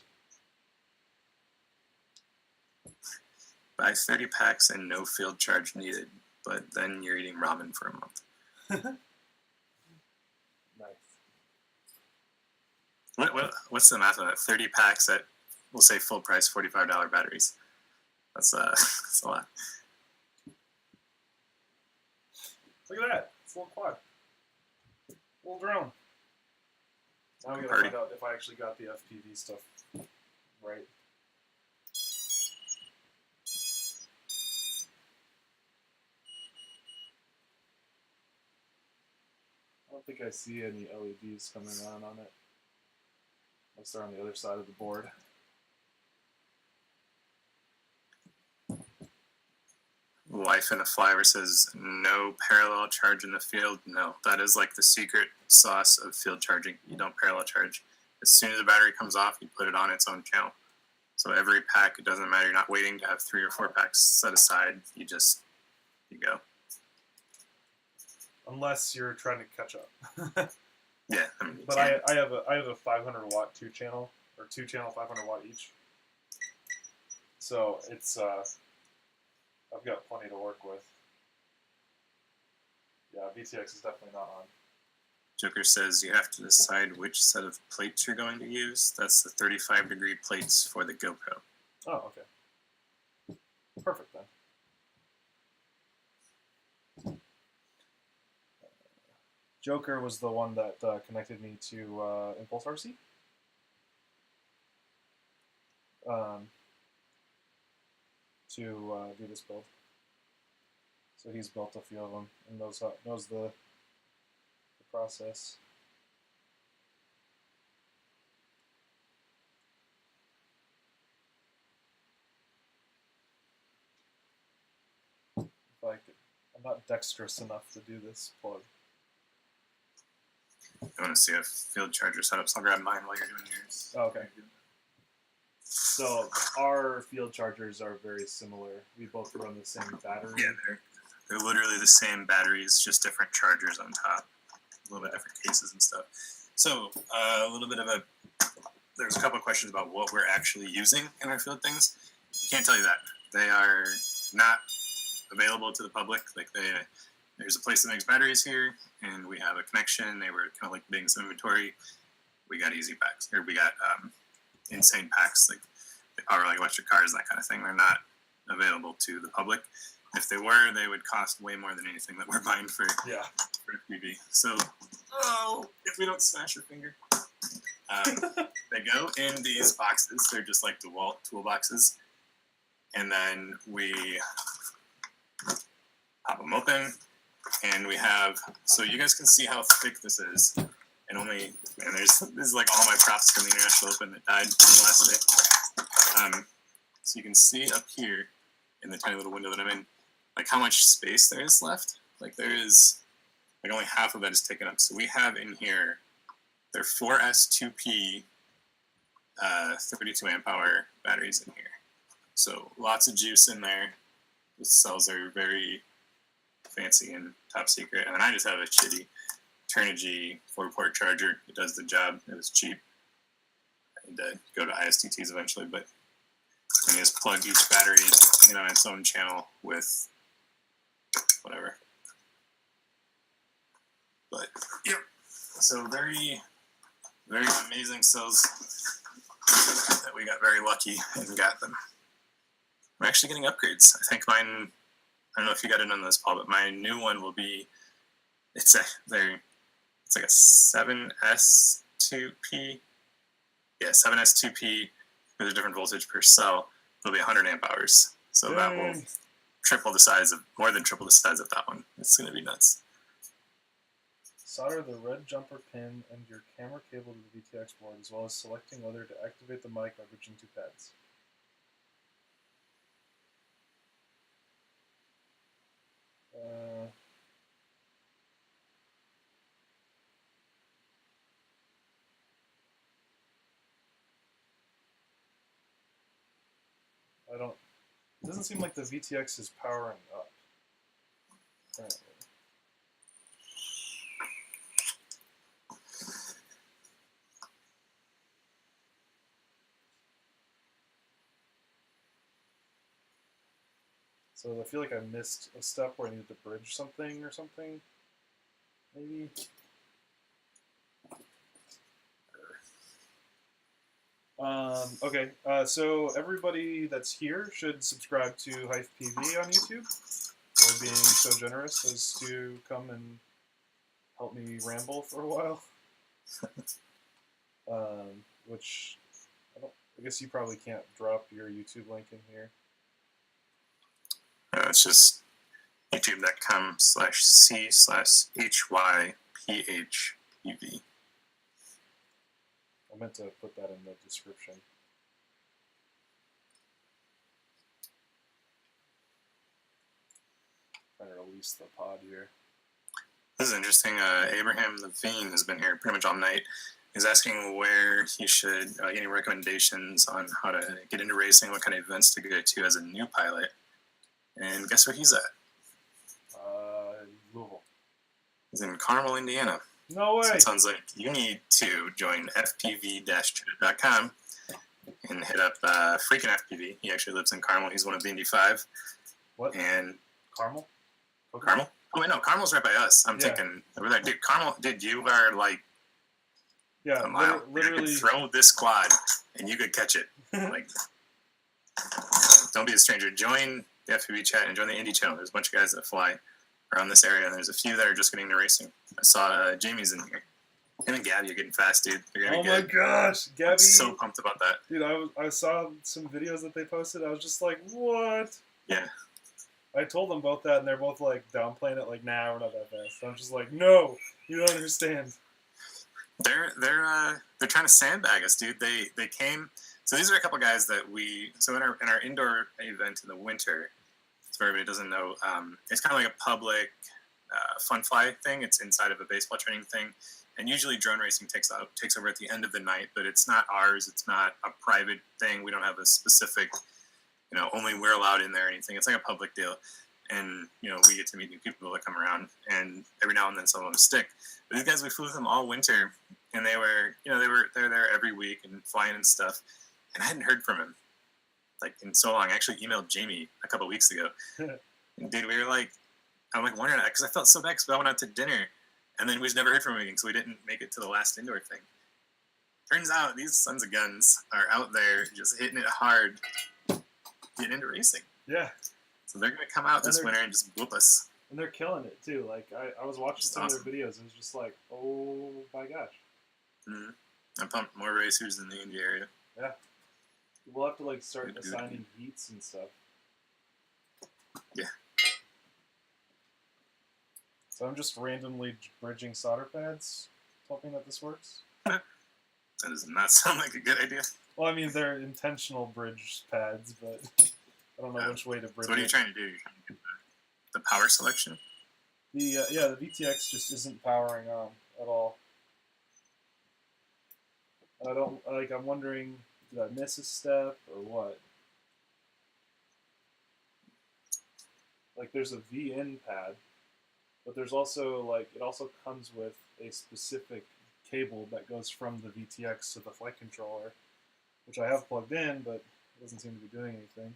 Buy 30 packs and no field charge needed, but then you're eating ramen for a month. Nice. What's the math on that? 30 packs at, we'll say full price, $45 batteries. That's that's a lot. Look at that. It's a little quad. Little drone. Now we gotta Party. find out if I actually got the FPV stuff right. I don't think I see any LEDs coming on it. Unless they're on the other side of the board. Life in a Flyover says no parallel charge in the field. No, that is like the secret sauce of field charging. You don't parallel charge. As soon as the battery comes off, you put it on its own channel. So every pack, it doesn't matter. You're not waiting to have 3 or 4 packs set aside. You go. Unless you're trying to catch up. Yeah, I mean, you But can't. I have a 500 watt 2-channel, or 2-channel 500 watt each. So it's I've got plenty to work with. Yeah, VTX is definitely not on. Joker says you have to decide which set of plates you're going to use. That's the 35-degree plates for the GoPro. Oh, okay. Perfect then. Joker was the one that connected me to ImpulseRC. To do this build. So he's built a few of them and knows the process. I'm not dexterous enough to do this plug. I want to see a field charger setup, so I'll grab mine while you're doing yours. Oh, okay. So our field chargers are very similar. We both run the same battery. Yeah, they're literally the same batteries, just different chargers on top. A little bit different cases and stuff. So a little bit of there's a couple of questions about what we're actually using in our field things. Can't tell you that. They are not available to the public. There's a place that makes batteries here, and we have a connection. They were kind of like being some inventory. We got easy packs, or we got insane packs, like they power like electric cars, that kind of thing. They're not available to the public. If they were, they would cost way more than anything that we're buying for FPV. So, if we don't smash your finger. They go in these boxes. They're just like DeWalt toolboxes. And then we pop them open. And we have, so you guys can see how thick this is. And this is like all my props from the International Open that died from the last day. So you can see up here in the tiny little window that I'm in, like how much space there is left. Like there is, like only half of that is taken up. So we have in here, they're 4S2P 32 amp hour batteries in here. So lots of juice in there. The cells are very fancy and top secret. And then I just have a shitty Turnigy 4-port charger. It does the job. It was cheap. I need to go to ISDTs eventually, but you just plug each battery, in its own channel with whatever. But yeah, so very very amazing cells that we got very lucky and got them. I'm actually getting upgrades. I think mine, I don't know if you got it on this, Paul, but my new one will be, it's like a 7S2P. Yeah, 7S2P with a different voltage per cell. It'll be 100 amp hours. So that will more than triple the size of that one. It's going to be nuts. Solder the red jumper pin and your camera cable to the VTX board, as well as selecting whether to activate the mic by bridging two pads. It doesn't seem like the VTX is powering up. Apparently. So I feel like I missed a step where I needed to bridge something or something. Maybe. Okay, so everybody that's here should subscribe to HypePV on YouTube for being so generous as to come and help me ramble for a while. Which, I guess you probably can't drop your YouTube link in here. It's just youtube.com/c/hyphpv. I meant to put that in the description. Trying to release the pod here. This is interesting. Abraham Levine has been here pretty much all night. He's asking where he should get any recommendations on how to get into racing, what kind of events to go to as a new pilot. And guess where he's at? Louisville. He's in Carmel, Indiana. No way. So it sounds like you need to join fpv-tutor.com and hit up freaking FPV. He actually lives in Carmel. He's one of the Indy 5. What? And Carmel? Okay. Carmel? Oh, wait, no. Carmel's right by us. I'm thinking, over there. Dude, Carmel, dude, you are like a mile. Literally. You could throw this quad and you could catch it. Like, don't be a stranger. Join the FPV chat and join the Indy channel. There's a bunch of guys that fly around this area, and there's a few that are just getting into racing. I saw Jamie's in here. Him and Gabby are getting fast, dude. They're gonna be good. My gosh, Gabby! I'm so pumped about that. Dude, I saw some videos that they posted. I was just like, what? Yeah. I told them both that, and they're both like downplaying it, like, nah, we're not that fast. I'm just like, no, you don't understand. They're trying to sandbag us, dude. They came. So these are a couple guys that so in our indoor event in the winter. For everybody who doesn't know, it's kind of like a public fun fly thing. It's inside of a baseball training thing, and usually drone racing takes over at the end of the night. But it's not ours. It's not a private thing. We don't have a specific, only we're allowed in there or anything. It's like a public deal, and we get to meet new people that come around, and every now and then some of them stick. But these guys, we flew with them all winter, and they're there every week and flying and stuff, and I hadn't heard from him like in so long. I actually emailed Jamie a couple of weeks ago. And dude, I'm like wondering, because I felt so bad because I went out to dinner and then we just never heard from him again, so we didn't make it to the last indoor thing. Turns out these sons of guns are out there just hitting it hard, getting into racing. Yeah. So they're going to come out this winter and just whoop us. And they're killing it too. Like, I was watching some of their videos and it was just like, oh my gosh. Mm-hmm. I'm pumped. More racers in the Indy area. Yeah. We'll have to like start assigning heats and stuff. Yeah. So I'm just randomly bridging solder pads, hoping that this works. That does not sound like a good idea. Well, I mean, they're intentional bridge pads, but I don't know which way to bridge. So what are you trying to do? You're trying to get the power selection? The VTX just isn't powering on at all. I'm wondering, did I miss a step or what? Like, there's a VN pad, but there's also, like, it also comes with a specific cable that goes from the VTX to the flight controller, which I have plugged in, but it doesn't seem to be doing anything.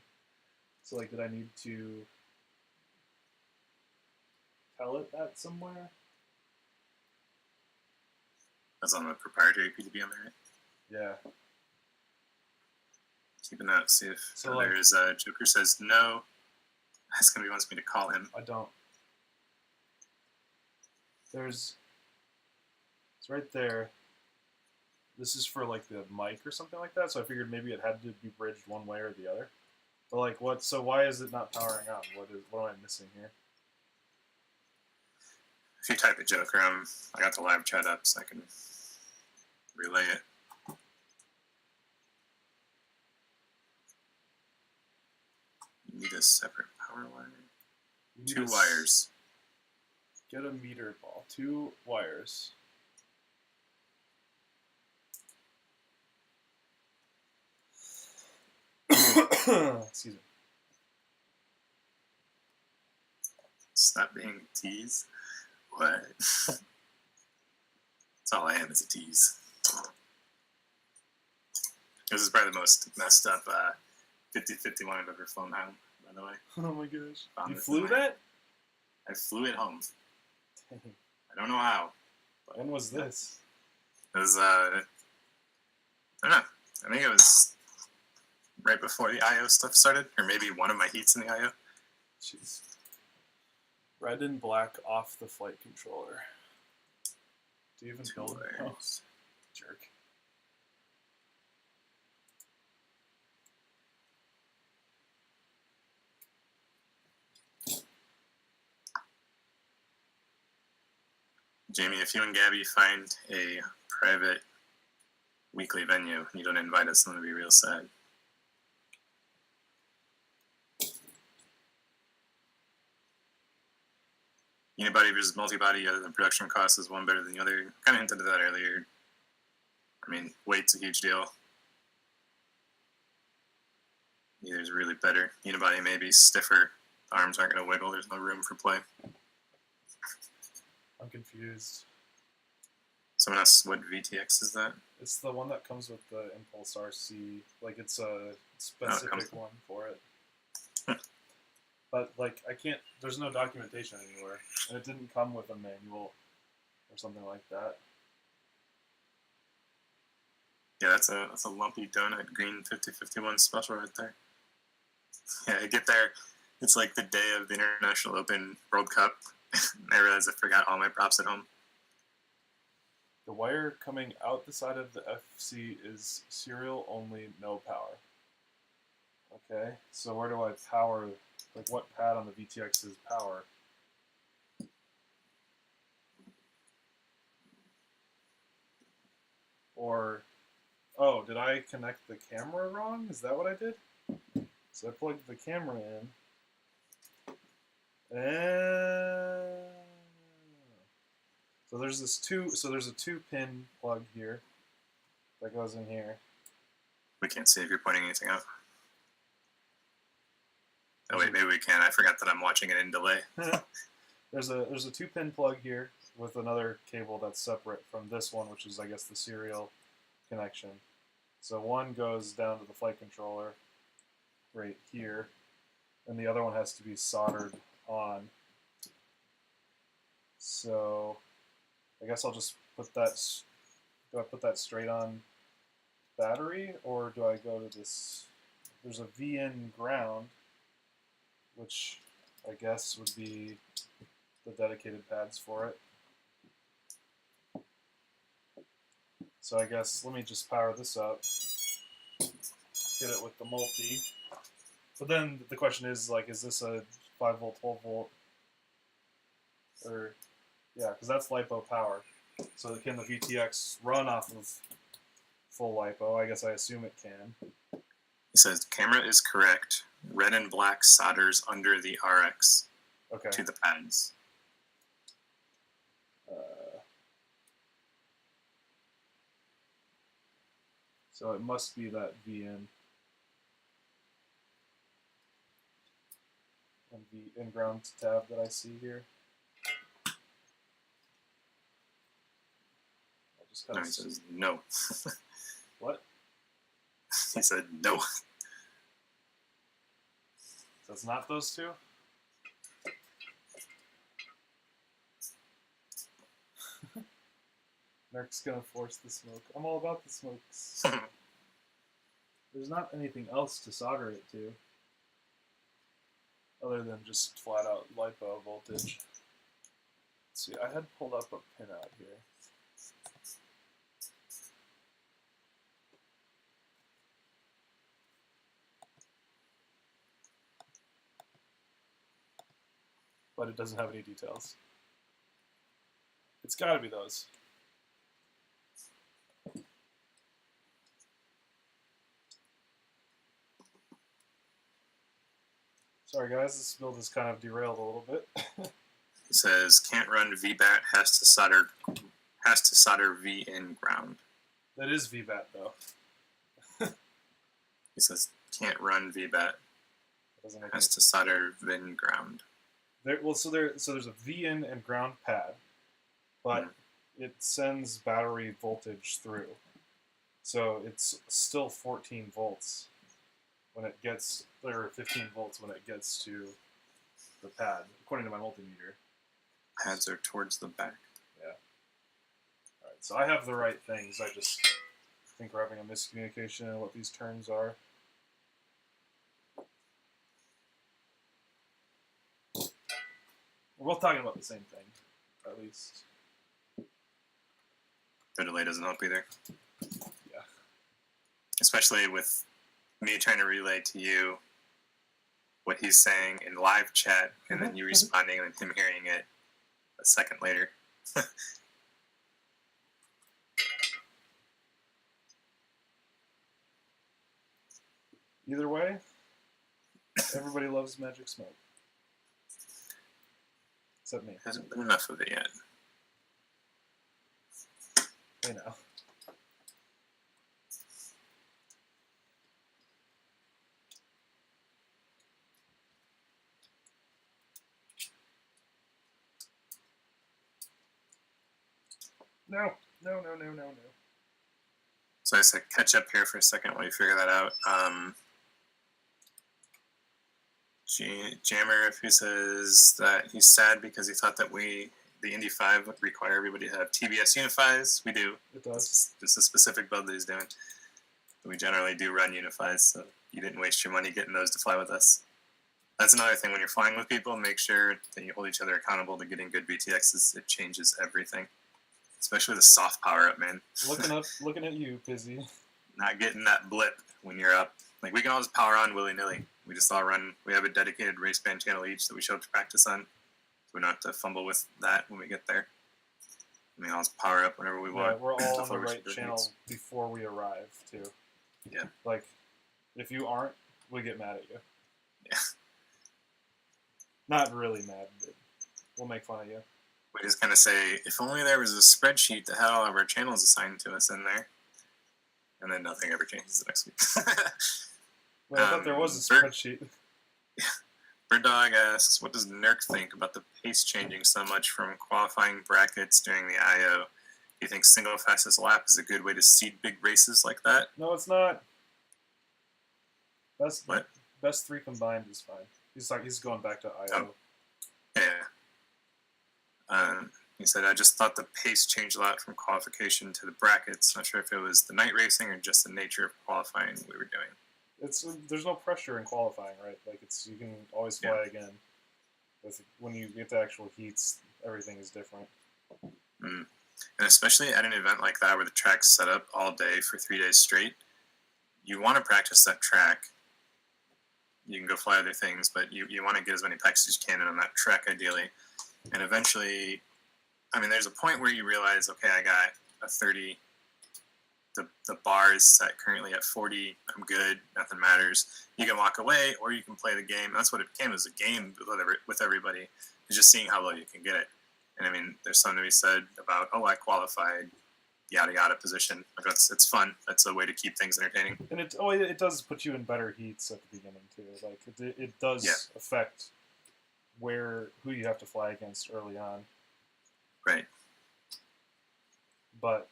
So, like, did I need to tell it that somewhere? That's on the proprietary PDB on there, right? Yeah. Keep a note, see if So, there's Joker says no. Ask him if he wants me to call him. I don't. It's right there. This is for like the mic or something like that, so I figured maybe it had to be bridged one way or the other. But like what, so why is it not powering on? What am I missing here? If you type a Joker, I got the live chat up so I can relay it. You need a separate power wire. Two wires. Get a meter ball. 2 wires. Excuse me. Stop being a tease. What? That's all I am is a tease. This is probably the most messed up 50-50 one I've ever flown home, by the way. Oh my gosh. Found You this flew in my- that? I flew it home. I don't know how. When was this? It was, I don't know. I think it was right before the I/O stuff started, or maybe one of my heats in the I/O. Jeez. Red and black off the flight controller. Do you even build it? Oh, jerk. Jamie, if you and Gabby find a private weekly venue and you don't invite us, I'm going to be real sad. Unibody versus multibody, other than production costs, is one better than the other. Kind of hinted at that earlier. I mean, weight's a huge deal. Neither's really better. Unibody may be stiffer. The arms aren't going to wiggle. There's no room for play. I'm confused. Someone asks, what VTX is that? It's the one that comes with the ImpulseRC. Like, it's a specific one for it. But, like, I can't... There's no documentation anywhere. And it didn't come with a manual or something like that. Yeah, that's a lumpy donut green 5051 special right there. Yeah, I get there. It's like the day of the International Open World Cup. I realized I forgot all my props at home. The wire coming out the side of the FC is serial only, no power. Okay, so where do I power? Like, what pad on the VTX is power? Or, oh, did I connect the camera wrong? Is that what I did? So I plugged the camera in. And so there's this there's a 2-pin plug here that goes in here. We can't see if you're pointing anything out. Oh wait, maybe we can. I forgot that I'm watching it in delay. There's a 2-pin plug here with another cable that's separate from this one, which is, I guess, the serial connection. So one goes down to the flight controller right here, and the other one has to be soldered on. So I guess I'll just put that. Do I put that straight on battery, or do I go to this? There's a VN ground, which I guess would be the dedicated pads for it. So I guess let me just power this up, get it with the multi. But then the question is, like, is this a 5 volt, 12 volt, or, yeah, because that's LiPo power. So can the VTX run off of full LiPo? I guess I assume it can. It says camera is correct. Red and black solders under the RX to the pads. So it must be that VN. And the in-ground tab that I see here. I'll just No, he says no. What? He said no. So it's not those two? Nerk's gonna force the smoke. I'm all about the smokes. There's not anything else to solder it to, other than just flat out LiPo voltage. Let's see, I had pulled up a pinout here. But it doesn't have any details. It's gotta be those. Sorry guys, this build is kind of derailed a little bit. It says can't run VBAT, has to solder V in ground. That is VBAT though. He says can't run VBAT, Doesn't make has any to solder VIN ground. so there's a V in and ground pad, but it sends battery voltage through. So it's still 14 volts when it gets, or 15 volts when it gets to the pad, according to my multimeter. Pads are towards the back. Yeah. Alright, so I have the right things. I just think we're having a miscommunication in what these terms are. We're both talking about the same thing, at least. The delay doesn't help either. Yeah. Especially with me trying to relay to you what he's saying in live chat, and then you responding, and him hearing it a second later. Either way, everybody loves magic smoke. Except me. Hasn't been enough of it yet. You know. No. So I said catch up here for a second while you figure that out. Jammer, if he says that he's sad because he thought that the Indy 5 would require everybody to have TBS unifies. We do. It does. It's a specific build that he's doing. We generally do run unifies, so you didn't waste your money getting those to fly with us. That's another thing when you're flying with people, make sure that you hold each other accountable to getting good VTXs. It changes everything. Especially the soft power up, man. Looking at you, Pizzy. Not getting that blip when you're up. Like, we can always power on willy-nilly. We just all run. We have a dedicated race band channel each that we show up to practice on. So we don't have to fumble with that when we get there. We can always power up whenever we want. Yeah, we're all on the right channel before we arrive, too. Yeah. Like, if you aren't, we get mad at you. Yeah. Not really mad, but we'll make fun of you. We just kind of say, if only there was a spreadsheet that had all of our channels assigned to us in there. And then nothing ever changes the next week. Well, I thought there was a spreadsheet. Bird Dog asks, what does Nerk think about the pace changing so much from qualifying brackets during the I.O.? Do you think single fastest lap is a good way to seed big races like that? No, it's not. What? Best three combined is fine. He's going back to I.O. Oh. Yeah. He said, I just thought the pace changed a lot from qualification to the brackets. Not sure if it was the night racing or just the nature of qualifying we were doing. There's no pressure in qualifying, right? Like you can always fly again. When you get to actual heats, everything is different. And especially at an event like that where the track's set up all day for 3 days straight, you want to practice that track. You can go fly other things, but you want to get as many packs as you can in on that track, ideally. And eventually, I mean, there's a point where you realize, okay, I got a 30. The bar is set currently at 40. I'm good. Nothing matters. You can walk away, or you can play the game. That's what it became, was a game with everybody. It's just seeing how low you can get it. And I mean, there's something to be said about, oh, I qualified, yada yada position. Like it's fun. That's a way to keep things entertaining. And it does put you in better heats at the beginning too. Like it does affect who you have to fly against early on. Right. But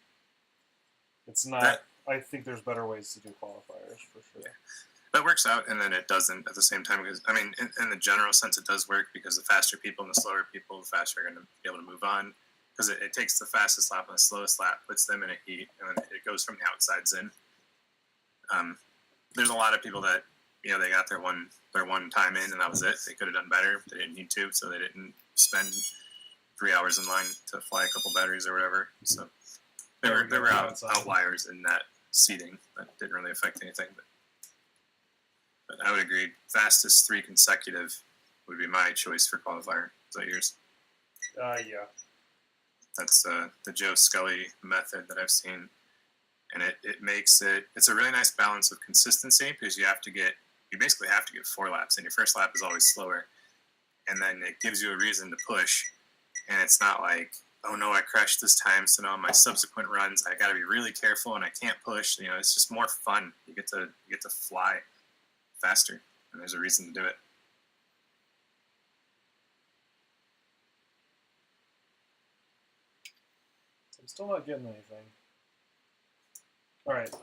it's not. I think there's better ways to do qualifiers for sure. Yeah. That works out, and then it doesn't at the same time. Because I mean, in the general sense, it does work because the faster people and the slower people, the faster are going to be able to move on. because it takes the fastest lap and the slowest lap, puts them in a heat, and then it goes from the outsides in. There's a lot of people that, you know, they got their one time in and that was it. They could have done better. They didn't need to, so they didn't spend 3 hours in line to fly a couple batteries or whatever. So there were outliers in that seating that didn't really affect anything. But I would agree, fastest 3 consecutive would be my choice for qualifier. Is that yours? Yeah. That's the Joe Scully method that I've seen. And it makes it's a really nice balance of consistency, because you basically have to get 4 laps, and your first lap is always slower. And then it gives you a reason to push. And it's not like, oh no, I crashed this time, so now my subsequent runs, I got to be really careful and I can't push. You know, it's just more fun. You get to fly faster, and there's a reason to do it. I'm still not getting anything. All right,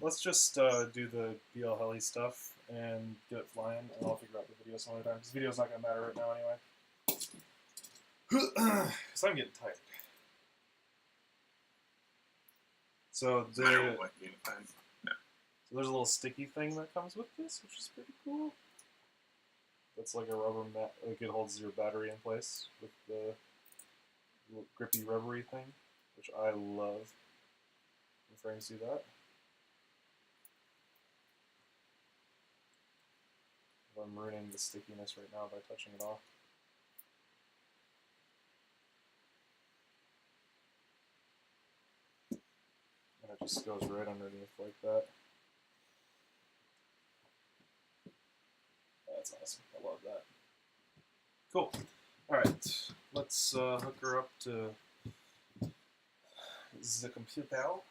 let's just do the BL Heli stuff and get it flying, and I'll figure out the video some other time. This video's not gonna matter right now anyway. Because I'm getting tired. So No matter what you find. No. So there's a little sticky thing that comes with this, which is pretty cool. That's like a rubber mat. Like it holds your battery in place with the grippy rubbery thing, which I love. The frames do that. I'm ruining the stickiness right now by touching it off. And it just goes right underneath like that. That's awesome. I love that. Cool. Alright, let's hook her up to the computer.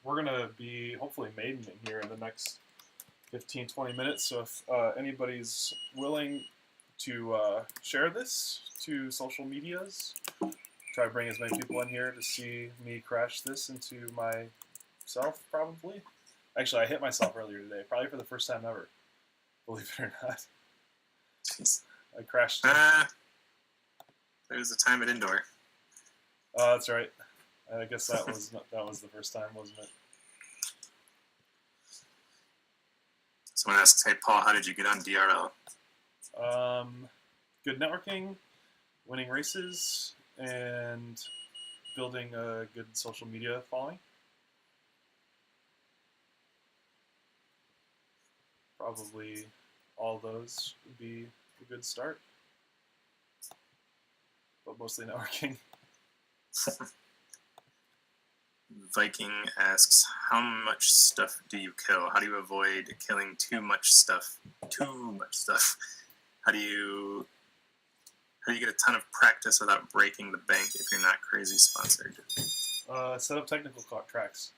We're going to be hopefully maiden in here in the next 15-20 minutes, so if anybody's willing to share this to social medias, try to bring as many people in here to see me crash this into myself, probably. Actually, I hit myself earlier today, probably for the first time ever, believe it or not. Jeez. I crashed. There's a time at indoor. That's right. I guess that was the first time, wasn't it? Someone asks, "Hey Paul, how did you get on DRL?" Good networking, winning races, and building a good social media following. Probably all those would be a good start, but mostly networking. Viking asks, how much stuff do you kill? How do you avoid killing too much stuff? How do you get a ton of practice without breaking the bank if you're not crazy sponsored? Set up technical tracks.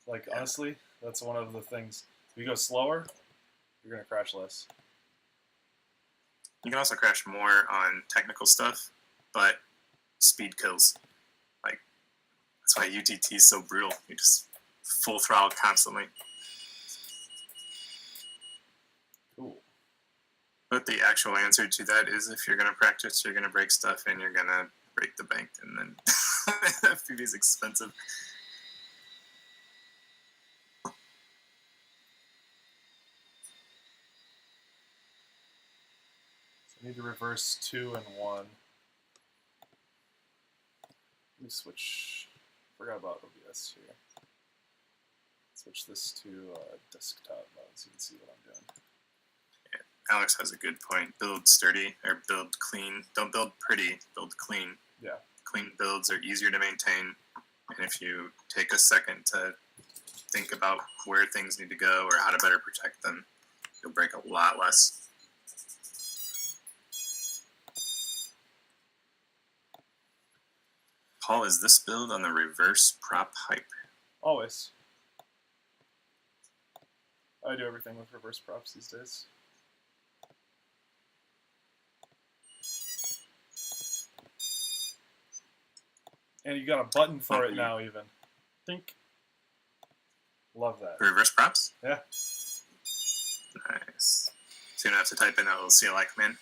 Like, honestly, that's one of the things. If you go slower, you're going to crash less. You can also crash more on technical stuff, but speed kills. Like, that's why UTT is so brutal. You just full throttle constantly. Cool. But the actual answer to that is, if you're going to practice, you're going to break stuff and you're going to break the bank, and then FPV is expensive. I need to reverse 2 and 1. Let me switch. Forgot about OBS here. Switch this to desktop mode so you can see what I'm doing. Yeah, Alex has a good point. Build sturdy or build clean. Don't build pretty. Build clean. Yeah. Clean builds are easier to maintain, and if you take a second to think about where things need to go or how to better protect them, you'll break a lot less. Paul, is this build on the reverse prop hype? Always. I do everything with reverse props these days. And you got a button for it now, even. Think. Love that. Reverse props? Yeah. Nice. So you don't have to type in that little CLI command.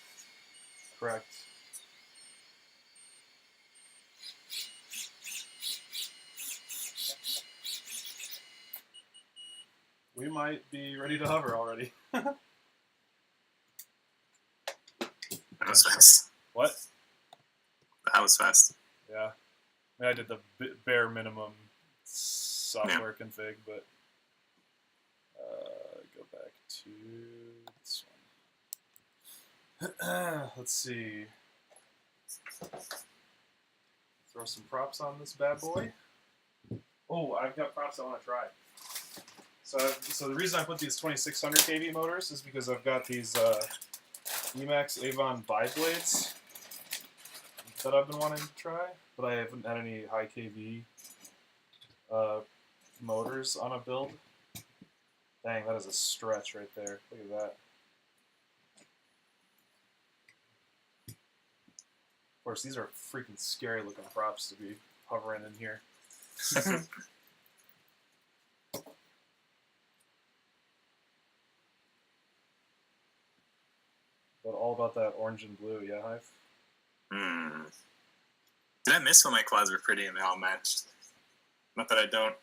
Correct. We might be ready to hover already. That was fast. What? That was fast. Yeah. I mean, I did the bare minimum software config, but go back to this one. Let's see. Throw some props on this bad boy. Oh, I've got props I want to try. So the reason I put these 2600 kV motors is because I've got these Emax Avon bi-blades that I've been wanting to try, but I haven't had any high kV motors on a build. Dang, that is a stretch right there. Look at that. Of course, these are freaking scary looking props to be hovering in here. But all about that orange and blue, yeah, Hive? Did I miss when my quads were pretty and they all matched? Not that I don't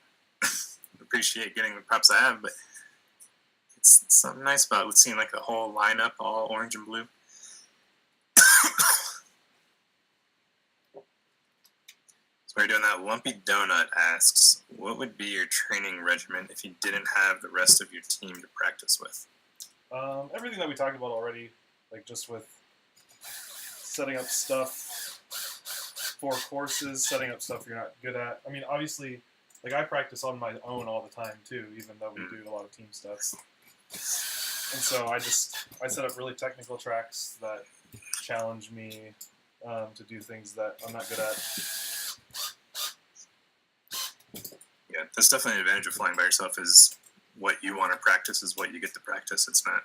appreciate getting the props I have, but it's something nice about seeing like the whole lineup all orange and blue. So we're doing that. Lumpy Donut asks, what would be your training regimen if you didn't have the rest of your team to practice with? Everything that we talked about already, like just with setting up stuff for courses, setting up stuff you're not good at. I mean, obviously, like I practice on my own all the time too, even though we do a lot of team stuff. And so I set up really technical tracks that challenge me to do things that I'm not good at. Yeah, that's definitely an advantage of flying by yourself is what you want to practice is what you get to practice. It's not,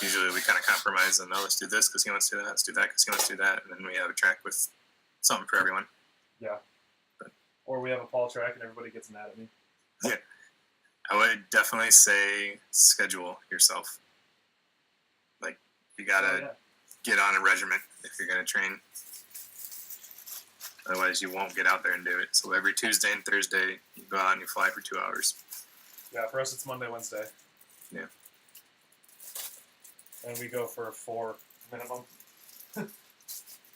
usually we kind of compromise and, let's do this because he wants to do that, let's do that because he wants to do that, and then we have a track with something for everyone. Yeah. Or we have a Paul track and everybody gets mad at me. Yeah. I would definitely say schedule yourself. Like, you gotta get on a regiment if you're gonna train. Otherwise, you won't get out there and do it. So every Tuesday and Thursday, you go out and you fly for 2 hours. Yeah, for us it's Monday, Wednesday. Yeah. And we go for 4 minimum.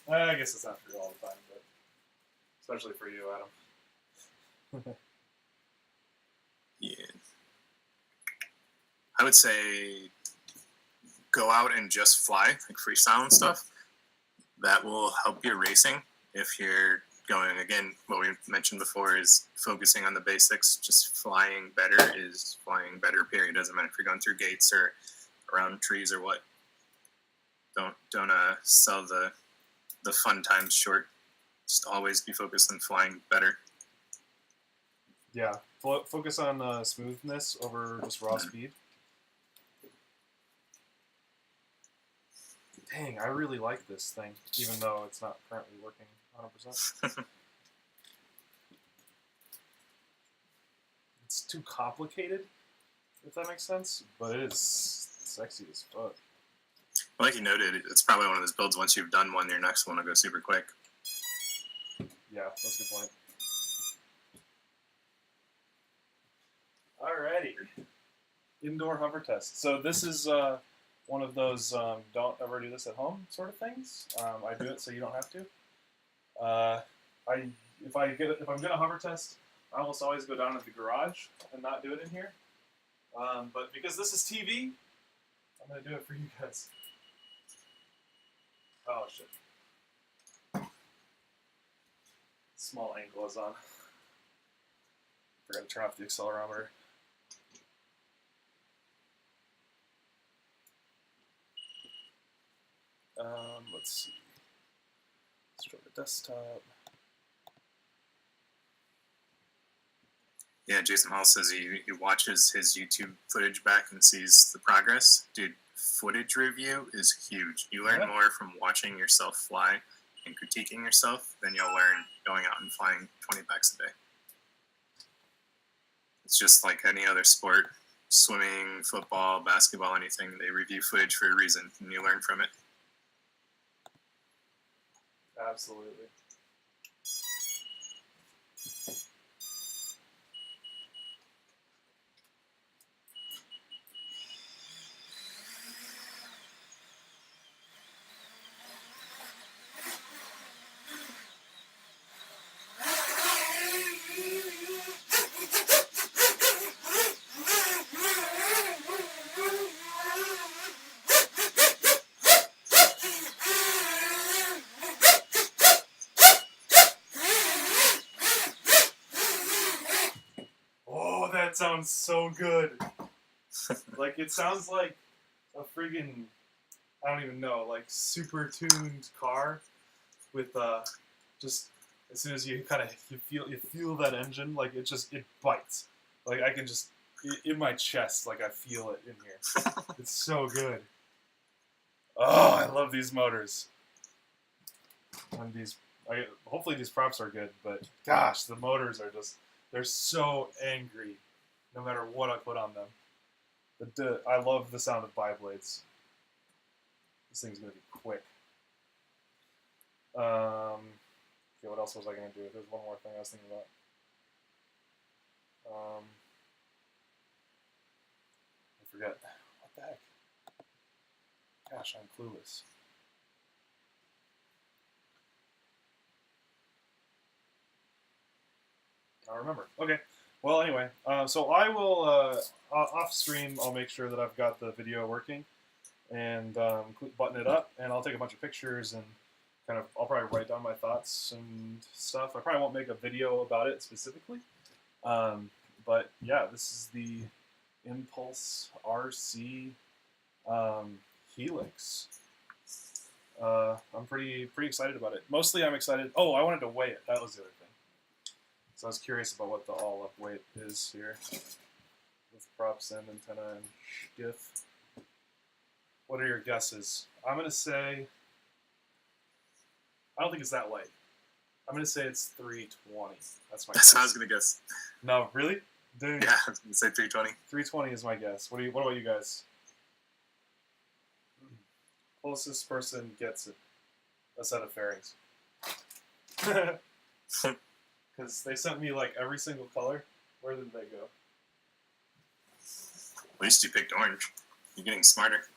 I guess it's not for you all the time, but especially for you, Adam. Yeah. I would say go out and just fly, like freestyle and stuff. That will help your racing. If you're going, again, what we mentioned before is focusing on the basics. Just flying better is flying better, period. Doesn't matter if you're going through gates or around trees or what. Don't sell the fun times short. Just always be focused on flying better. Yeah, focus on smoothness over just raw speed. Dang, I really like this thing, even though it's not currently working 100%. It's too complicated, if that makes sense, but it is sexy as fuck. Like you noted, it's probably one of those builds, once you've done one, your next one will go super quick. Yeah, that's a good point. Alrighty. Indoor hover test. So this is one of those don't ever do this at home sort of things. I do it so you don't have to. If I'm gonna hover test, I almost always go down to the garage and not do it in here. But because this is TV, I'm gonna do it for you guys. Oh shit. Small angle is on. Forgot to turn off the accelerometer. Let's see. Let's try the desktop. Yeah, Jason Hall says he watches his YouTube footage back and sees the progress. Dude, footage review is huge. You learn more from watching yourself fly and critiquing yourself than you'll learn going out and flying 20 packs a day. It's just like any other sport. swimming, football, basketball, anything. They review footage for a reason, and you learn from it. Absolutely. Oh, that sounds so good. Like, it sounds like a friggin', I don't even know, like super tuned car with just as soon as you kind of you feel that engine, like it bites. Like I can just in my chest, like I feel it in here. It's so good. Oh, I love these motors. And hopefully these props are good, but gosh, the motors are they're so angry no matter what I put on them. I love the sound of bi-blades. This thing's going to be quick. Okay, what else was I going to do? There's one more thing I was thinking about. I forget. What the heck? Gosh, I'm clueless. I remember. Okay. Well, anyway, so I will, off stream, I'll make sure that I've got the video working and button it up, and I'll take a bunch of pictures and I'll probably write down my thoughts and stuff. I probably won't make a video about it specifically, but yeah, this is the ImpulseRC Helix. I'm pretty excited about it. Mostly I'm excited. Oh, I wanted to weigh it. That was the other thing. So I was curious about what the all-up weight is here with props and antenna and diff. What are your guesses? I'm going to say, I don't think it's that light. I'm going to say it's 320. That's my guess. That's what I was going to guess. No, really? Dude. Yeah, I was going to say 320. 320 is my guess. What about you guys? Closest person gets it. A set of fairings. Because they sent me like every single color. Where did they go? At least you picked orange. You're getting smarter.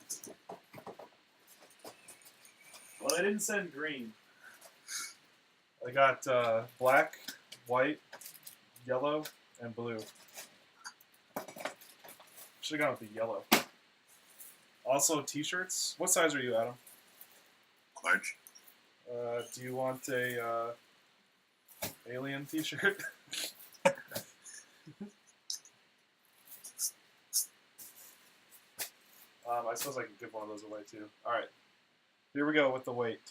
Well, I didn't send green. I got black, white, yellow, and blue. Should have gone with the yellow. Also, t-shirts. What size are you, Adam? Large. Do you want a alien t-shirt? I suppose I can give one of those away too. Alright. Here we go with the weight.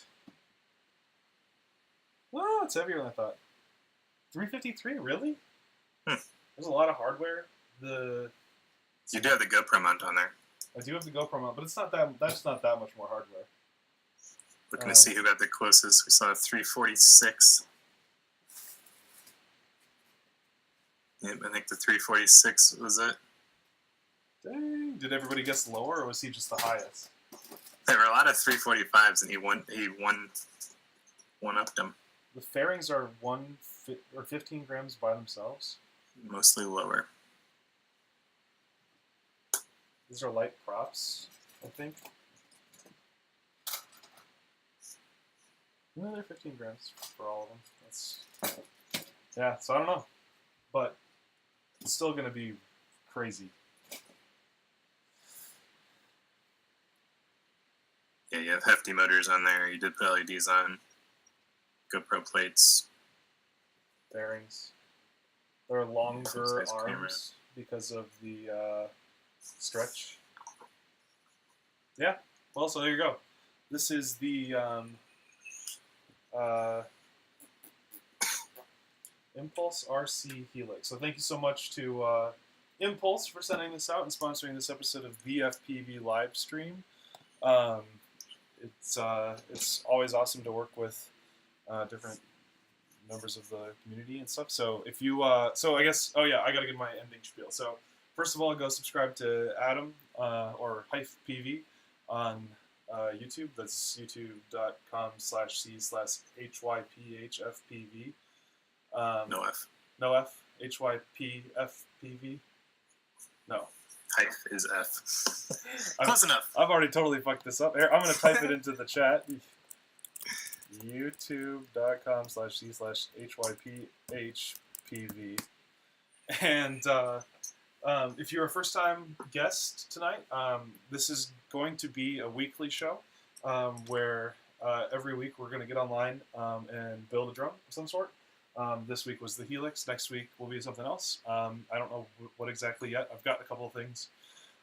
Oh, it's heavier than I thought. 353, really? There's a lot of hardware. You do have the GoPro mount on there. I do have the GoPro mount, but it's not that. That's not that much more hardware. Looking to see who got the closest. We saw a 346. Yep, I think the 346 was it. Dang. Did everybody guess lower, or was he just the highest? There were a lot of 345s, and he one-upped them. The fairings are 15 grams by themselves. Mostly lower. These are light props, I think. No, they're 15 grams for all of them. Yeah, so I don't know. But it's still going to be crazy. Yeah, you have hefty motors on there. You did put LEDs on. GoPro plates. Bearings. There are longer arms camera. because of the stretch. Yeah, well, so there you go. This is the ImpulseRC Helix. So thank you so much to Impulse for sending this out and sponsoring this episode of VFPV Livestream. It's always awesome to work with different members of the community and stuff. So if you, so I guess, oh yeah, I gotta give my ending spiel. So first of all, go subscribe to Adam or Hype PV on YouTube. That's youtube.com/c/hyphfpv. No F. No F. HYPFPV. No. Hype is F. Close enough. I've already totally fucked this up. Here, I'm going to type it into the chat. youtube.com/c/hyphpv. And if you're a first-time guest tonight, this is going to be a weekly show where every week we're going to get online and build a drone of some sort. This week was the Helix. Next week will be something else. I don't know what exactly yet. I've got a couple of things.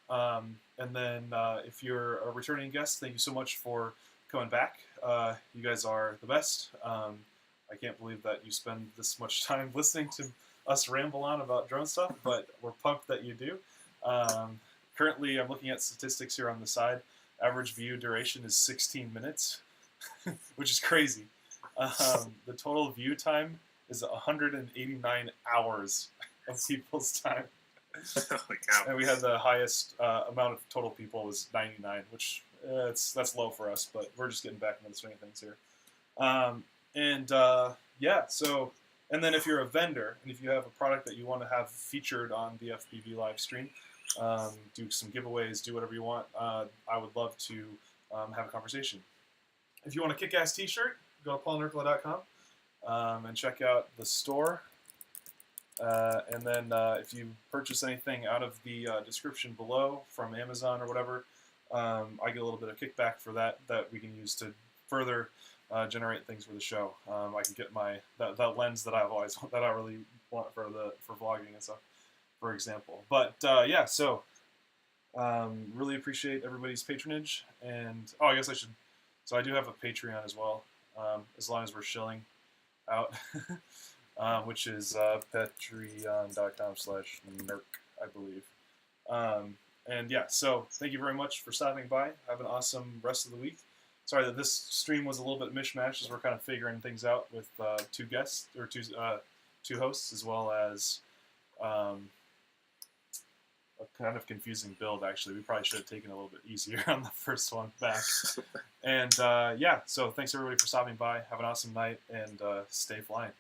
And then if you're a returning guest, thank you so much for coming back. You guys are the best. I can't believe that you spend this much time listening to us ramble on about drone stuff, but we're pumped that you do. Currently, I'm looking at statistics here on the side. Average view duration is 16 minutes, which is crazy. The total view time is 189 hours of people's time. Holy cow. And we had the highest amount of total people was 99, which that's low for us, but we're just getting back into the swing of things here. Yeah, so, and then if you're a vendor, and if you have a product that you want to have featured on the FPV live stream, do some giveaways, do whatever you want, I would love to have a conversation. If you want a kick-ass t-shirt, go to paulnerkla.com and check out the store. And then if you purchase anything out of the description below from Amazon or whatever, I get a little bit of kickback for that we can use to further generate things for the show. I can get my that lens that I really want for vlogging and stuff, for example. But yeah, so really appreciate everybody's patronage, and I guess I should. So I do have a Patreon as well, as long as we're shilling out, which is patreon.com/nerk, I believe. And yeah, so thank you very much for stopping by. Have an awesome rest of the week. Sorry that this stream was a little bit mishmash as we're kind of figuring things out with two guests, or two hosts, as well as a kind of confusing build, actually. We probably should have taken it a little bit easier on the first one back. And yeah, so thanks everybody for stopping by. Have an awesome night, and stay flying.